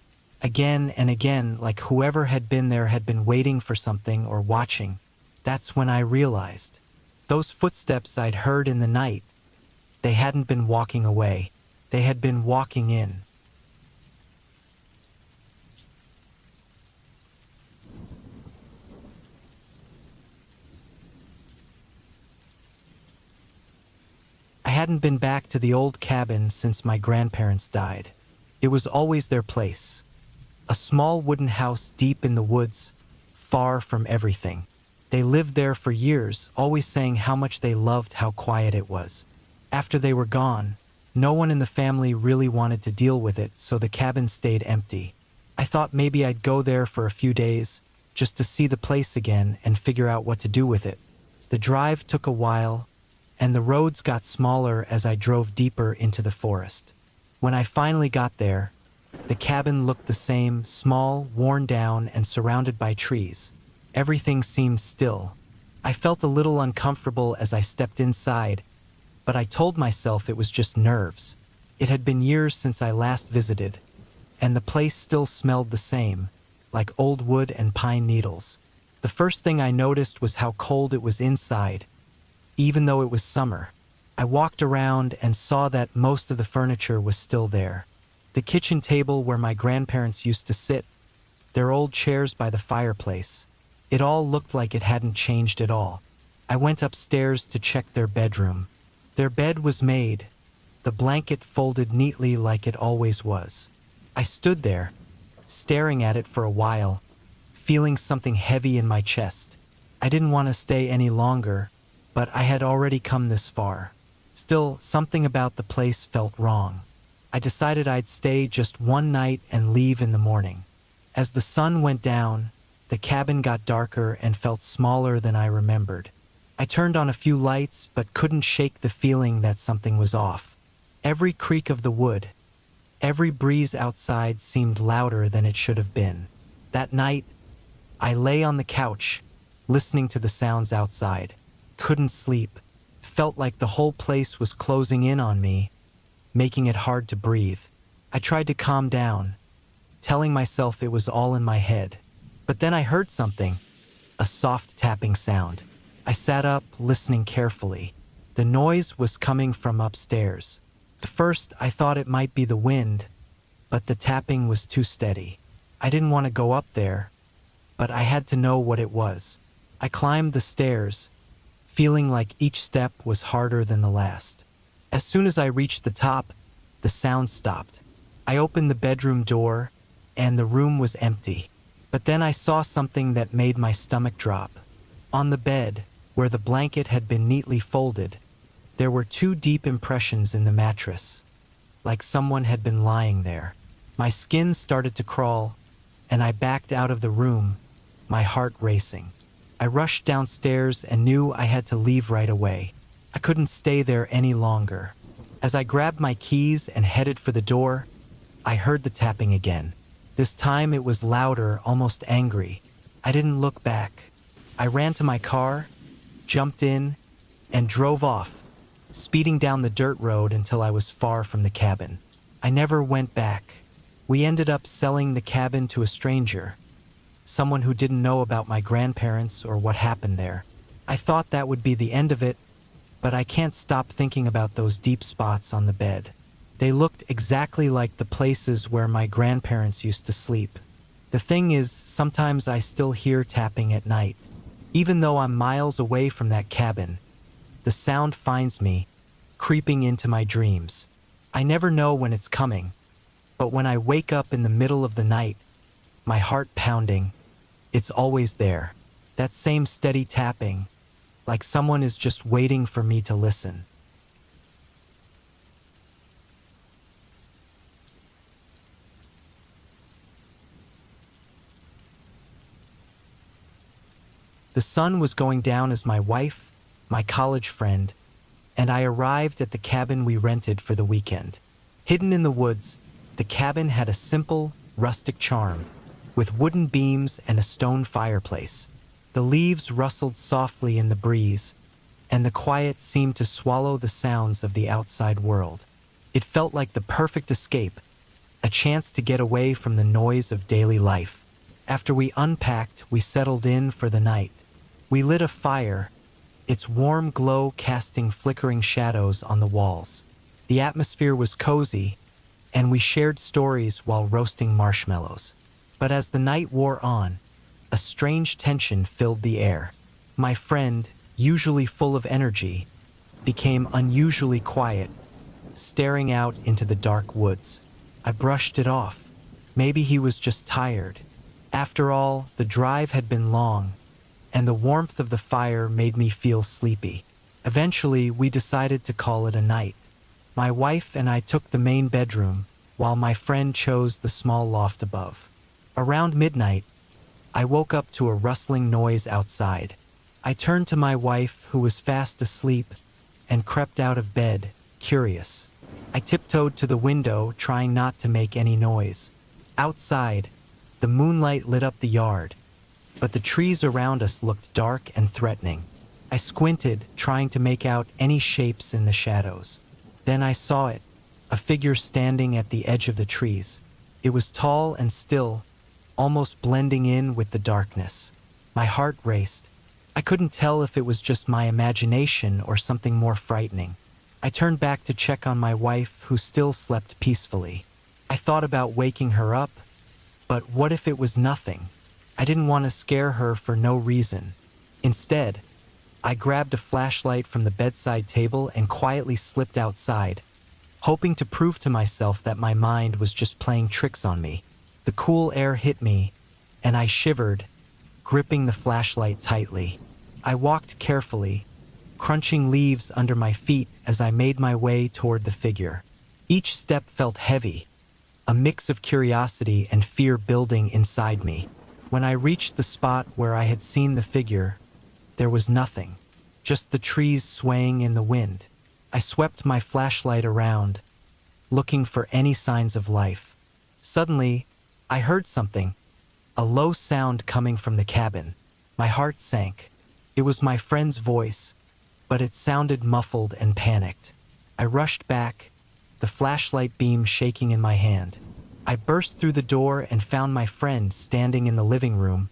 Again and again, like whoever had been there had been waiting for something or watching. That's when I realized. Those footsteps I'd heard in the night, they hadn't been walking away. They had been walking in. I hadn't been back to the old cabin since my grandparents died. It was always their place. A small wooden house deep in the woods, far from everything. They lived there for years, always saying how much they loved how quiet it was. After they were gone, no one in the family really wanted to deal with it, so the cabin stayed empty. I thought maybe I'd go there for a few days, just to see the place again and figure out what to do with it. The drive took a while, and the roads got smaller as I drove deeper into the forest. When I finally got there, the cabin looked the same, small, worn down, and surrounded by trees. Everything seemed still. I felt a little uncomfortable as I stepped inside, but I told myself it was just nerves. It had been years since I last visited, and the place still smelled the same, like old wood and pine needles. The first thing I noticed was how cold it was inside, even though it was summer. I walked around and saw that most of the furniture was still there. The kitchen table where my grandparents used to sit, their old chairs by the fireplace. It all looked like it hadn't changed at all. I went upstairs to check their bedroom. Their bed was made, the blanket folded neatly like it always was. I stood there, staring at it for a while, feeling something heavy in my chest. I didn't want to stay any longer, but I had already come this far. Still, something about the place felt wrong. I decided I'd stay just one night and leave in the morning. As the sun went down, the cabin got darker and felt smaller than I remembered. I turned on a few lights but couldn't shake the feeling that something was off. Every creak of the wood, every breeze outside seemed louder than it should have been. That night, I lay on the couch, listening to the sounds outside. Couldn't sleep. Felt like the whole place was closing in on me, making it hard to breathe. I tried to calm down, telling myself it was all in my head. But then I heard something, a soft tapping sound. I sat up, listening carefully. The noise was coming from upstairs. At first, I thought it might be the wind, but the tapping was too steady. I didn't want to go up there, but I had to know what it was. I climbed the stairs, feeling like each step was harder than the last. As soon as I reached the top, the sound stopped. I opened the bedroom door, and the room was empty. But then I saw something that made my stomach drop. On the bed, where the blanket had been neatly folded, there were 2 deep impressions in the mattress, like someone had been lying there. My skin started to crawl, and I backed out of the room, my heart racing. I rushed downstairs and knew I had to leave right away. I couldn't stay there any longer. As I grabbed my keys and headed for the door, I heard the tapping again. This time it was louder, almost angry. I didn't look back. I ran to my car, jumped in, and drove off, speeding down the dirt road until I was far from the cabin. I never went back. We ended up selling the cabin to a stranger, someone who didn't know about my grandparents or what happened there. I thought that would be the end of it, but I can't stop thinking about those deep spots on the bed. They looked exactly like the places where my grandparents used to sleep. The thing is, sometimes I still hear tapping at night. Even though I'm miles away from that cabin, the sound finds me, creeping into my dreams. I never know when it's coming, but when I wake up in the middle of the night, my heart pounding, it's always there. That same steady tapping, like someone is just waiting for me to listen. The sun was going down as my wife, my college friend, and I arrived at the cabin we rented for the weekend. Hidden in the woods, the cabin had a simple, rustic charm, with wooden beams and a stone fireplace. The leaves rustled softly in the breeze, and the quiet seemed to swallow the sounds of the outside world. It felt like the perfect escape, a chance to get away from the noise of daily life. After we unpacked, we settled in for the night. We lit a fire, its warm glow casting flickering shadows on the walls. The atmosphere was cozy, and we shared stories while roasting marshmallows. But as the night wore on, a strange tension filled the air. My friend, usually full of energy, became unusually quiet, staring out into the dark woods. I brushed it off. Maybe he was just tired. After all, the drive had been long, and the warmth of the fire made me feel sleepy. Eventually, we decided to call it a night. My wife and I took the main bedroom, while my friend chose the small loft above. Around midnight, I woke up to a rustling noise outside. I turned to my wife, who was fast asleep, and crept out of bed, curious. I tiptoed to the window, trying not to make any noise. Outside, the moonlight lit up the yard, but the trees around us looked dark and threatening. I squinted, trying to make out any shapes in the shadows. Then I saw it, a figure standing at the edge of the trees. It was tall and still, almost blending in with the darkness. My heart raced. I couldn't tell if it was just my imagination or something more frightening. I turned back to check on my wife, who still slept peacefully. I thought about waking her up, but what if it was nothing? I didn't want to scare her for no reason. Instead, I grabbed a flashlight from the bedside table and quietly slipped outside, hoping to prove to myself that my mind was just playing tricks on me. The cool air hit me, and I shivered, gripping the flashlight tightly. I walked carefully, crunching leaves under my feet as I made my way toward the figure. Each step felt heavy, a mix of curiosity and fear building inside me. When I reached the spot where I had seen the figure, there was nothing, just the trees swaying in the wind. I swept my flashlight around, looking for any signs of life. Suddenly, I heard something, a low sound coming from the cabin. My heart sank. It was my friend's voice, but it sounded muffled and panicked. I rushed back, the flashlight beam shaking in my hand. I burst through the door and found my friend standing in the living room,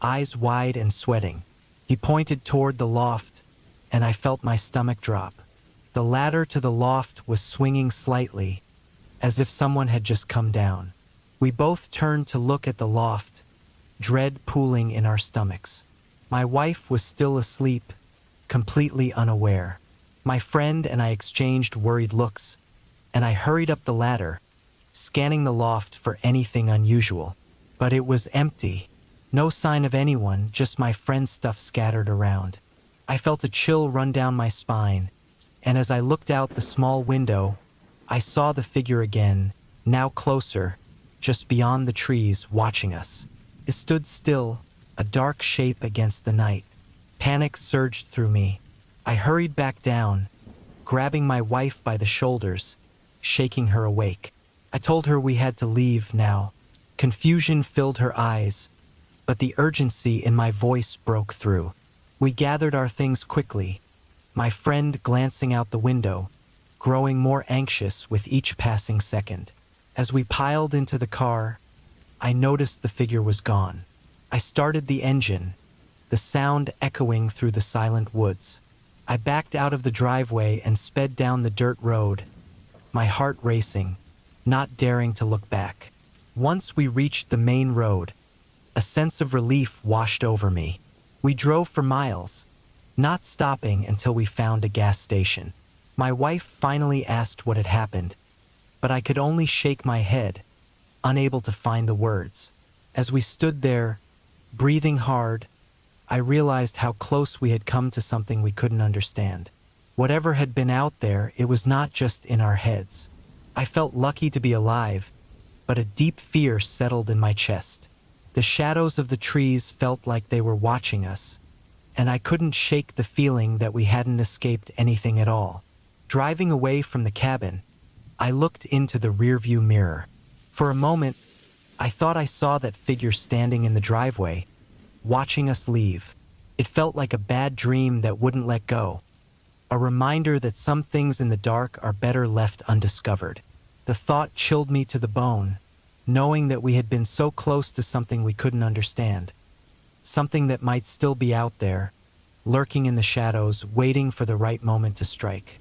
eyes wide and sweating. He pointed toward the loft, and I felt my stomach drop. The ladder to the loft was swinging slightly, as if someone had just come down. We both turned to look at the loft, dread pooling in our stomachs. My wife was still asleep, completely unaware. My friend and I exchanged worried looks, and I hurried up the ladder, scanning the loft for anything unusual. But it was empty. No sign of anyone, just my friend's stuff scattered around. I felt a chill run down my spine, and as I looked out the small window, I saw the figure again, now closer, just beyond the trees, watching us. It stood still, a dark shape against the night. Panic surged through me. I hurried back down, grabbing my wife by the shoulders, shaking her awake. I told her we had to leave now. Confusion filled her eyes, but the urgency in my voice broke through. We gathered our things quickly, my friend glancing out the window, growing more anxious with each passing second. As we piled into the car, I noticed the figure was gone. I started the engine, the sound echoing through the silent woods. I backed out of the driveway and sped down the dirt road, my heart racing, not daring to look back. Once we reached the main road, a sense of relief washed over me. We drove for miles, not stopping until we found a gas station. My wife finally asked what had happened, but I could only shake my head, unable to find the words. As we stood there, breathing hard, I realized how close we had come to something we couldn't understand. Whatever had been out there, it was not just in our heads. I felt lucky to be alive, but a deep fear settled in my chest. The shadows of the trees felt like they were watching us, and I couldn't shake the feeling that we hadn't escaped anything at all. Driving away from the cabin, I looked into the rearview mirror. For a moment, I thought I saw that figure standing in the driveway, watching us leave. It felt like a bad dream that wouldn't let go, a reminder that some things in the dark are better left undiscovered. The thought chilled me to the bone, knowing that we had been so close to something we couldn't understand, something that might still be out there, lurking in the shadows, waiting for the right moment to strike.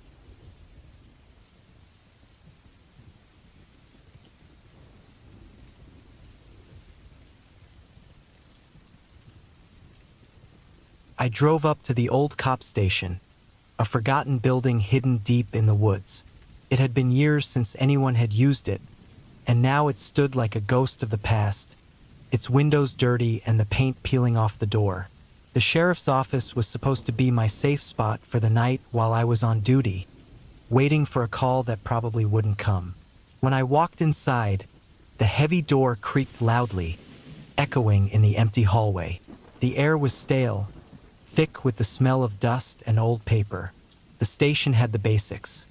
I drove up to the old cop station, a forgotten building hidden deep in the woods. It had been years since anyone had used it, and now it stood like a ghost of the past, its windows dirty and the paint peeling off the door. The sheriff's office was supposed to be my safe spot for the night while I was on duty, waiting for a call that probably wouldn't come. When I walked inside, the heavy door creaked loudly, echoing in the empty hallway. The air was stale, thick with the smell of dust and old paper. The station had the basics: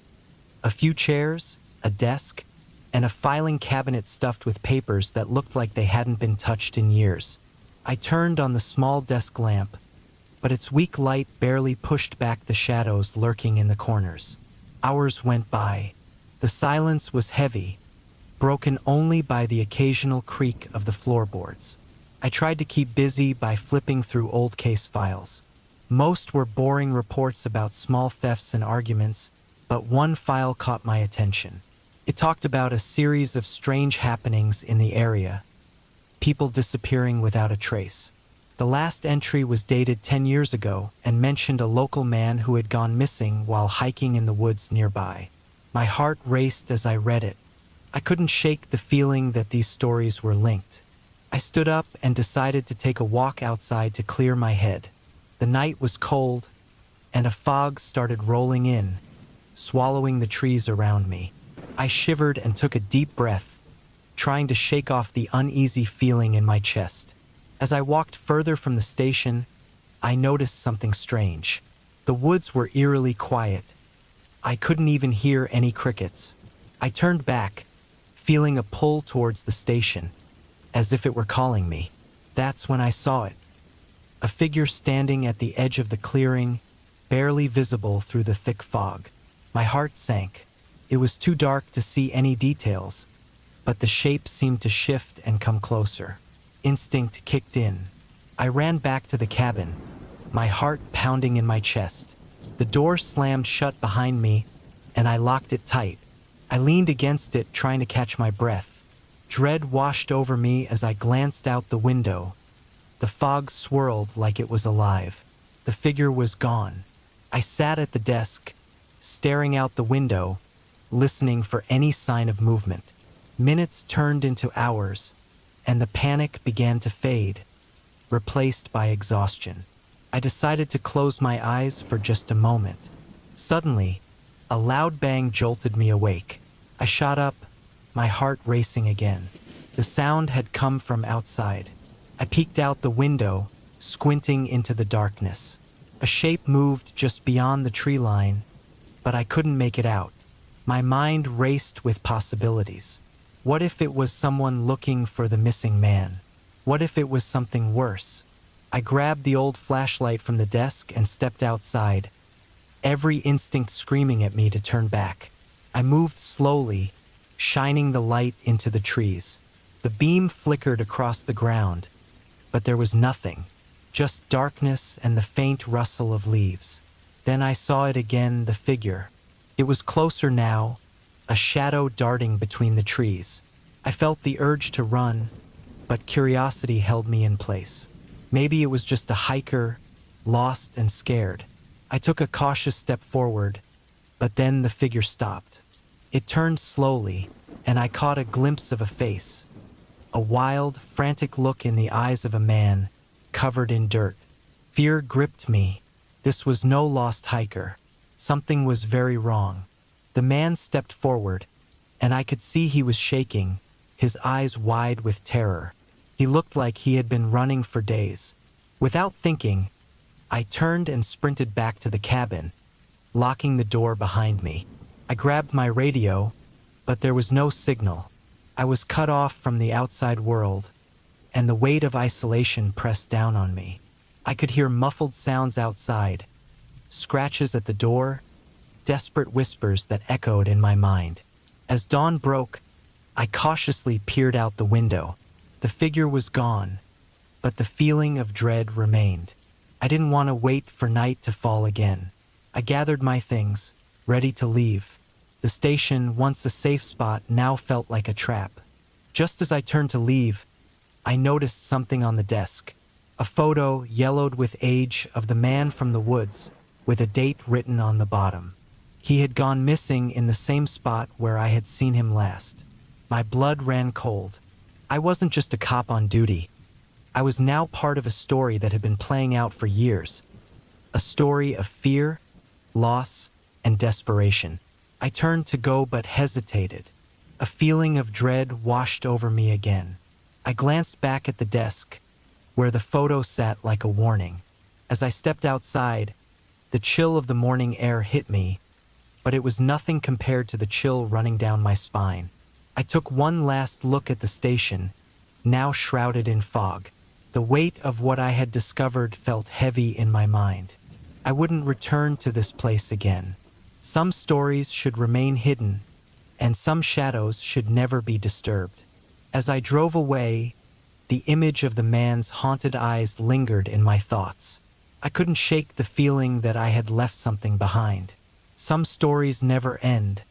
a few chairs, a desk, and a filing cabinet stuffed with papers that looked like they hadn't been touched in years. I turned on the small desk lamp, but its weak light barely pushed back the shadows lurking in the corners. Hours went by. The silence was heavy, broken only by the occasional creak of the floorboards. I tried to keep busy by flipping through old case files. Most were boring reports about small thefts and arguments, but one file caught my attention. It talked about a series of strange happenings in the area, people disappearing without a trace. The last entry was dated 10 years ago and mentioned a local man who had gone missing while hiking in the woods nearby. My heart raced as I read it. I couldn't shake the feeling that these stories were linked. I stood up and decided to take a walk outside to clear my head. The night was cold, and a fog started rolling in, swallowing the trees around me. I shivered and took a deep breath, trying to shake off the uneasy feeling in my chest. As I walked further from the station, I noticed something strange. The woods were eerily quiet. I couldn't even hear any crickets. I turned back, feeling a pull towards the station, as if it were calling me. That's when I saw it. A figure standing at the edge of the clearing, barely visible through the thick fog. My heart sank. It was too dark to see any details, but the shape seemed to shift and come closer. Instinct kicked in. I ran back to the cabin, my heart pounding in my chest. The door slammed shut behind me, and I locked it tight. I leaned against it, trying to catch my breath. Dread washed over me as I glanced out the window. The fog swirled like it was alive. The figure was gone. I sat at the desk, staring out the window, listening for any sign of movement. Minutes turned into hours, and the panic began to fade, replaced by exhaustion. I decided to close my eyes for just a moment. Suddenly, a loud bang jolted me awake. I shot up, my heart racing again. The sound had come from outside. I peeked out the window, squinting into the darkness. A shape moved just beyond the tree line, but I couldn't make it out. My mind raced with possibilities. What if it was someone looking for the missing man? What if it was something worse? I grabbed the old flashlight from the desk and stepped outside, every instinct screaming at me to turn back. I moved slowly, shining the light into the trees. The beam flickered across the ground, but there was nothing, just darkness and the faint rustle of leaves. Then I saw it again, the figure. It was closer now, a shadow darting between the trees. I felt the urge to run, but curiosity held me in place. Maybe it was just a hiker, lost and scared. I took a cautious step forward, but then the figure stopped. It turned slowly, and I caught a glimpse of a face. A wild, frantic look in the eyes of a man, covered in dirt. Fear gripped me. This was no lost hiker. Something was very wrong. The man stepped forward, and I could see he was shaking, his eyes wide with terror. He looked like he had been running for days. Without thinking, I turned and sprinted back to the cabin, locking the door behind me. I grabbed my radio, but there was no signal. I was cut off from the outside world, and the weight of isolation pressed down on me. I could hear muffled sounds outside, scratches at the door, desperate whispers that echoed in my mind. As dawn broke, I cautiously peered out the window. The figure was gone, but the feeling of dread remained. I didn't want to wait for night to fall again. I gathered my things, ready to leave. The station, once a safe spot, now felt like a trap. Just as I turned to leave, I noticed something on the desk. A photo, yellowed with age, of the man from the woods, with a date written on the bottom. He had gone missing in the same spot where I had seen him last. My blood ran cold. I wasn't just a cop on duty. I was now part of a story that had been playing out for years. A story of fear, loss, and desperation. I turned to go but hesitated. A feeling of dread washed over me again. I glanced back at the desk, where the photo sat like a warning. As I stepped outside, the chill of the morning air hit me, but it was nothing compared to the chill running down my spine. I took one last look at the station, now shrouded in fog. The weight of what I had discovered felt heavy in my mind. I wouldn't return to this place again. Some stories should remain hidden, and some shadows should never be disturbed. As I drove away, the image of the man's haunted eyes lingered in my thoughts. I couldn't shake the feeling that I had left something behind. Some stories never end,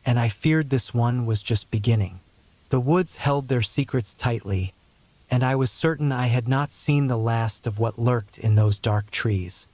and I feared this one was just beginning. The woods held their secrets tightly, and I was certain I had not seen the last of what lurked in those dark trees.